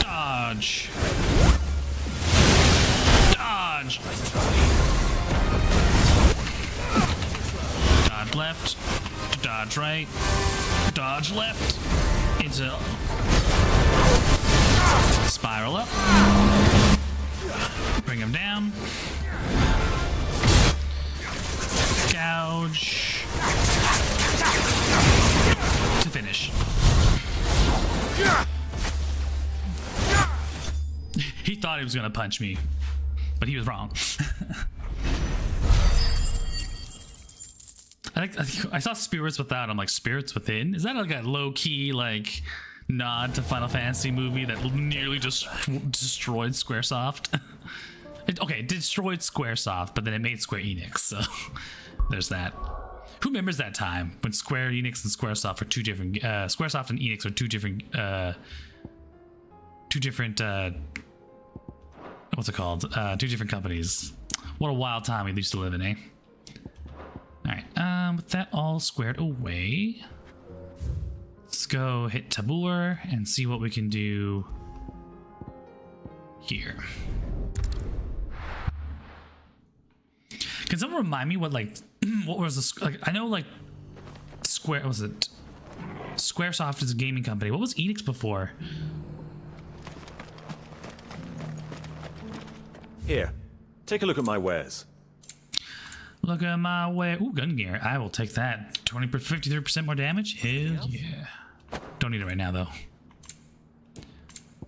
Dodge. Dodge. Dodge left. Dodge right. Dodge left. Into. Spiral up. Bring him down. Gouge. To finish. He thought he was gonna punch me, but he was wrong. I saw spirits without. I'm like, spirits within? Is that like a low-key like nod to Final Fantasy movie that nearly just destroyed Squaresoft? It destroyed Squaresoft, but then it made Square Enix, so there's that. Who remembers that time when Square Enix and Squaresoft were two different Squaresoft and Enix were two different what's it called? Two different companies. What a wild time we used to live in, eh? Alright, with that all squared away, let's go hit Tabur and see what we can do here. Can someone remind me what, like, what was this? Like, I know, like, Square, was it? Squaresoft is a gaming company. What was Enix before? Here, take a look at my wares. Look at my way. Ooh, gun gear. I will take that. 53% more damage? Hell yeah. Don't need it right now, though.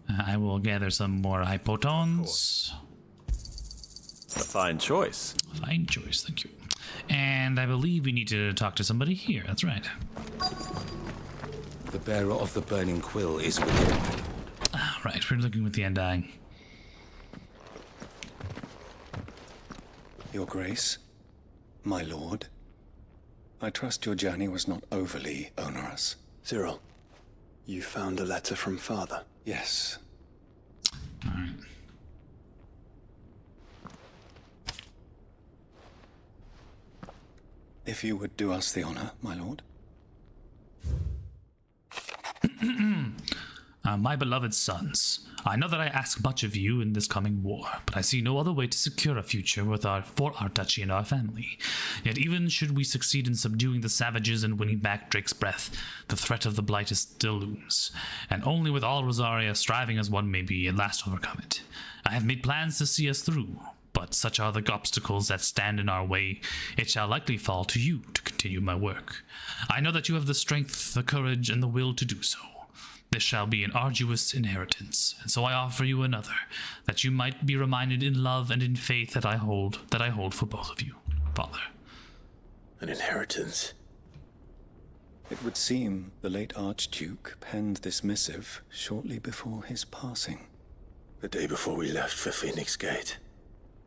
I will gather some more hypotons. A fine choice. Fine choice, thank you. And I believe we need to talk to somebody here. That's right. The bearer of the burning quill is within. Right, we're looking with the Undying. Your Grace, my lord, I trust your journey was not overly onerous. Cyril, you found a letter from Father? Yes. All right. If you would do us the honor, my lord. My beloved sons, I know that I ask much of you in this coming war, but I see no other way to secure a future for our duchy and our family. Yet even should we succeed in subduing the savages and winning back Drake's breath, the threat of the Blight still looms, and only with all Rosaria striving as one may be, at last overcome it. I have made plans to see us through, but such are the obstacles that stand in our way, it shall likely fall to you to continue my work. I know that you have the strength, the courage, and the will to do so. This shall be an arduous inheritance, and so I offer you another, that you might be reminded in love and in faith that I hold for both of you, Father. An inheritance? It would seem the late Archduke penned this missive shortly before his passing. The day before we left for Phoenix Gate.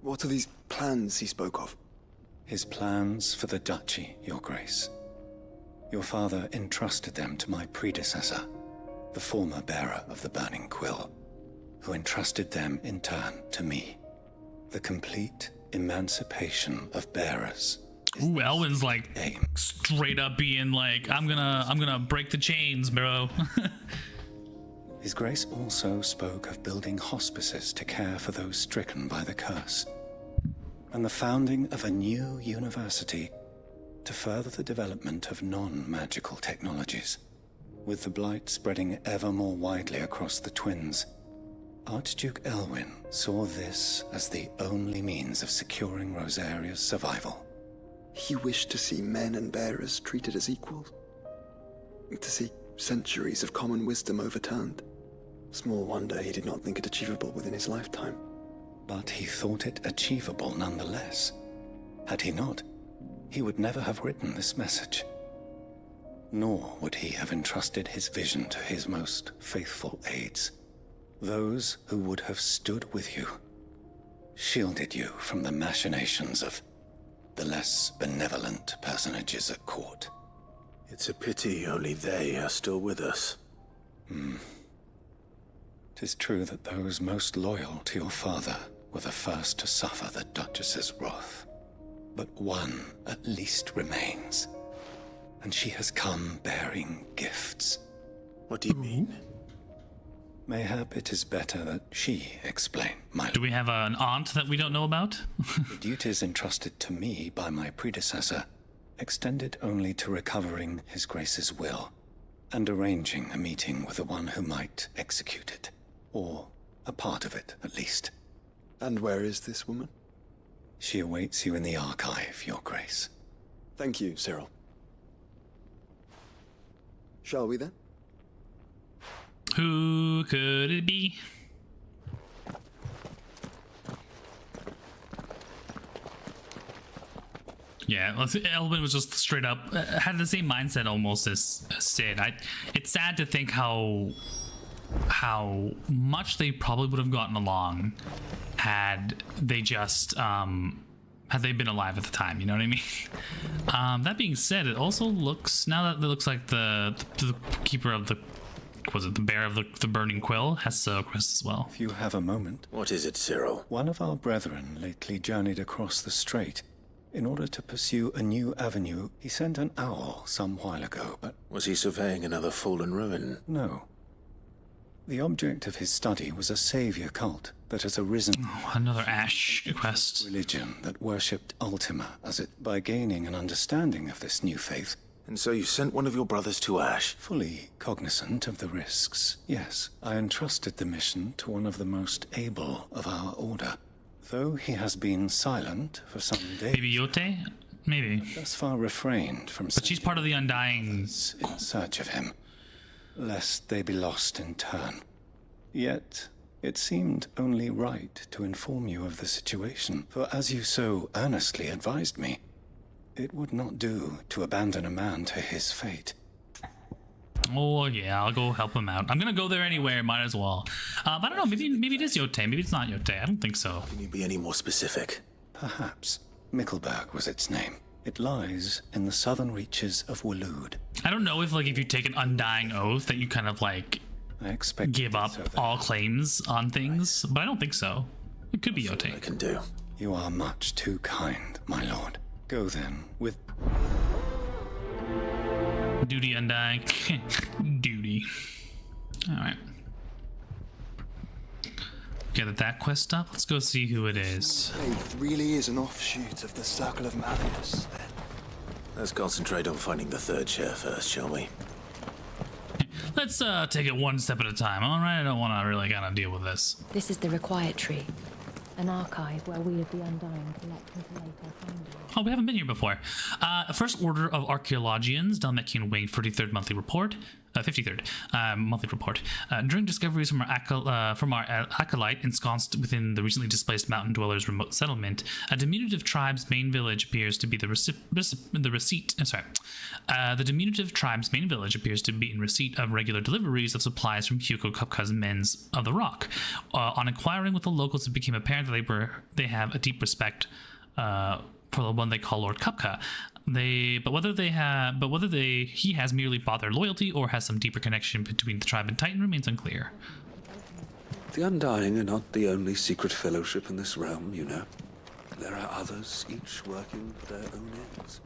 What are these plans he spoke of? His plans for the duchy, Your Grace. Your father entrusted them to my predecessor, the former bearer of the Burning Quill, who entrusted them in turn to me. The complete emancipation of bearers. Ooh, Elwin's like straight up being like, I'm gonna break the chains, bro. His Grace also spoke of building hospices to care for those stricken by the curse, and the founding of a new university to further the development of non-magical technologies. With the Blight spreading ever more widely across the Twins, Archduke Elwin saw this as the only means of securing Rosaria's survival. He wished to see men and bearers treated as equals. To see centuries of common wisdom overturned. Small wonder he did not think it achievable within his lifetime. But he thought it achievable nonetheless. Had he not, he would never have written this message. Nor would he have entrusted his vision to his most faithful aides, those who would have stood with you, shielded you from the machinations of the less benevolent personages at court. It's a pity only they are still with us. 'Tis true that those most loyal to your father were the first to suffer the Duchess's wrath. But one at least remains, and she has come bearing gifts. What do you mean? Mayhap it is better that she explain, my lord. Do we have an aunt that we don't know about? The duties entrusted to me by my predecessor extended only to recovering His Grace's will and arranging a meeting with the one who might execute it, or a part of it, at least. And where is this woman? She awaits you in the archive, Your Grace. Thank you, Cyril. Shall we then? Who could it be? Yeah, Elwin was just straight up had the same mindset almost as Sid. It's sad to think how much they probably would have gotten along had they just had they been alive at the time. You know what I mean? That being said, it also looks now that it looks like the keeper of the the bearer of the burning quill has a crest as well. If you have a moment. What is it, Cyril? One of our brethren lately journeyed across the strait. In order to pursue a new avenue, he sent an owl some while ago, but... Was he surveying another fallen ruin? No. The object of his study was a savior cult that has arisen... Oh, another Ash quest. ...religion that worshipped Ultima as it... By gaining an understanding of this new faith... And so you sent one of your brothers to Ash? Fully cognizant of the risks, yes. I entrusted the mission to one of the most able of our order. Though he has been silent for some days... Maybe Yote? Maybe. Thus far refrained from... But she's part of the Undying... ...in search of him, lest they be lost in turn. Yet, it seemed only right to inform you of the situation, for as you so earnestly advised me, it would not do to abandon a man to his fate. Oh yeah, I'll go help him out. I'm gonna go there anyway, might as well. I don't know, maybe it is Yote, maybe it's not Yote, I don't think so. Can you be any more specific? Perhaps. Mickleburg was its name. It lies in the southern reaches of Waloed. I don't know if if you take an undying oath that you kind of I expect give up all claims on things, but I don't think so. It could be Yote. I can do. You are much too kind, my lord. Go then, with... Duty undying. Duty. Alright. Get that quest up. Let's go see who it is. Faith really is an offshoot of the Circle of Malleus, then. Let's concentrate on finding the third chair first, shall we? Let's take it one step at a time. All right, I don't want to really kind of deal with this. This is the Required Tree, an archive where we of the Undying collect and collate our findings. Oh, we haven't been here before. First Order of Archaeologians, Dalmekian Wing, 43rd monthly report. 53rd monthly report. During discoveries from our acolyte ensconced within the recently displaced mountain dwellers' remote settlement, a diminutive tribe's main village appears to be the diminutive tribe's main village appears to be in receipt of regular deliveries of supplies from Hugo Kupka's Men's of the Rock. On inquiring with the locals, it became apparent that they have a deep respect for the one they call Lord Kupka. But whether he has merely bought their loyalty or has some deeper connection between the tribe and Titan remains unclear. The Undying are not the only secret fellowship in this realm, you know. There are others, each working for their own ends.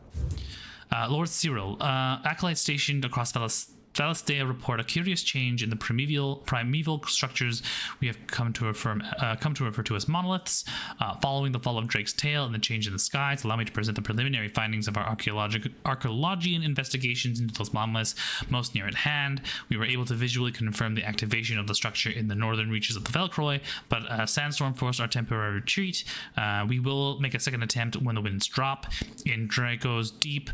Lord Cyril, acolytes stationed across Valisthea report a curious change in the primeval structures we have come to refer to as monoliths. Following the fall of Drake's tail and the change in the skies, allow me to present the preliminary findings of our archaeologian investigations into those monoliths most near at hand. We were able to visually confirm the activation of the structure in the northern reaches of the Velcroy, but sandstorm forced our temporary retreat. We will make a second attempt when the winds drop. In Draco's Deep,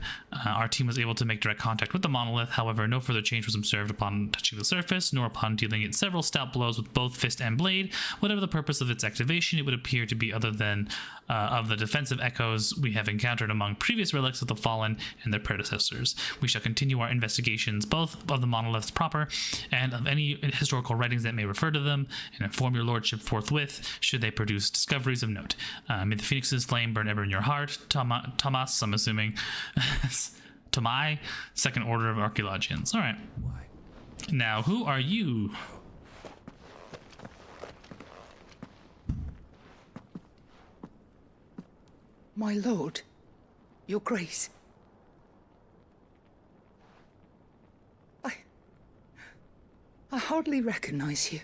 our team was able to make direct contact with the monolith. However, no further change was observed upon touching the surface, nor upon dealing it several stout blows with both fist and blade. Whatever the purpose of its activation, it would appear to be other than of the defensive echoes we have encountered among previous relics of the fallen and their predecessors. We shall continue our investigations both of the monoliths proper and of any historical writings that may refer to them, and inform your lordship forthwith should they produce discoveries of note. May the phoenix's flame burn ever in your heart. Thomas, I'm assuming. To my Second Order of Archaeologians. All right. Now, who are you? My lord, your grace. I hardly recognize you. ...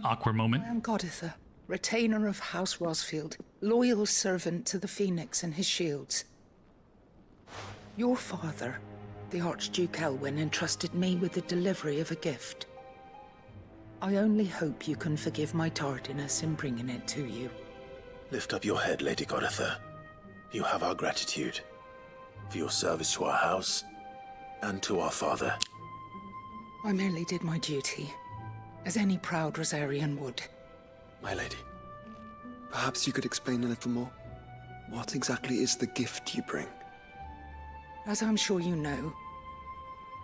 Awkward moment. I am Goditha, retainer of House Rosfield, loyal servant to the Phoenix and his shields. Your father, the Archduke Elwyn, entrusted me with the delivery of a gift. I only hope you can forgive my tardiness in bringing it to you. Lift up your head, Lady Goditha. You have our gratitude for your service to our house and to our father. I merely did my duty, as any proud Rosarian would. My lady, perhaps you could explain a little more. What exactly is the gift you bring? As I'm sure you know,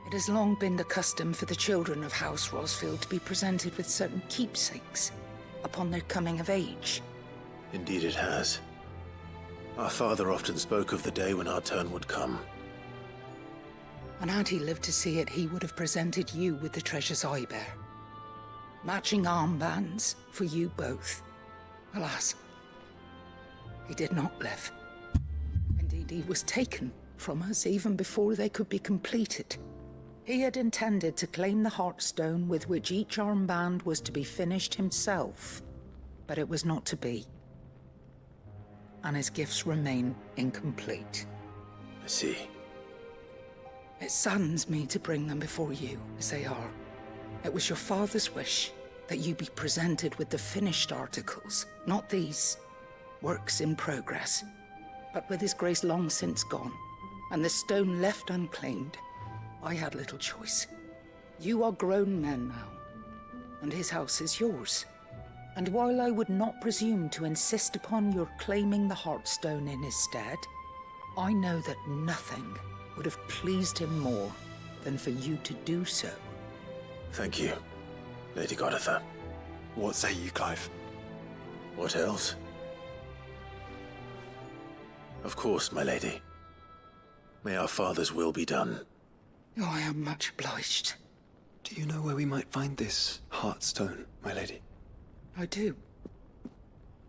it has long been the custom for the children of House Rosfield to be presented with certain keepsakes upon their coming of age. Indeed it has. Our father often spoke of the day when our turn would come. And had he lived to see it, he would have presented you with the treasures I bear. Matching armbands for you both. Alas, he did not live. Indeed, he was taken from us even before they could be completed. He had intended to claim the Heartstone with which each armband was to be finished himself, but it was not to be. And his gifts remain incomplete. I see. It saddens me to bring them before you, as they are. It was your father's wish that you be presented with the finished articles, not these works in progress. But with his grace long since gone, and the stone left unclaimed, I had little choice. You are grown men now, and his house is yours. And while I would not presume to insist upon your claiming the Heartstone in his stead, I know that nothing would have pleased him more than for you to do so. Thank you, Lady Goditha. What say you, Clive? What else? Of course, my lady. May our father's will be done. Oh, I am much obliged. Do you know where we might find this Heartstone, my lady? I do.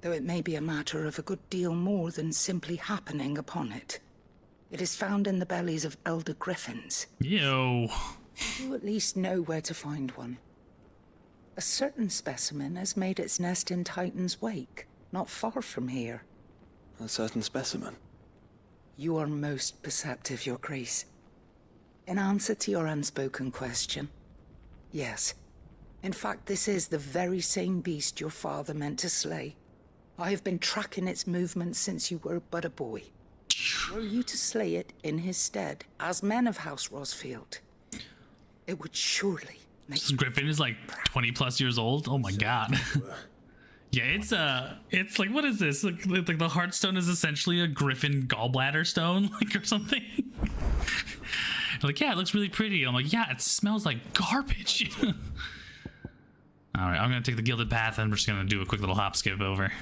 Though it may be a matter of a good deal more than simply happening upon it. It is found in the bellies of elder griffins. Yo. You at least know where to find one. A certain specimen has made its nest in Titan's Wake, not far from here. A certain specimen? You are most perceptive, Your Grace. In answer to your unspoken question, yes. In fact, this is the very same beast your father meant to slay. I have been tracking its movements since you were but a boy. Were you to slay it in his stead, as men of House Rosfield, it would surely make... This Griffin is like 20 plus years old. Oh my god. Yeah, it's like, what is this? Like the Heartstone is essentially a Griffin gallbladder stone, like, or something. Like, yeah, it looks really pretty. I'm like, yeah, it smells like garbage. All right, I'm gonna take the Gilded Path, and we're just gonna do a quick little hop skip over.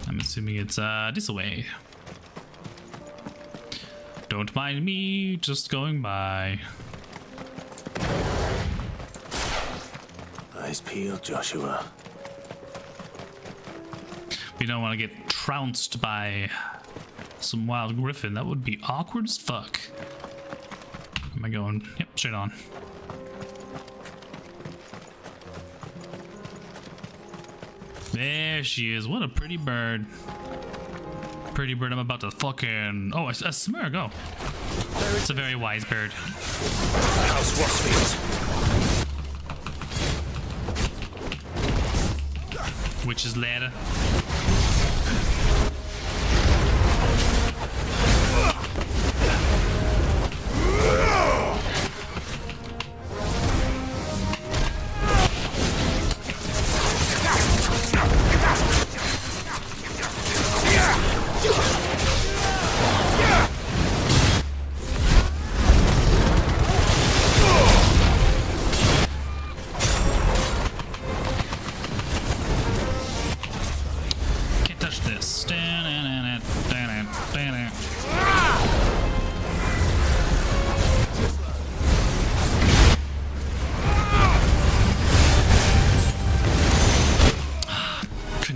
I'm assuming it's this way. Don't mind me, just going by. Eyes peeled, Joshua. We don't want to get trounced by some wild griffin. That would be awkward as fuck. Am I going? Yep, straight on. There she is. What a pretty bird. Pretty bird. I'm about to fucking... Oh, a Smurg. Oh. It's a very wise bird. House Rosfield. Witch's ladder.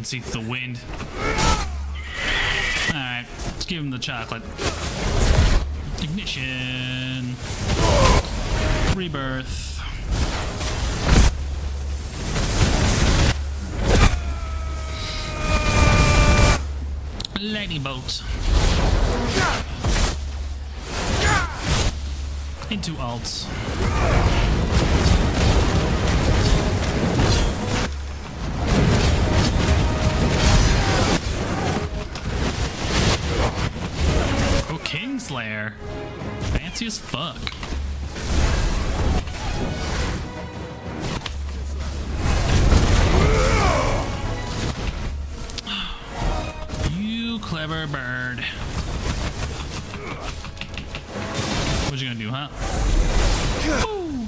See the wind. Alright, let's give him the chocolate. Ignition. Rebirth. Lightning bolt. Into alts. Kingslayer. Fancy as fuck. You clever bird. What you gonna do, huh? Ooh.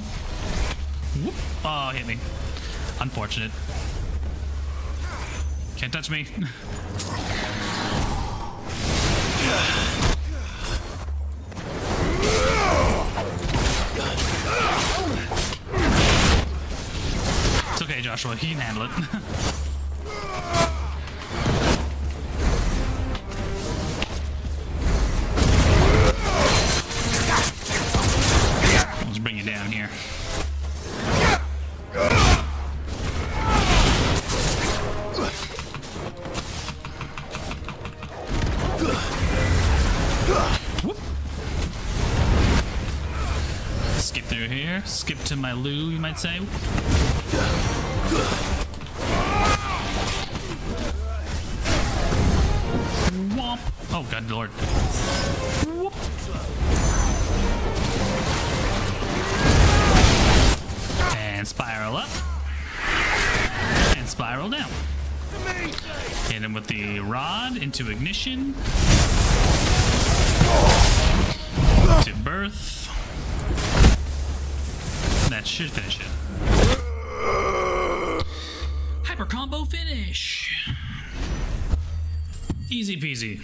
Whoop. Oh, hit me. Unfortunate. Can't touch me. It's okay, Joshua. He can handle it. Let's bring you down here. Whoop. Skip through here. Skip to my loo, you might say. Womp. Oh, God Lord. Whoop. And spiral up. And spiral down. Hit him with the rod into ignition. To birth. That should finish it. Hyper combo finish. Easy peasy.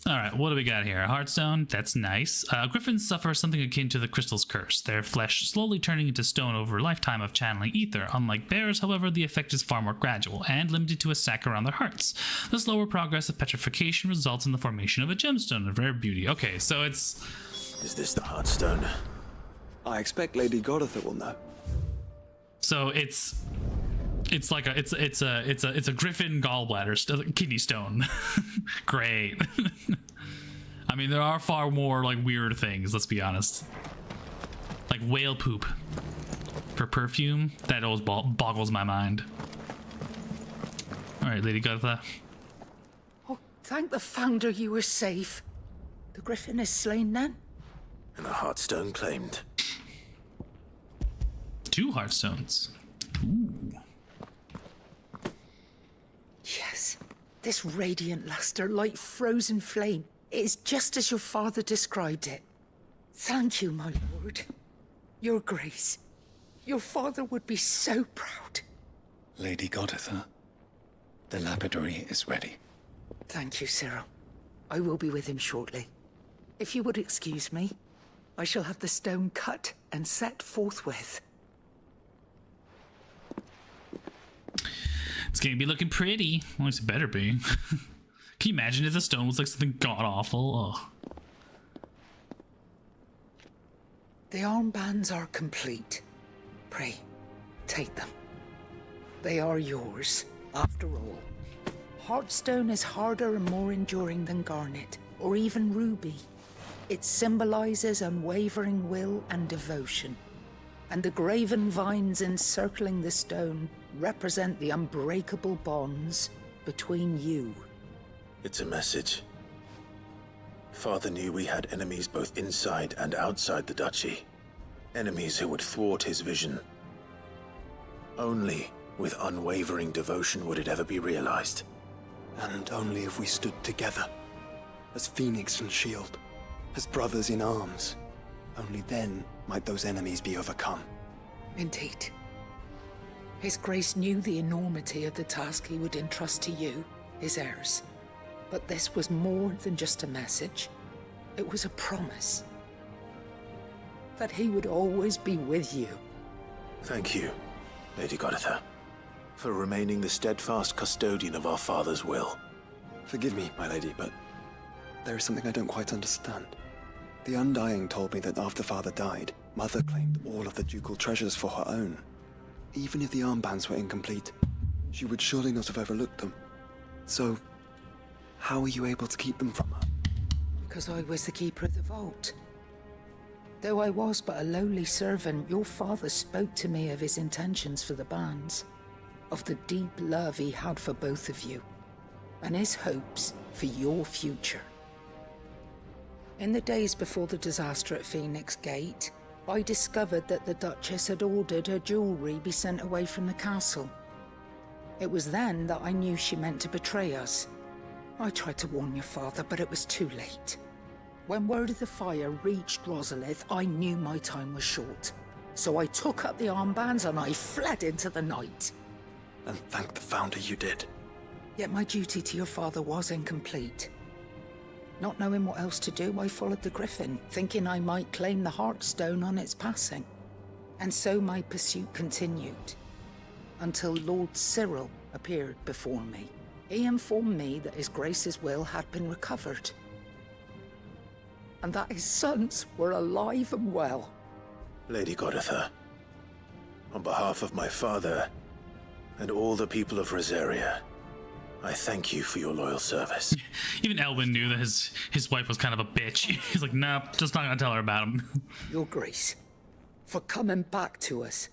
All right, what do we got here? A heartstone. That's nice. Griffins suffer something akin to the crystal's curse, their flesh slowly turning into stone over a lifetime of channeling ether. Unlike bears, however, the effect is far more gradual and limited to a sac around their hearts. The slower progress of petrification results in the formation of a gemstone of rare beauty. Okay, so it's... Is this the heartstone? I expect Lady Goditha will know. So it's like it's a griffin gallbladder kidney stone. Great. I mean, there are far more like weird things, let's be honest, like whale poop for perfume. That always boggles my mind. All right, Lady Goditha. Oh, thank the Founder you were safe. The griffin is slain then? And the heartstone claimed. 2 heartstones. Ooh. Yes, this radiant luster like frozen flame. It is just as your father described it. Thank you, my lord. Your grace. Your father would be so proud. Lady Goditha, the lapidary is ready. Thank you, Cyril. I will be with him shortly. If you would excuse me, I shall have the stone cut and set forthwith. It's gonna be looking pretty. Well, at least it better be. Can you imagine if the stone was like something god-awful? Oh. The armbands are complete. Pray, take them. They are yours, after all. Heartstone is harder and more enduring than garnet, or even ruby. It symbolizes unwavering will and devotion. And the graven vines encircling the stone represent the unbreakable bonds between you. It's a message. Father knew we had enemies both inside and outside the duchy. Enemies who would thwart his vision. Only with unwavering devotion would it ever be realized. And only if we stood together, as Phoenix and Shield, as brothers in arms. Only then might those enemies be overcome. Indeed. His Grace knew the enormity of the task he would entrust to you, his heirs. But this was more than just a message. It was a promise. That he would always be with you. Thank you, Lady Goditha, for remaining the steadfast custodian of our father's will. Forgive me, my lady, but there is something I don't quite understand. The Undying told me that after Father died, Mother claimed all of the ducal treasures for her own. Even if the armbands were incomplete, she would surely not have overlooked them. So, how were you able to keep them from her? Because I was the keeper of the vault. Though I was but a lowly servant, your father spoke to me of his intentions for the bands, of the deep love he had for both of you, and his hopes for your future. In the days before the disaster at Phoenix Gate, I discovered that the Duchess had ordered her jewelry be sent away from the castle. It was then that I knew she meant to betray us. I tried to warn your father, but it was too late. When word of the fire reached Rosalith, I knew my time was short. So I took up the armbands and I fled into the night. And thank the Founder you did. Yet my duty to your father was incomplete. Not knowing what else to do, I followed the Griffin, thinking I might claim the Heartstone on its passing. And so my pursuit continued, until Lord Cyril appeared before me. He informed me that His Grace's will had been recovered, and that his sons were alive and well. Lady Goditha, on behalf of my father and all the people of Rosaria, I thank you for your loyal service. Even Elwyn knew that his wife was kind of a bitch. He's like, nah, just not gonna tell her about him. Your Grace, for coming back to us,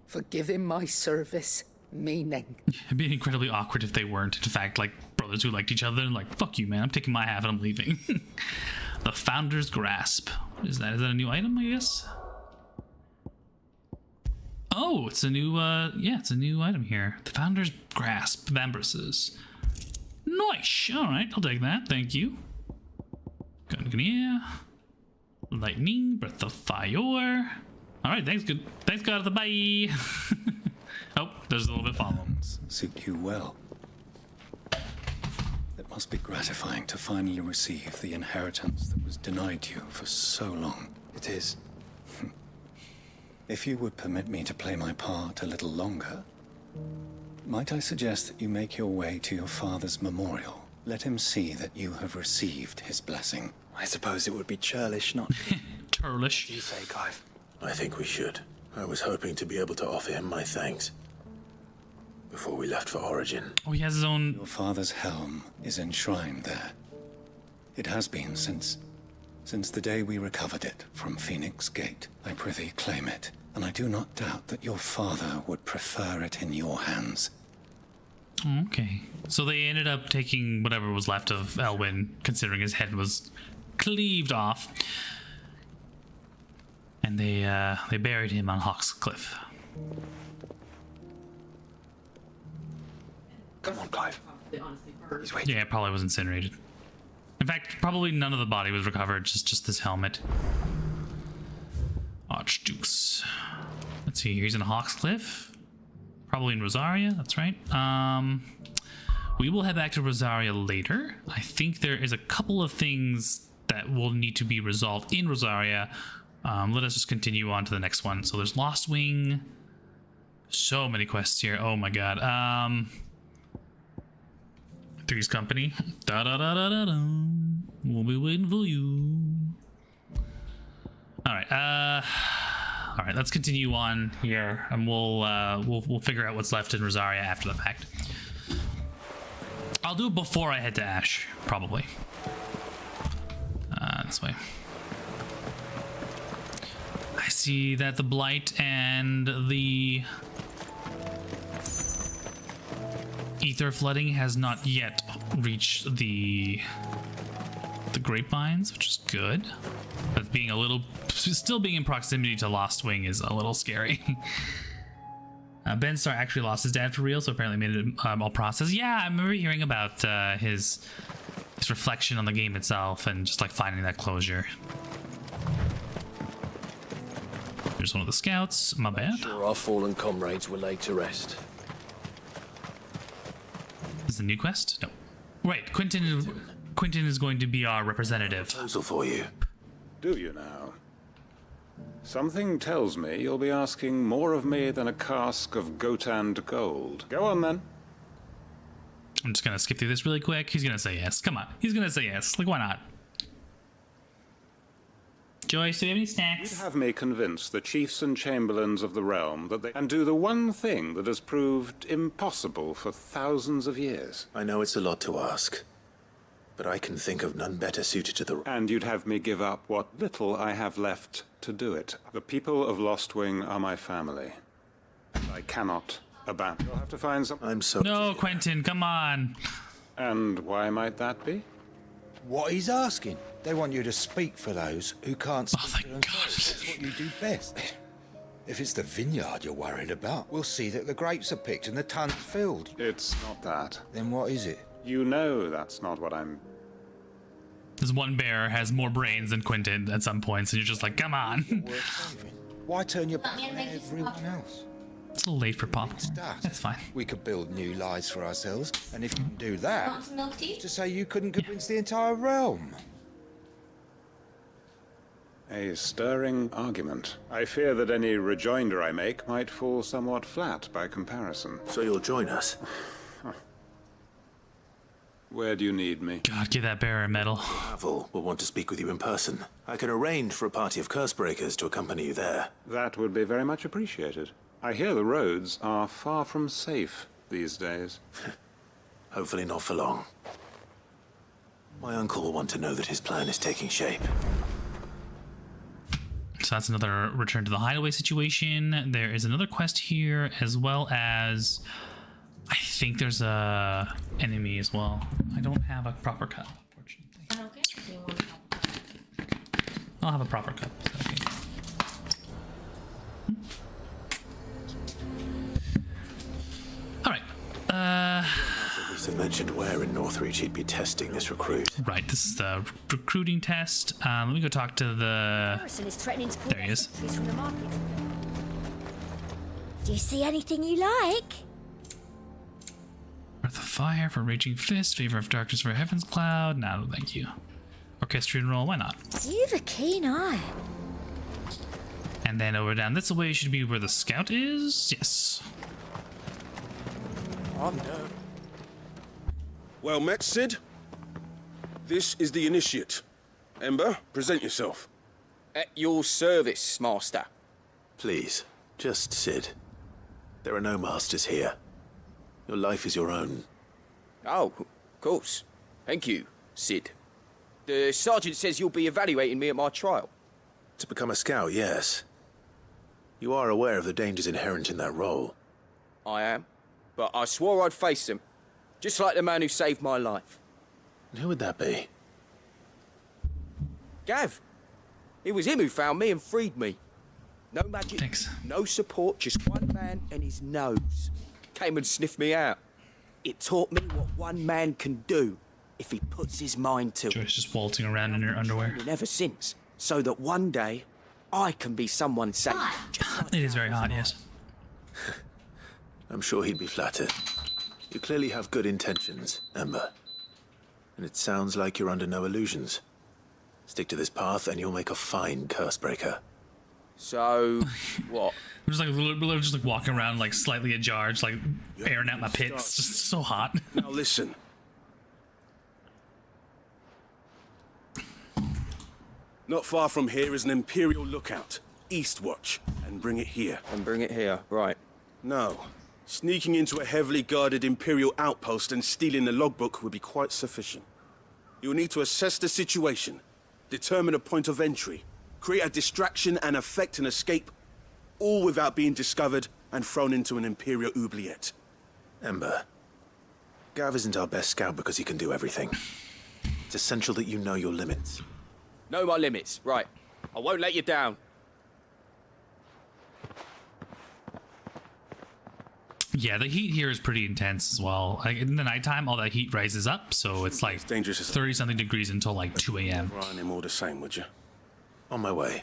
for giving my service meaning. It'd be incredibly awkward if they weren't, in fact, like brothers who liked each other and like, fuck you, man, I'm taking my half and I'm leaving. The Founder's Grasp. What is that? Is that a new item, I guess? Oh, it's a new, yeah, it's a new item here. The Founder's Grasp, Vambresses. Nice. All right, I'll take that. Thank you. Yeah. Lightning, Breath of Fire. All right, thanks, good. Thanks, God. Bye. Oh, there's a little bit of follow. Suit you well. it must be gratifying to finally receive the inheritance that was denied you for so long. It is. If you would permit me to play my part a little longer, might I suggest that you make your way to your father's memorial? Let him see that you have received his blessing. I suppose it would be churlish not Churlish? What do you say, Clive? I think we should. I was hoping to be able to offer him my thanks before we left for Origin. Oh, he has his own... Your father's helm is enshrined there. It has been since the day we recovered it from Phoenix Gate. I prithee claim it, and I do not doubt that your father would prefer it in your hands. Okay. So they ended up taking whatever was left of Elwyn, considering his head was cleaved off. And they buried him on Hawk's Cliff. Come on, Clive. He's waiting. Yeah, it probably was incinerated. In fact, probably none of the body was recovered, just this helmet. Archdukes. Let's see, he's in Hawk's Cliff. Probably in Rosaria, that's right. We will head back to Rosaria later. I think there is a couple of things that will need to be resolved in Rosaria. Let us just continue on to the next one. So there's Lost Wing. So many quests here. Oh my god. Three's Company. Da da da da da da. We'll be waiting for you. All right. Let's continue on here, and we'll figure out what's left in Rosaria after the fact. I'll do it before I head to Ash, probably. This way. I see that the Blight and the Ether flooding has not yet reached the grapevines, which is good. But still being in proximity to Lost Wing is a little scary. Ben Starr actually lost his dad for real, so apparently made it all process. Yeah, I remember hearing about his reflection on the game itself and just like finding that closure. There's one of the scouts. My bad. Sure, our fallen comrades were laid to rest. Is the new quest? No. Right, Quentin is going to be our representative. Proposal for you. Do you now? Something tells me you'll be asking more of me than a cask of Gotand gold. Go on then. I'm just gonna skip through this really quick. He's gonna say yes. Come on. He's gonna say yes. Like, why not? Joyce, do you have any snacks? You'd have me convince the chiefs and chamberlains of the realm that they can do the one thing that has proved impossible for thousands of years. I know it's a lot to ask, but I can think of none better suited to the... And you'd have me give up what little I have left to do it. The people of Lost Wing are my family. I cannot abandon. You'll have to find some... I'm so... No, Quentin, come on. And why might that be? What he's asking. They want you to speak for those who can't speak for themselves. That's what you do best. If it's the vineyard you're worried about, we'll see that the grapes are picked and the tons filled. It's not that. Then what is it? You know that's not what I'm... This one bear has more brains than Quentin at some points, and you're just like, come on. Why turn your back on everyone else? It's a little late for popcorn. That's fine. We could build new lives for ourselves, and if you can do that, to say you couldn't convince the entire realm. A stirring argument. I fear that any rejoinder I make might fall somewhat flat by comparison. So you'll join us? Where do you need me? God, give that bear a medal. Havel will want to speak with you in person. I can arrange for a party of curse breakers to accompany you there. That would be very much appreciated. I hear the roads are far from safe these days. Hopefully not for long. My uncle will want to know that his plan is taking shape. So that's another return to the hideaway situation. There is another quest here, as well as I think there's a enemy as well. I don't have a proper cup, unfortunately. I'll have a proper cup. Okay. All right. At least have mentioned where in Northreach he'd be testing this recruit. Right, this is the recruiting test. Let me go talk to the... There he is. Do you see anything you like? Breath of Fire for Raging Fist. Favor of Darkness for Heaven's Cloud. No, thank you. Orchestrion Roll, why not? You've a keen eye. And then over down this way should be where the scout is. Yes. Oh, no. Well met, Sid. This is the initiate. Ember, present yourself. At your service, Master. Please, just Sid. There are no masters here. Your life is your own. Oh, of course. Thank you, Sid. The sergeant says you'll be evaluating me at my trial. To become a scout, yes. You are aware of the dangers inherent in that role. I am. But I swore I'd face them. Just like the man who saved my life. And who would that be? Gav. It was him who found me and freed me. No magic, no support, just one man and his nose. Came and sniffed me out. It taught me what one man can do if he puts his mind to it. Joyce just waltzing around in her underwear. And ever since, so that one day I can be someone safe. It is very hot, yes. I'm sure he'd be flattered. You clearly have good intentions, Ember. And it sounds like you're under no illusions. Stick to this path and you'll make a fine Cursebreaker. So, what? I'm just like walking around like slightly ajar, just like airing out my pits. Just so hot. Now listen. Not far from here is an Imperial lookout. Eastwatch. And bring it here. And bring it here, right. No. Sneaking into a heavily guarded Imperial outpost and stealing the logbook would be quite sufficient. You'll need to assess the situation, determine a point of entry, create a distraction and effect an escape, all without being discovered and thrown into an Imperial oubliette. Ember, Gav isn't our best scout because he can do everything. It's essential that you know your limits. Know my limits, right. I won't let you down. Yeah, the heat here is pretty intense as well. Like in the nighttime, all that heat rises up, so it's like 30-something degrees until like 2 a.m. Ryan him all the same, would you? On my way.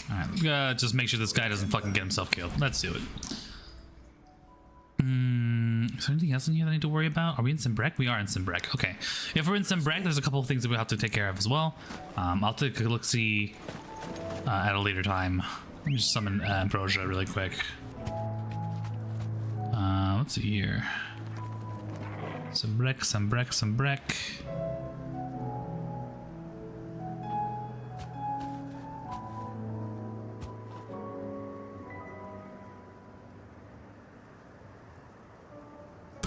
Alright, just make sure this guy doesn't fucking get himself killed. Let's do it. Is there anything else in here that I need to worry about? Are we in Simbrek? We are in Simbrek. Okay. If we're in Simbrek, there's a couple of things that we have to take care of as well. I'll take a look-see at a later time. Let me just summon Ambrosia really quick. Let's see here. Simbrek.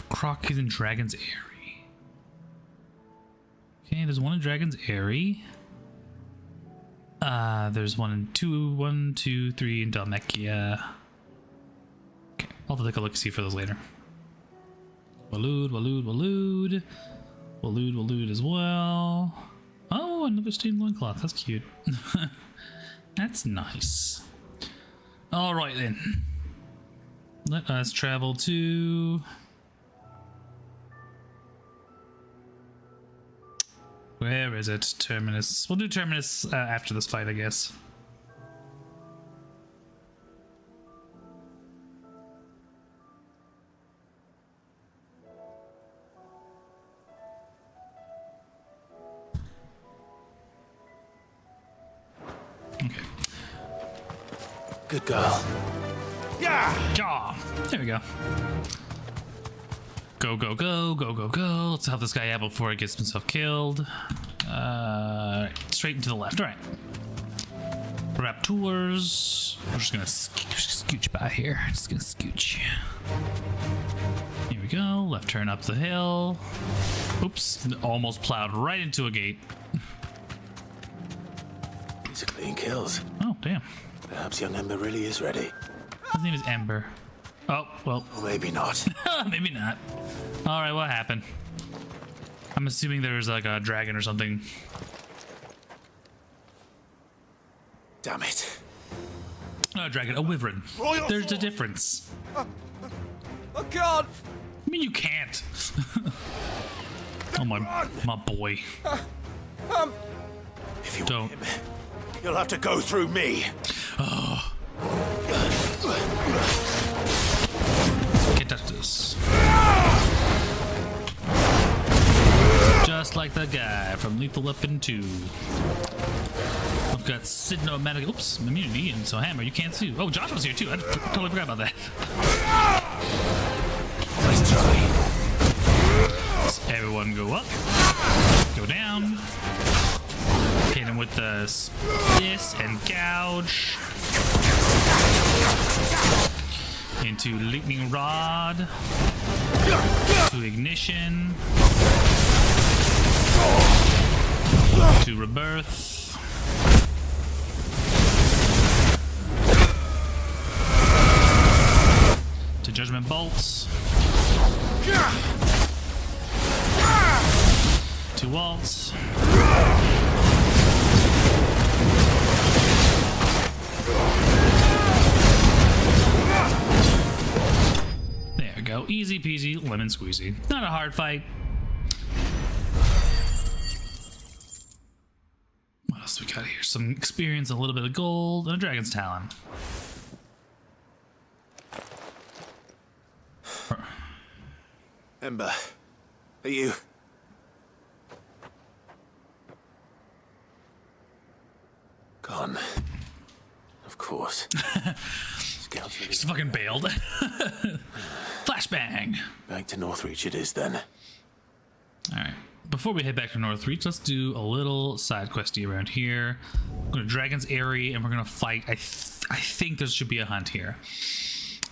Croc is in Dragon's Eyrie. Okay, there's one in Dragon's Eyrie. There's one, 2, 3 in Dalmekia. Okay, I'll take a look see for those later. Waloed as well. Oh, another stained loincloth. That's cute. That's nice. All right then. Let us travel to. Where is it? Terminus. We'll do Terminus after this fight, I guess. Okay. Good girl. Yeah! There we go. Go. Let's help this guy out before he gets himself killed. Straight and to the left. All right. Raptors. We're just gonna scooch by here. Just gonna scooch. Here we go. Left turn up the hill. Oops. Almost plowed right into a gate. These are clean kills. Oh, damn. Perhaps young Ember really is ready. His name is Ember. Oh, well. Or maybe not. Maybe not. Alright, what happened? I'm assuming there's like a dragon or something. Damn it. Not a dragon, a wyvern. There's a difference. I can't. I mean, you can't. Oh, my boy. If you don't. Want him, you'll have to go through me. Oh. Can't touch this. Just like the guy from Lethal Weapon 2. I've got Sidnomatic, oops, immunity, and so Hammer, you can't sue. Oh, Joshua's here too. I totally forgot about that. Nice try. So everyone go up, go down, hit him with the this and gouge. Into lightning rod, to ignition, to rebirth. To judgment bolts. To waltz. There we go. Easy peasy, lemon squeezy. Not a hard fight. What else we got here? Some experience, a little bit of gold, and a dragon's talon. Ember, are you... Gone. Of course. Just fucking bailed. Flashbang. Back to Northreach it is then. Alright. Before we head back to Northreach, let's do a little side questy around here. We're going to Dragon's Eyrie, and we're going to fight. I think there should be a hunt here.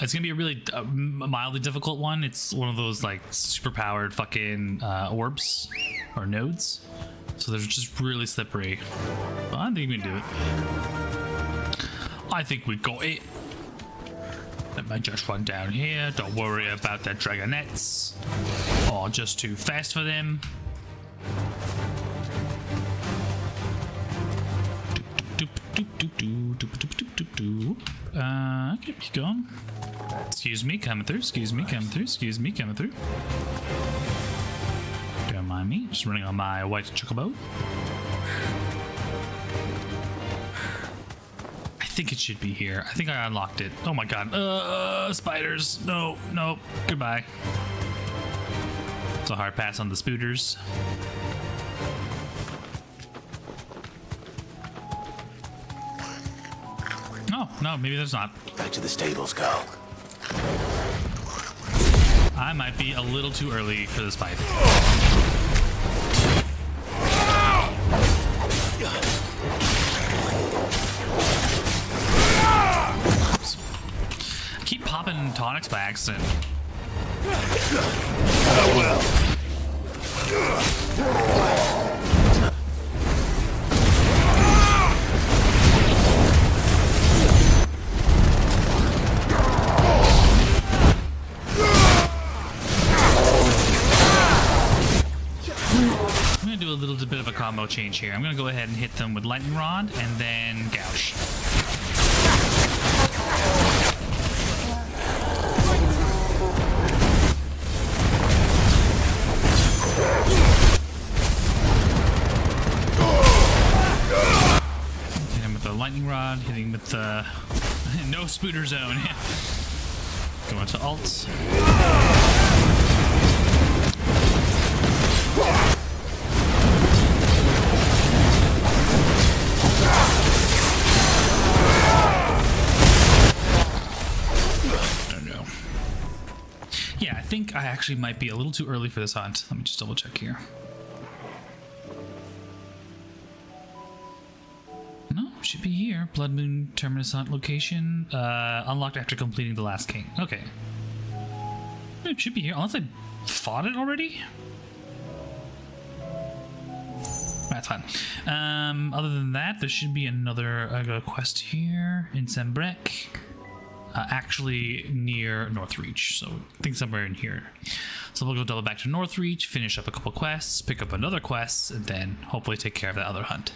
It's going to be a really mildly difficult one. It's one of those, like, super powered fucking orbs or nodes. So they're just really slippery. But I think we can do it. I think we got it. Let me just run down here. Don't worry about the dragonettes. Oh, just too fast for them. Okay, keep going. Excuse me, coming through. Excuse me, coming through. Excuse me, coming through. Don't mind me. Just running on my white chocobo. I think it should be here. I think I unlocked it. Oh my god. Spiders. No, no. Goodbye. It's a hard pass on the spooters. Oh, no, maybe there's not. Back to the stables, go. I might be a little too early for this fight. Oops. Keep popping tonics by accident. Oh well. Do a little bit of a combo change here. I'm gonna go ahead and hit them with lightning rod and then gouge. Hit him with the lightning rod, hitting with the no spooter zone. Going to alts. Yeah, I think I actually might be a little too early for this hunt. Let me just double check here. No, should be here. Blood Moon Terminus Hunt location. Unlocked after completing the last king. Okay. It should be here, unless I fought it already? That's fine. Other than that, there should be another quest here in Sembrek. Actually near Northreach, so I think somewhere in here. So we'll go double back to Northreach, finish up a couple quests, pick up another quest, and then hopefully take care of that other hunt.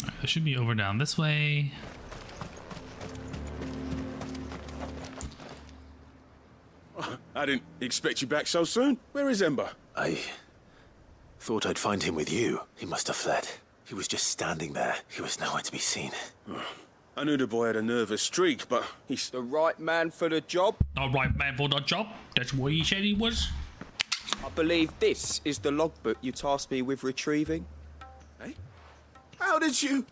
Alright, there should be over down this way. I didn't expect you back so soon. Where is Ember? I thought I'd find him with you. He must have fled. He was just standing there. He was nowhere to be seen. I knew the boy had a nervous streak, but he's the right man for the job. The right man for the job? That's what he said he was. I believe this is the logbook you tasked me with retrieving. Hey? How did you...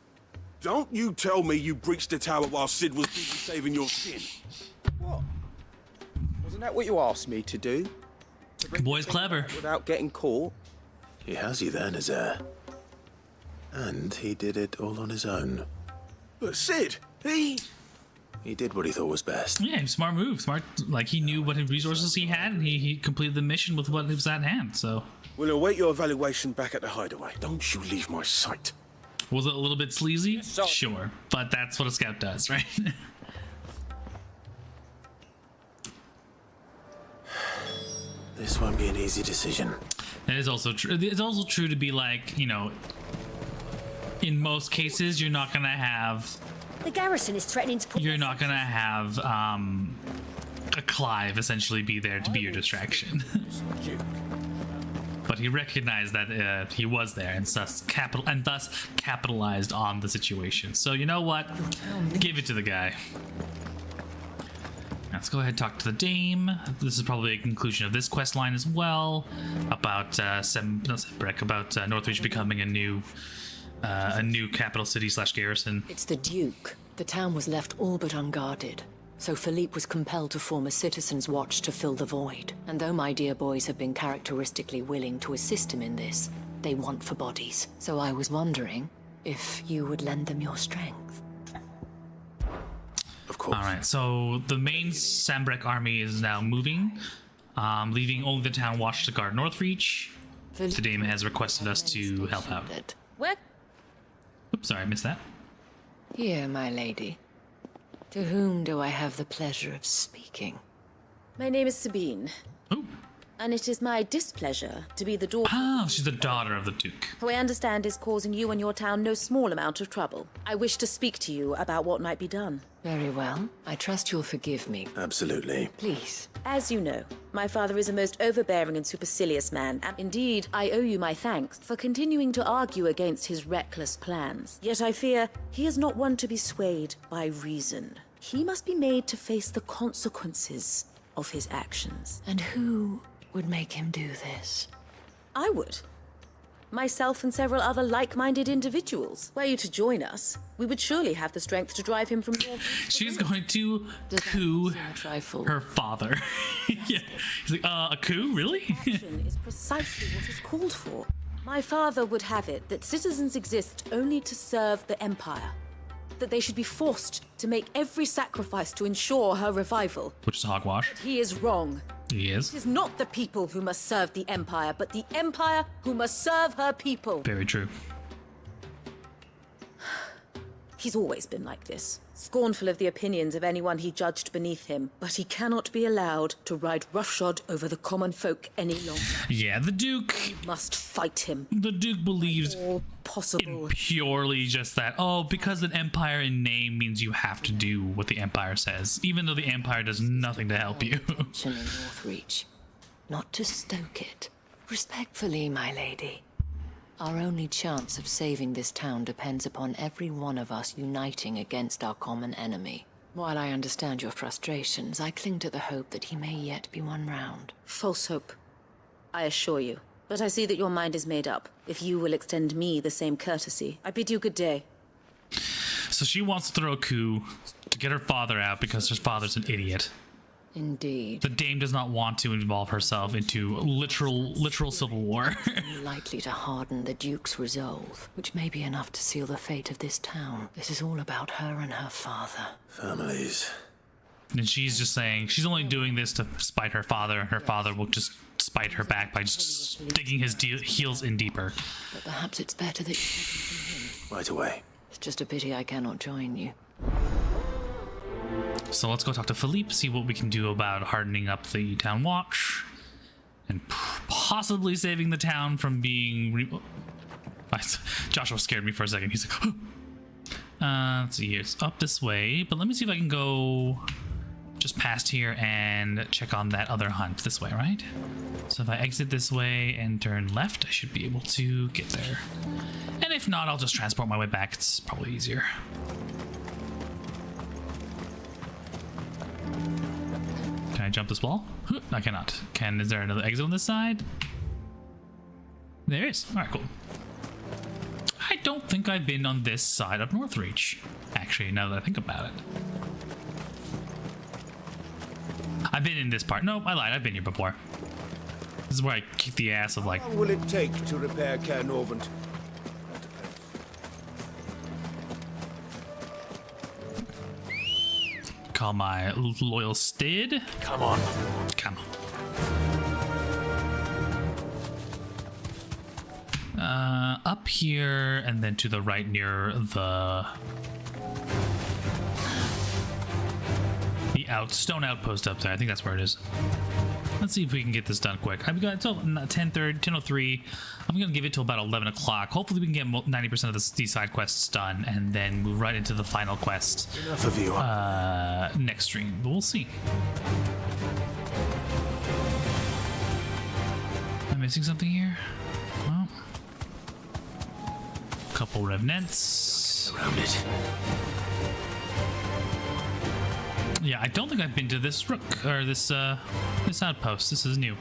Don't you tell me you breached the tower while Sid was busy saving your skin. What? Wasn't that what you asked me to do? Boy's clever. Without getting caught? He has you there, Nazaire. And he did it all on his own. But Sid, he did what he thought was best. Yeah, smart move. Smart. Like, he knew what resources he had, and he completed the mission with what was at hand, so... We'll await your evaluation back at the hideaway. Don't you leave my sight. Was it a little bit sleazy? Sure. But that's what a scout does, right? This won't be an easy decision. That is also true. It's also true to be like, you know, in most cases, you're not going to have... The garrison is threatening to put... You're not going to have a Clive essentially be there to be your distraction. But he recognized that he was there and thus capitalized on the situation. So you know what? Give it to the guy. Let's go ahead and talk to the Dame. This is probably a conclusion of this quest line as well, about Northreach becoming a new capital city / garrison. It's the Duke. The town was left all but unguarded, so Philippe was compelled to form a citizen's watch to fill the void. And though my dear boys have been characteristically willing to assist him in this, they want for bodies. So I was wondering if you would lend them your strength. Of course. All right, so the main Sambrek army is now moving, leaving only the town watch to guard Northreach. The Dame has requested us to help out. Where? Oops, sorry, I missed that. Here, my lady. To whom do I have the pleasure of speaking? My name is Sabine. Oh. And it is my displeasure to be the daughter... Oh, she's the daughter of the Duke. Who I understand is causing you and your town no small amount of trouble. I wish to speak to you about what might be done. Very well. I trust you'll forgive me. Absolutely. Please. As you know, my father is a most overbearing and supercilious man, and indeed, I owe you my thanks for continuing to argue against his reckless plans. Yet I fear he is not one to be swayed by reason. He must be made to face the consequences of his actions. And who would make him do this? I would. Myself and several other like-minded individuals. Were you to join us, we would surely have the strength to drive him from your... She's going to coup her father. Yeah. He's like, a coup? Really? Action is precisely what is called for. My father would have it that citizens exist only to serve the Empire. That they should be forced to make every sacrifice to ensure her revival. Which is hogwash. But he is wrong. He is. It is not the people who must serve the Empire, but the Empire who must serve her people. Very true. He's always been like this, scornful of the opinions of anyone he judged beneath him, but he cannot be allowed to ride roughshod over the common folk any longer. Yeah, the Duke... We must fight him. The Duke believes all possible. in purely just that, oh, because an empire in name means you have to do what the Empire says, even though the Empire does nothing to help you. In Northreach, not to stoke it. Respectfully, my lady. Our only chance of saving this town depends upon every one of us uniting against our common enemy. While I understand your frustrations, I cling to the hope that he may yet be won round. False hope, I assure you. But I see that your mind is made up. If you will extend me the same courtesy, I bid you good day. So she wants to throw a coup to get her father out because her father's an idiot. Indeed. The Dame does not want to involve herself into literal civil war. Likely to harden the Duke's resolve, which may be enough to seal the fate of this town. This is all about her and her father. Families. And she's just saying she's only doing this to spite her father, and her father will just spite her back by just digging his heels in deeper. But perhaps it's better that you see him. Right away. It's just a pity I cannot join you. So let's go talk to Philippe, see what we can do about hardening up the town watch, and possibly saving the town from being... Joshua scared me for a second. He's like, let's see here. It's up this way, but let me see if I can go just past here and check on that other hunt this way, right? So if I exit this way and turn left, I should be able to get there. And if not, I'll just transport my way back. It's probably easier. I jump this wall? I cannot. Is there another exit on this side? There is. Alright, cool. I don't think I've been on this side of Northreach. Actually, now that I think about it. I've been in this part. No, I lied. I've been here before. This is where I kick the ass of like... How long will it take to repair Caer Norvent? Call my loyal steed. Come on. Come on. Up here and then to the right near the stone outpost up there. I think that's where it is. Let's see if we can get this done quick. I've got until 10:03. I'm gonna give it till about 11 o'clock. Hopefully we can get 90% of these side quests done and then move right into the final quest. Enough of you. Next stream, but we'll see. Am I missing something here? Well, a couple revenants. Around it. Yeah, I don't think I've been to this rook or this outpost. This is new.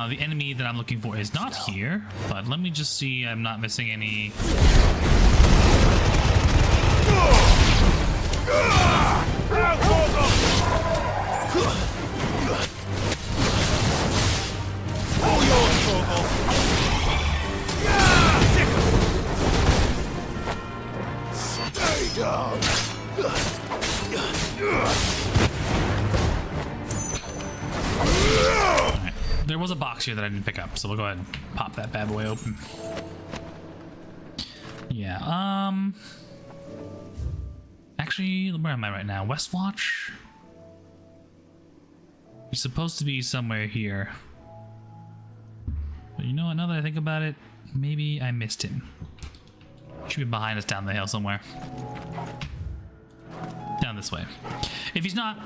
The enemy that I'm looking for is not here, but let me just see I'm not missing any. Right. There was a box here that I didn't pick up, so we'll go ahead and pop that bad boy open. Yeah, actually, where am I right now? Westwatch? He's supposed to be somewhere here. But you know what, now that I think about it, maybe I missed him. Should be behind us down the hill somewhere. Down this way. If he's not,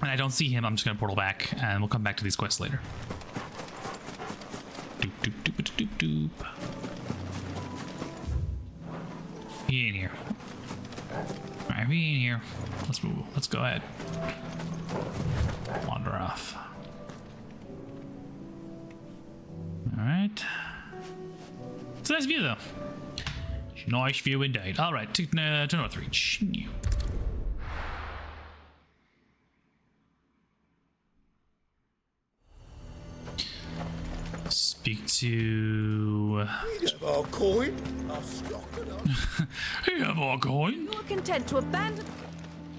and I don't see him, I'm just gonna portal back, and we'll come back to these quests later. Doop, doop, doop, doop, doop, doop. He ain't here. Alright, he ain't here. Let's move. Let's go ahead. Wander off. Alright. It's a nice view, though. Nice view indeed. Alright, to Northreach. Speak to... We have our coin. Our stock and our... We have our coin. You are content to abandon...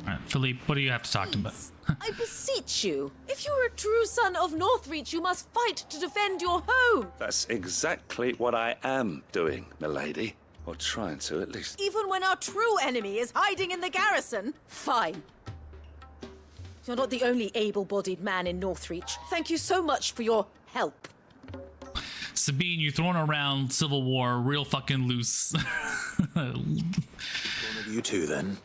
Alright, Philippe, what do you have to talk to him about? I beseech you. If you are a true son of Northreach, you must fight to defend your home. That's exactly what I am doing, milady. Or trying to, at least. Even when our true enemy is hiding in the garrison. Fine. You're not the only able-bodied man in Northreach. Thank you so much for your help. Sabine, you're throwing around Civil War real fucking loose. One of you two, then.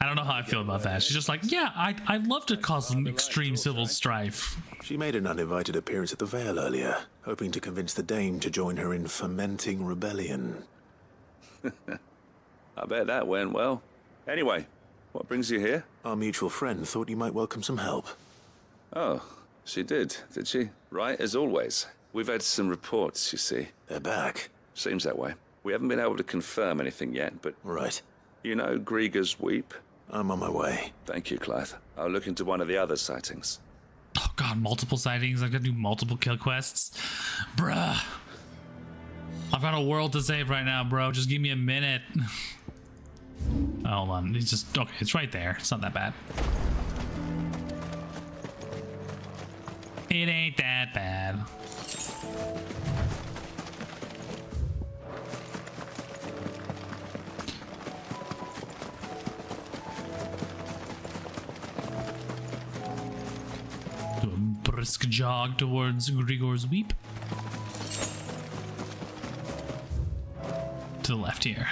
I don't know how I feel about that. She's just like, yeah, I'd love to cause some extreme civil strife. She made an uninvited appearance at the Vale earlier, hoping to convince the Dane to join her in fomenting rebellion. I bet that went well. Anyway, what brings you here? Our mutual friend thought you might welcome some help. Oh, she did she? Right, as always. We've had some reports, you see. They're back. Seems that way. We haven't been able to confirm anything yet, but... Right. You know Grieger's Weep? I'm on my way. Thank you, Clive. I'll look into one of the other sightings. Oh god, multiple sightings. I've got to do multiple kill quests. Bruh. I've got a world to save right now, bro. Just give me a minute. Hold on. It's just... Okay, it's right there. It's not that bad. It ain't that bad. Do a brisk jog towards Grigor's Weep. To the left here.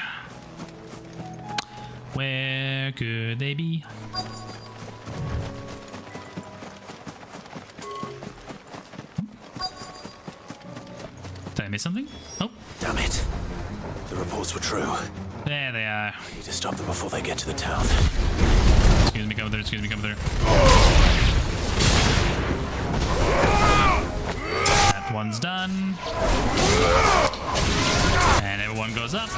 Where could they be? Did I miss something? Oh. Damn it. The reports were true. There they are. I need to stop them before they get to the town. Excuse me, come through. Excuse me, come through. That one's done. And everyone goes up.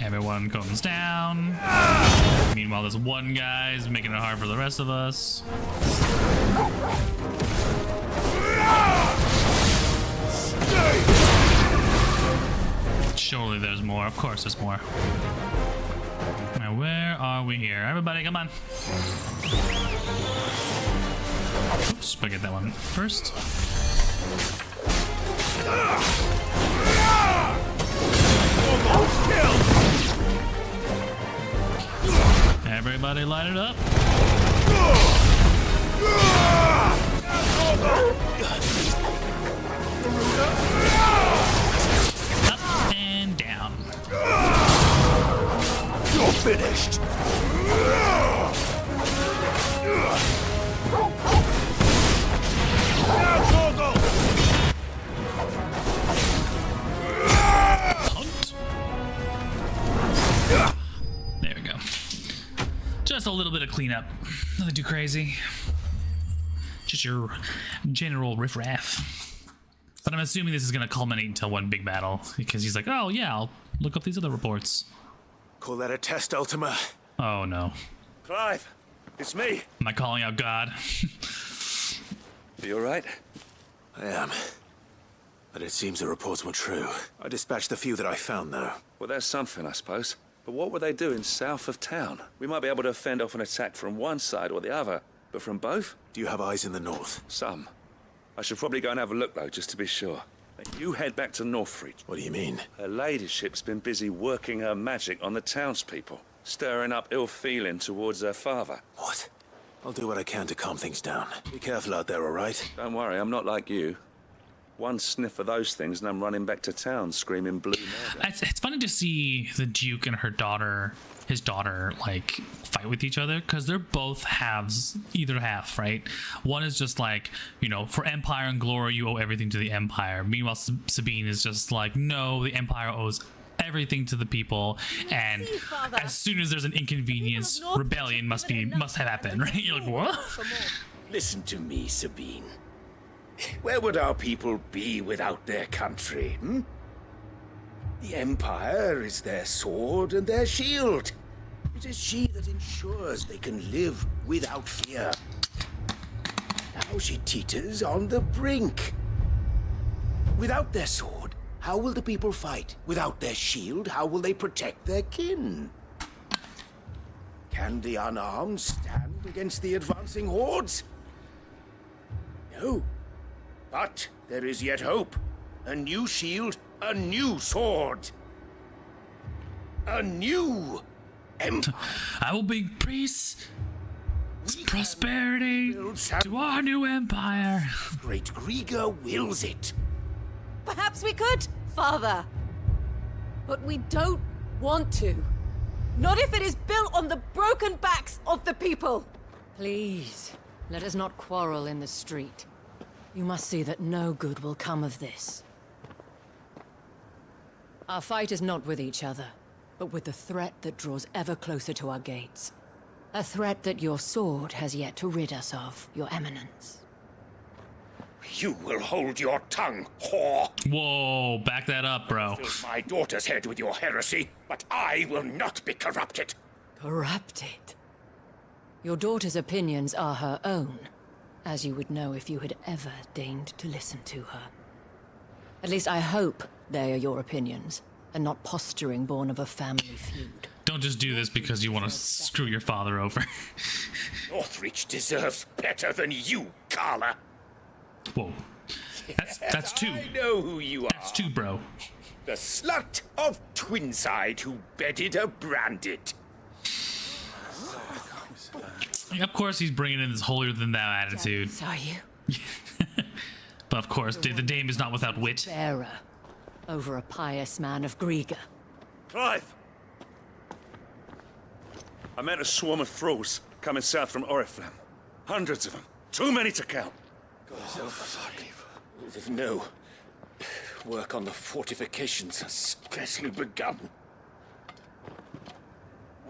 Everyone comes down. Meanwhile, this one guy's making it hard for the rest of us. Surely there's more. Of course there's more. Now, where are we here? Everybody, come on. Oops, I get that one first. Everybody light it up. Up and down. You're finished. There we go. Just a little bit of cleanup. Nothing too crazy. Just your general riffraff. But I'm assuming this is going to culminate into one big battle because he's like, oh yeah, I'll look up these other reports. Call that a test, Ultima? Oh no. Clive, it's me. Am I calling out God? You alright? I am. But it seems the reports were true. I dispatched the few that I found, though. Well, there's something, I suppose. But what were they doing south of town? We might be able to fend off an attack from one side or the other, but from both? Do you have eyes in the north? Some. I should probably go and have a look, though, just to be sure. You head back to Northreach. What do you mean? Her ladyship's been busy working her magic on the townspeople, stirring up ill feeling towards her father. What? I'll do what I can to calm things down. Be careful out there, all right? Don't worry, I'm not like you. One sniff of those things and I'm running back to town screaming blue murder. It's funny to see the Duke and her daughter, his daughter, like, fight with each other because they're both halves, either half, right? One is just like, you know, for Empire and glory, you owe everything to the Empire. Meanwhile, Sabine is just like, no, the Empire owes everything to the people, and as soon as there's an inconvenience, rebellion must have happened, right? You're like, what? Listen to me, Sabine. Where would our people be without their country, The Empire is their sword and their shield. It is she that ensures they can live without fear. Now she teeters on the brink. Without their sword, how will the people fight? Without their shield, how will they protect their kin? Can the unarmed stand against the advancing hordes? No. But there is yet hope. A new shield, a new sword. A new empire. I will bring peace, prosperity to our new empire. Great Griga wills it. Perhaps we could, Father. But we don't want to. Not if it is built on the broken backs of the people. Please, let us not quarrel in the street. You must see that no good will come of this. Our fight is not with each other, but with the threat that draws ever closer to our gates. A threat that your sword has yet to rid us of, Your Eminence. You will hold your tongue, whore. Whoa, back that up, bro. Fill my daughter's head with your heresy, but I will not be corrupted. Corrupted? Your daughter's opinions are her own, as you would know if you had ever deigned to listen to her. At least I hope they are your opinions, and not posturing born of a family feud. Don't just do this because you want to screw your father over. Northreach deserves better than you, Carla. Whoa. That's two. I know who you are. That's two, bro. The slut of Twinside who bedded a branded. Of course he's bringing in this holier-than-thou attitude. Are you? But of course, the dame is not without wit. Bearer over a pious man of Griga. Clive! I met a swarm of thralls coming south from Oriflamme. Hundreds of them. Too many to count. No. Work on the fortifications has scarcely begun.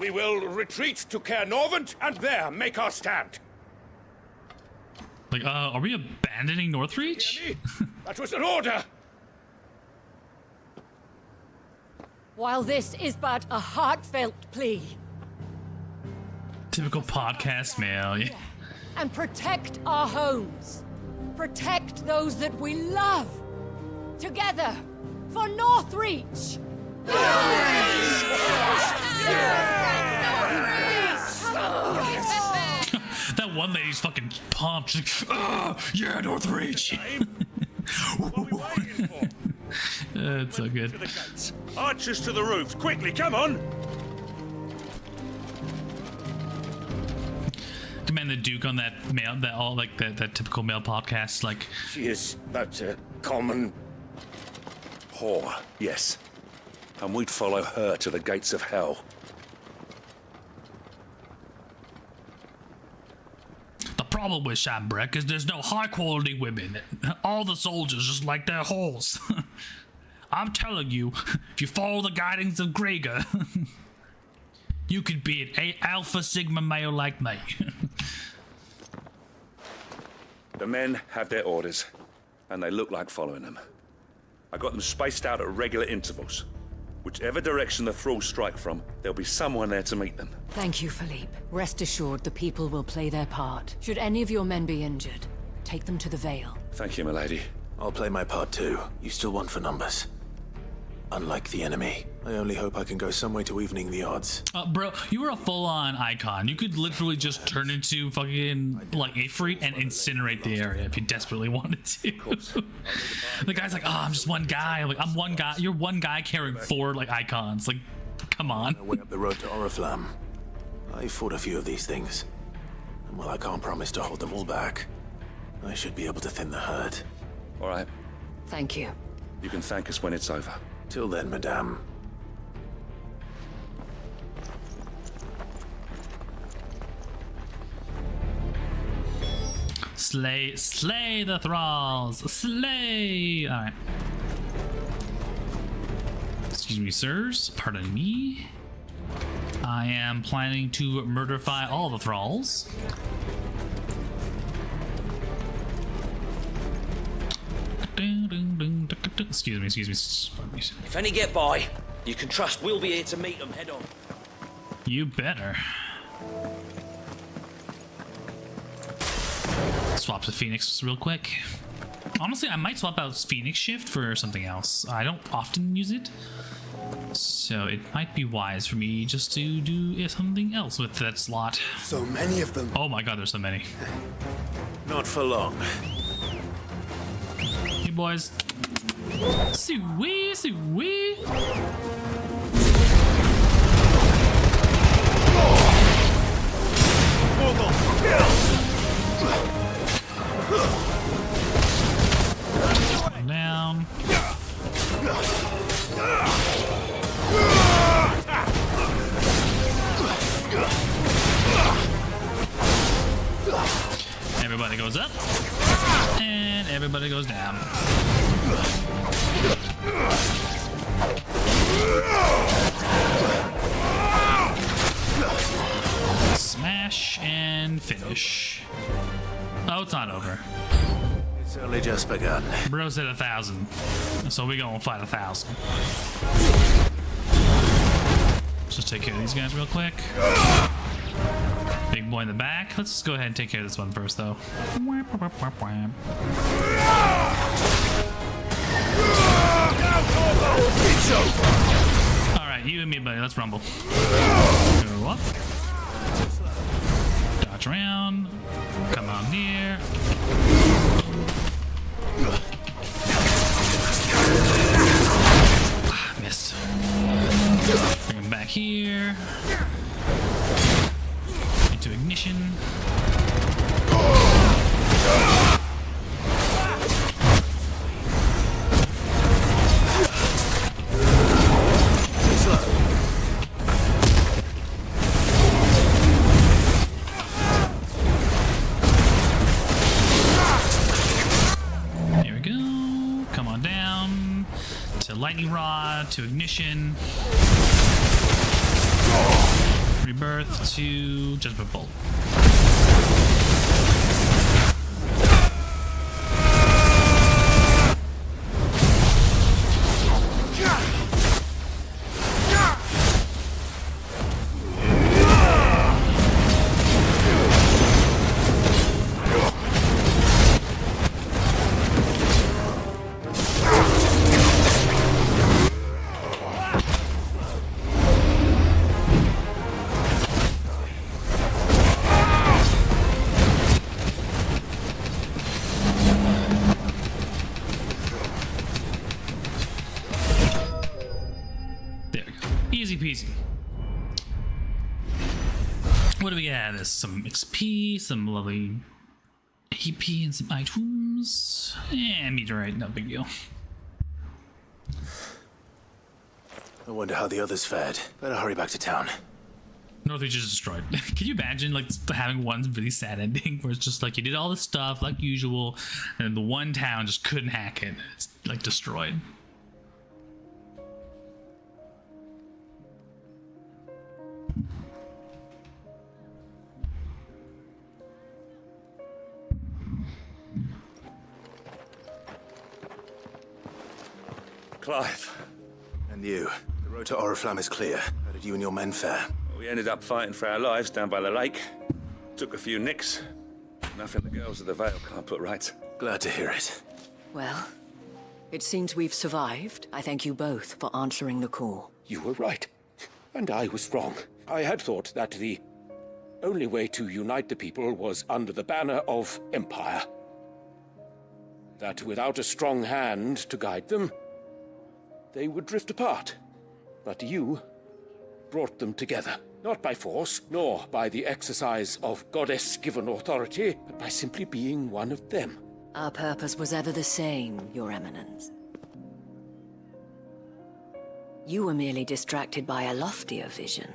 We will retreat to Caer Norvent and there make our stand. Like, are we abandoning Northreach? That was an order! While this is but a heartfelt plea. Typical podcast mail. Yeah. And protect our homes. Protect those that we love. Together, for Northreach! That one lady's fucking pumped. She's like, yeah, Northreach. It's so good. Archers to the roofs, quickly, come on! Commend the Duke on that mail, that typical male podcast. Like, she is but a common whore, yes. And we'd follow her to the gates of hell. The problem with Shambreck is there's no high-quality women. All the soldiers just like their holes. I'm telling you, if you follow the guidance of Gregor, you could be an alpha sigma male like me. The men have their orders, and they look like following them. I got them spaced out at regular intervals. Whichever direction the thralls strike from, there'll be someone there to meet them. Thank you, Philippe. Rest assured the people will play their part. Should any of your men be injured, take them to the Vale. Thank you, milady. I'll play my part too. You still want for numbers. Unlike the enemy, I only hope I can go some way to evening the odds. Bro, you were a full-on icon. You could literally just turn into fucking, like, Ifrit and incinerate the area if you desperately wanted to. The guy's like, I'm just one guy. I'm like, I'm one guy. You're one guy carrying 4, like, icons. Like, come on. Way up the road to Oriflamme. I fought a few of these things. And while I can't promise to hold them all back, I should be able to thin the herd. All right. Thank you. You can thank us when it's over. Till then, madame. Slay the thralls. Slay. All right. Excuse me, sirs. Pardon me. I am planning to murderify all the thralls. Excuse me. If any get by, you can trust we'll be here to meet them head on. You better. Swap to Phoenix real quick. Honestly, I might swap out Phoenix Shift for something else. I don't often use it, so it might be wise for me just to do something else with that slot. So many of them. Oh my god, there's so many. Not for long. Hey boys. Suey, suey. Down. Everybody goes up, and everybody goes down. Smash and finish. Oh, it's not over. It's only just begun. Bro said 1,000, so we gonna fight 1,000. Let's just take care of these guys real quick. Big boy in the back. Let's just go ahead and take care of this one first, though. Alright, you and me, buddy. Let's rumble. Go up. Dodge around. Come on near. Missed. Bring him back here. Into ignition. There we go. Come on down to lightning rod, to ignition. Rebirth to Judgment Bolt. Easy peasy. What do we got? There's some XP, some lovely AP, and some items. And meteorite, no big deal. I wonder how the others fared. Better hurry back to town. Northreach is destroyed. Can you imagine like having one really sad ending where it's just like you did all this stuff like usual, and the one town just couldn't hack it? It's like destroyed. Clive. And you. The road to Oriflamme is clear. How did you and your men fare? We ended up fighting for our lives down by the lake. Took a few nicks. Nothing the girls of the Vale can't put right. Glad to hear it. Well, it seems we've survived. I thank you both for answering the call. You were right, and I was wrong. I had thought that the only way to unite the people was under the banner of Empire. That without a strong hand to guide them, they would drift apart. But you brought them together, not by force, nor by the exercise of goddess-given authority, but by simply being one of them. Our purpose was ever the same, Your Eminence. You were merely distracted by a loftier vision.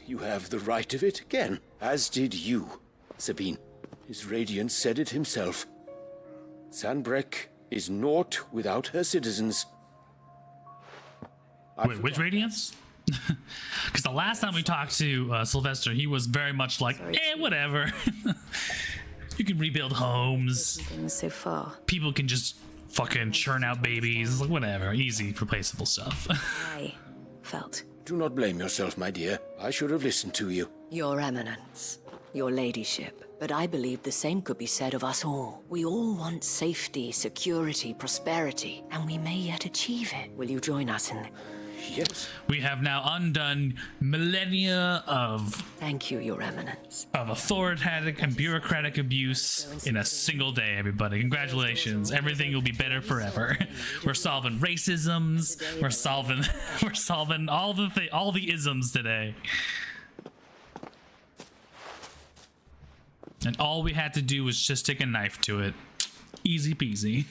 You have the right of it again, as did you, Sabine. His Radiance said it himself. Sanbreque is naught without her citizens. Wait, which Radiance? Because the last time we talked to Sylvester, he was very much like, whatever. You can rebuild homes. So far. People can just fucking churn out babies. Like, whatever. Easy, replaceable stuff. I felt. Do not blame yourself, my dear. I should have listened to you. Your Eminence, your ladyship. But I believe the same could be said of us all. We all want safety, security, prosperity, and we may yet achieve it. Will you join us in the... Yes. We have now undone millennia of... Thank you, Your Eminence. ...of authoritative and bureaucratic abuse in a single day, everybody. Congratulations. Everything will be better forever. We're solving racisms. We're solving all the isms today. And all we had to do was just take a knife to it. Easy peasy.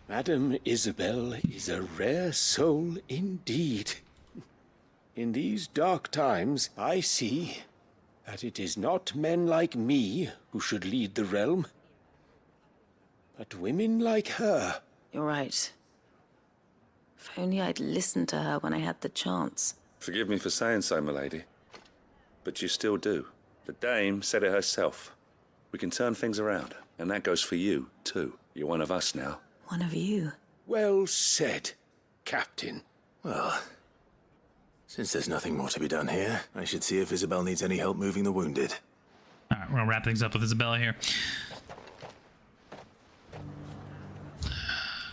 Madame Isabel is a rare soul indeed. In these dark times, I see that it is not men like me who should lead the realm, but women like her. You're right. If only I'd listened to her when I had the chance. Forgive me for saying so, my lady, but you still do. The dame said it herself. We can turn things around, and that goes for you, too. You're one of us now. One of you. Well said, Captain. Well, since there's nothing more to be done here, I should see if Isabel needs any help moving the wounded. Alright, we're gonna wrap things up with Isabella here.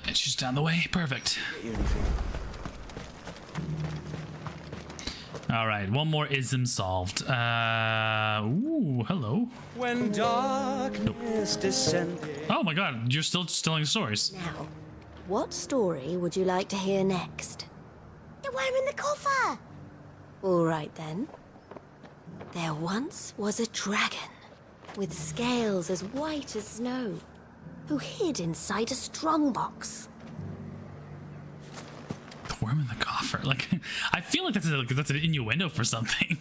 And she's down the way. Perfect. Alright, one more ism solved. Ooh, hello. When darkness descended. Oh my god, you're still telling stories. Now, what story would you like to hear next? The worm in the coffer! All right then. There once was a dragon with scales as white as snow who hid inside a strongbox. The worm in the coffer. Like, I feel like that's an innuendo for something.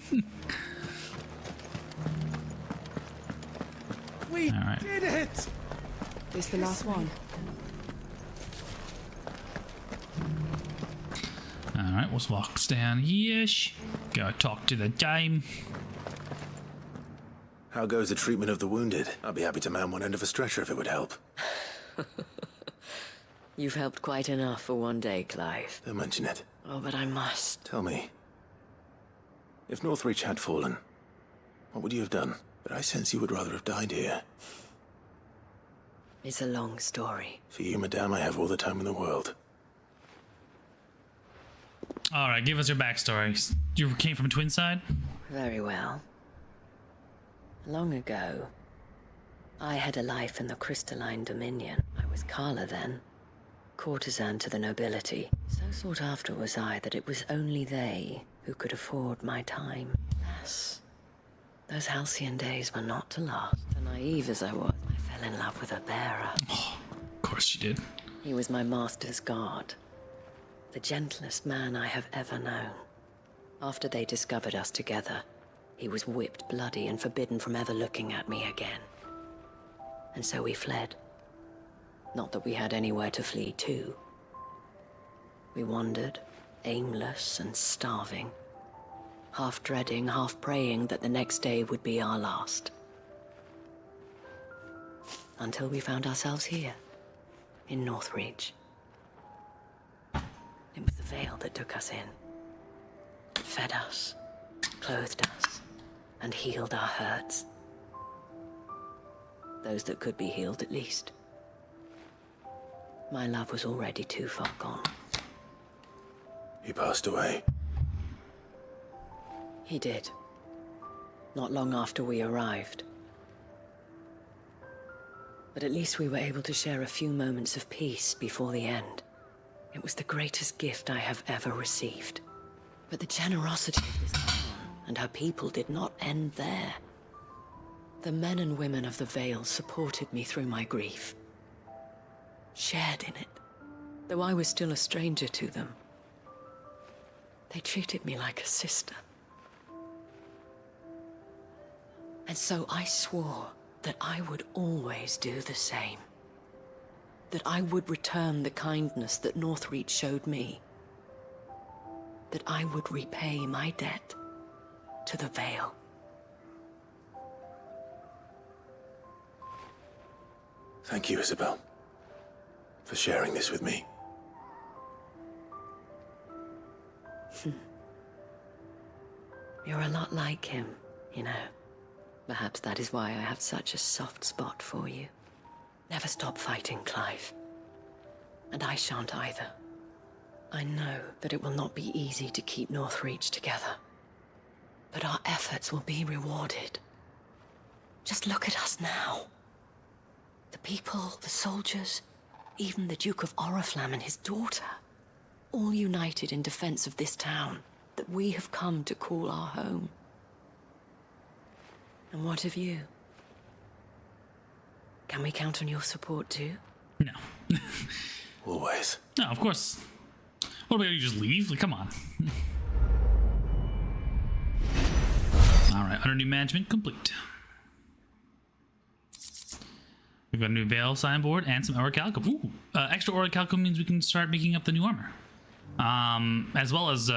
We did it! This the last one. Alright, we'll walk down here. Go talk to the dame. How goes the treatment of the wounded? I'd be happy to man one end of a stretcher if it would help. You've helped quite enough for one day, Clive. Don't mention it. Oh, but I must. Tell me, if Northreach had fallen, what would you have done? But I sense you would rather have died here. It's a long story. For you, madame, I have all the time in the world. All right, give us your backstory. You came from Twinside? Very well. Long ago, I had a life in the Crystalline Dominion. I was Carla then, courtesan to the nobility. So sought after was I that it was only they who could afford my time. Yes, those halcyon days were not to last. And naive as I was, I fell in love with a bearer. Oh, of course you did. He was my master's guard. The gentlest man I have ever known. After they discovered us together, he was whipped bloody and forbidden from ever looking at me again. And so we fled. Not that we had anywhere to flee to. We wandered, aimless and starving, half dreading, half praying that the next day would be our last. Until we found ourselves here, in Northreach. It was the Veil that took us in. It fed us, clothed us, and healed our hurts. Those that could be healed, at least. My love was already too far gone. He passed away. He did. Not long after we arrived. But at least we were able to share a few moments of peace before the end. It was the greatest gift I have ever received. But the generosity of this town and her people did not end there. The men and women of the Vale supported me through my grief. Shared in it, though I was still a stranger to them. They treated me like a sister. And so I swore that I would always do the same. That I would return the kindness that Northreach showed me. That I would repay my debt to the Vale. Thank you, Isabel, for sharing this with me. You're a lot like him, you know. Perhaps that is why I have such a soft spot for you. Never stop fighting, Clive. And I shan't either. I know that it will not be easy to keep Northreach together. But our efforts will be rewarded. Just look at us now. The people, the soldiers, even the Duke of Oriflamme and his daughter, all united in defense of this town that we have come to call our home. And what of you? Can we count on your support too? No. Always. No, of course. What about you just leave? Like, come on. Alright, under new management complete. We've got a new Veil signboard and some orichalcum. Ooh, extra orichalcum means we can start making up the new armor. As well as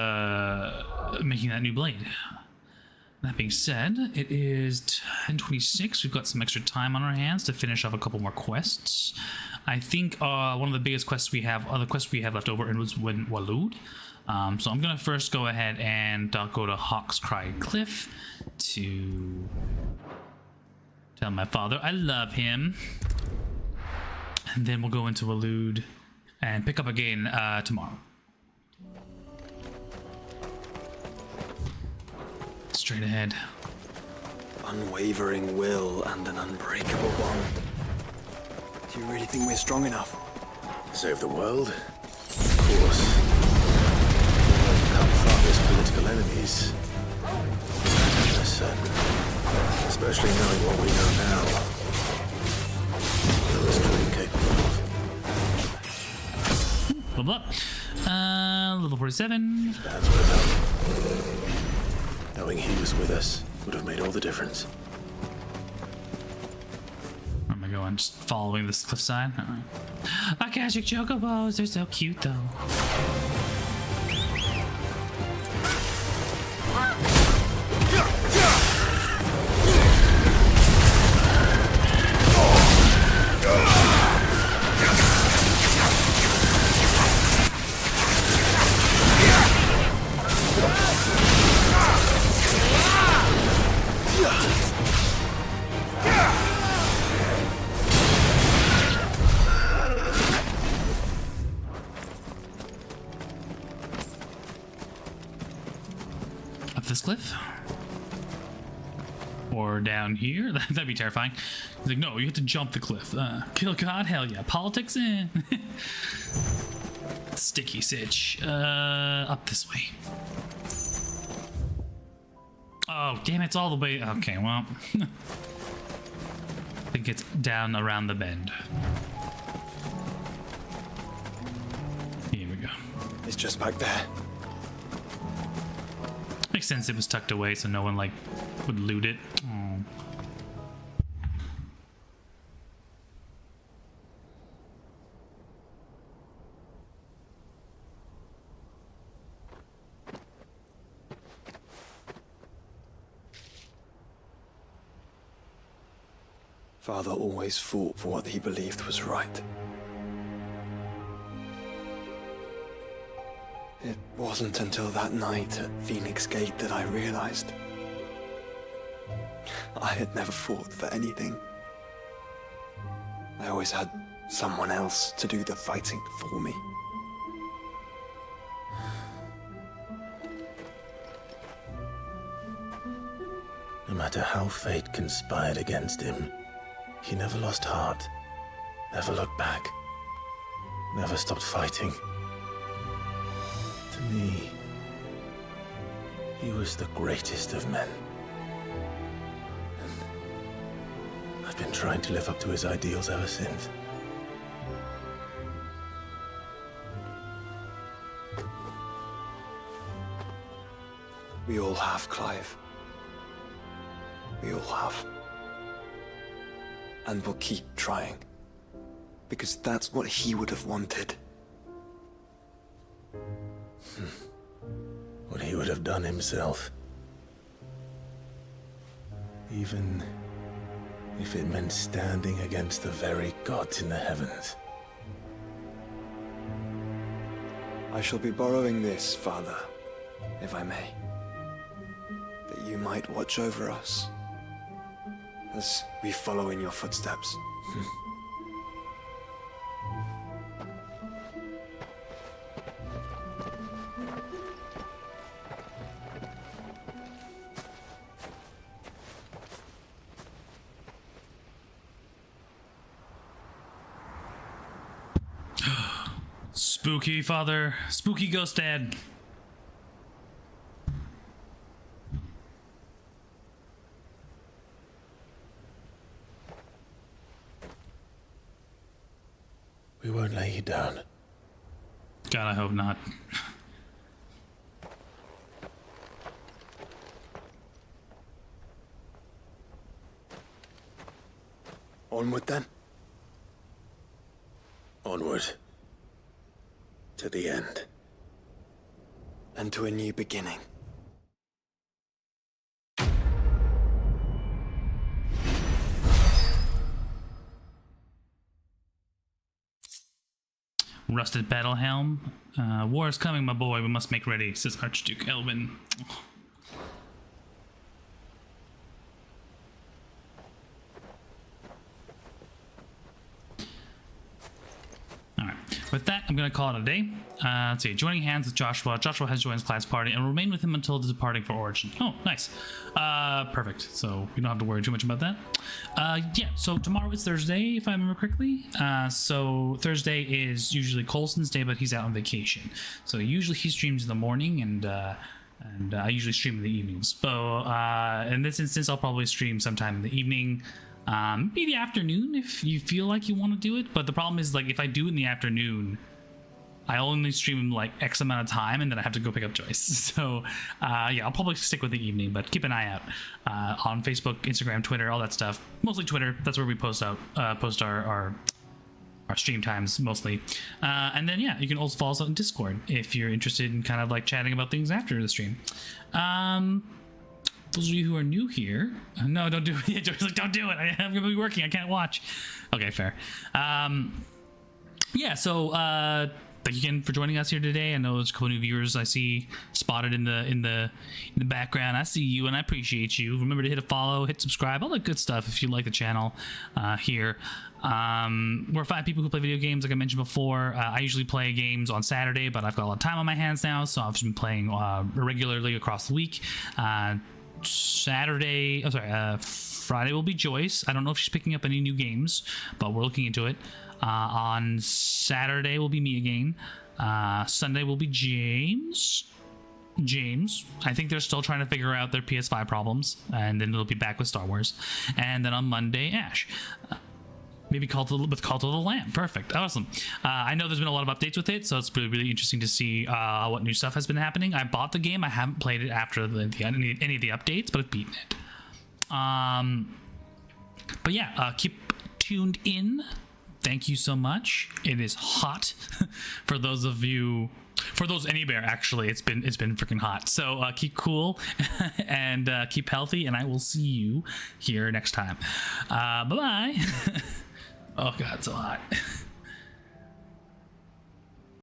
making that new blade. That being said, it is 10:26. We've got some extra time on our hands to finish off a couple more quests. I think one of the biggest quests we have, other quests we have left over, was in Waloed. So I'm gonna first go ahead and go to Hawk's Cry Cliff to tell my father I love him, and then we'll go into Waloed and pick up again tomorrow. Straight ahead. Unwavering will and an unbreakable bond. Do you really think we're strong enough? To save the world? Of course. We've become father's political enemies. Listen, especially knowing what we know now. What is truly capable of. Level up. Level 47. That's what it's up. Knowing he was with us would have made all the difference. Where am I going? Just following this cliffside? Alright. Akashic chocobos, they're so cute though. this cliff. Or down here. That'd be terrifying. He's like, no, you have to jump the cliff. Kill God? Hell yeah. Politics in. Sticky sitch. Up this way. Oh, damn, it's all the way. Okay, well. I think it's down around the bend. Here we go. It's just back there. Makes sense it was tucked away so no one, like, would loot it. Oh. Father always fought for what he believed was right. It wasn't until that night at Phoenix Gate that I realized I had never fought for anything. I always had someone else to do the fighting for me. No matter how fate conspired against him, he never lost heart, never looked back, never stopped fighting. To me, he was the greatest of men. And I've been trying to live up to his ideals ever since. We all have, Clive. We all have. And we'll keep trying. Because that's what he would have wanted. What he would have done himself. Even if it meant standing against the very gods in the heavens. I shall be borrowing this, Father, if I may. That you might watch over us as we follow in your footsteps. Spooky father. Spooky ghost dad. We won't lay you down. God, I hope not. Onward then. Onward. To the end. And to a new beginning. Rusted battle helm. War is coming, my boy. We must make ready, says Archduke Elwin. Alright, with that, I'm going to call it a day. Let's see, joining hands with Joshua. Joshua has joined his class party and will remain with him until departing for Origin. Oh, nice. Perfect. So we don't have to worry too much about that. Yeah, so tomorrow is Thursday, if I remember correctly. So Thursday is usually Coulson's day, but he's out on vacation. So usually he streams in the morning, and I usually stream in the evenings. So in this instance, I'll probably stream sometime in the evening. Maybe the afternoon if you feel like you want to do it, but the problem is, like, if I do it in the afternoon, I only stream like X amount of time and then I have to go pick up Joyce. So yeah, I'll probably stick with the evening, but keep an eye out on Facebook, Instagram, Twitter, all that stuff. Mostly Twitter. That's where we post our stream times mostly. And then yeah, you can also follow us on Discord if you're interested in kind of like chatting about things after the stream. Those of you who are new here, no, don't do it. Yeah, Joey's like, don't do it. I'm gonna be working. I can't watch. Okay, fair. Yeah, so thank you again for joining us here today. I know there's a couple new viewers I see spotted in the background. I see you and I appreciate you. Remember to hit a follow, hit subscribe, all that good stuff if you like the channel here. We're 5 people who play video games, like I mentioned before. I usually play games on Saturday, but I've got a lot of time on my hands now, so I've been playing regularly across the week. Friday will be Joyce. I don't know if she's picking up any new games, but we're looking into it. On Saturday will be me again. Sunday will be James. I think they're still trying to figure out their PS5 problems, and then they'll be back with Star Wars. And then on Monday, Ash. Maybe Call to the Lamb. Perfect. Awesome. I know there's been a lot of updates with it, so it's really, really interesting to see what new stuff has been happening. I bought the game. I haven't played it after any of the updates, but I've beaten it. But yeah, keep tuned in. Thank you so much. It is hot for those of you, for those anywhere actually. It's been freaking hot. So keep cool and keep healthy, and I will see you here next time. Bye bye. Oh god, it's so hot.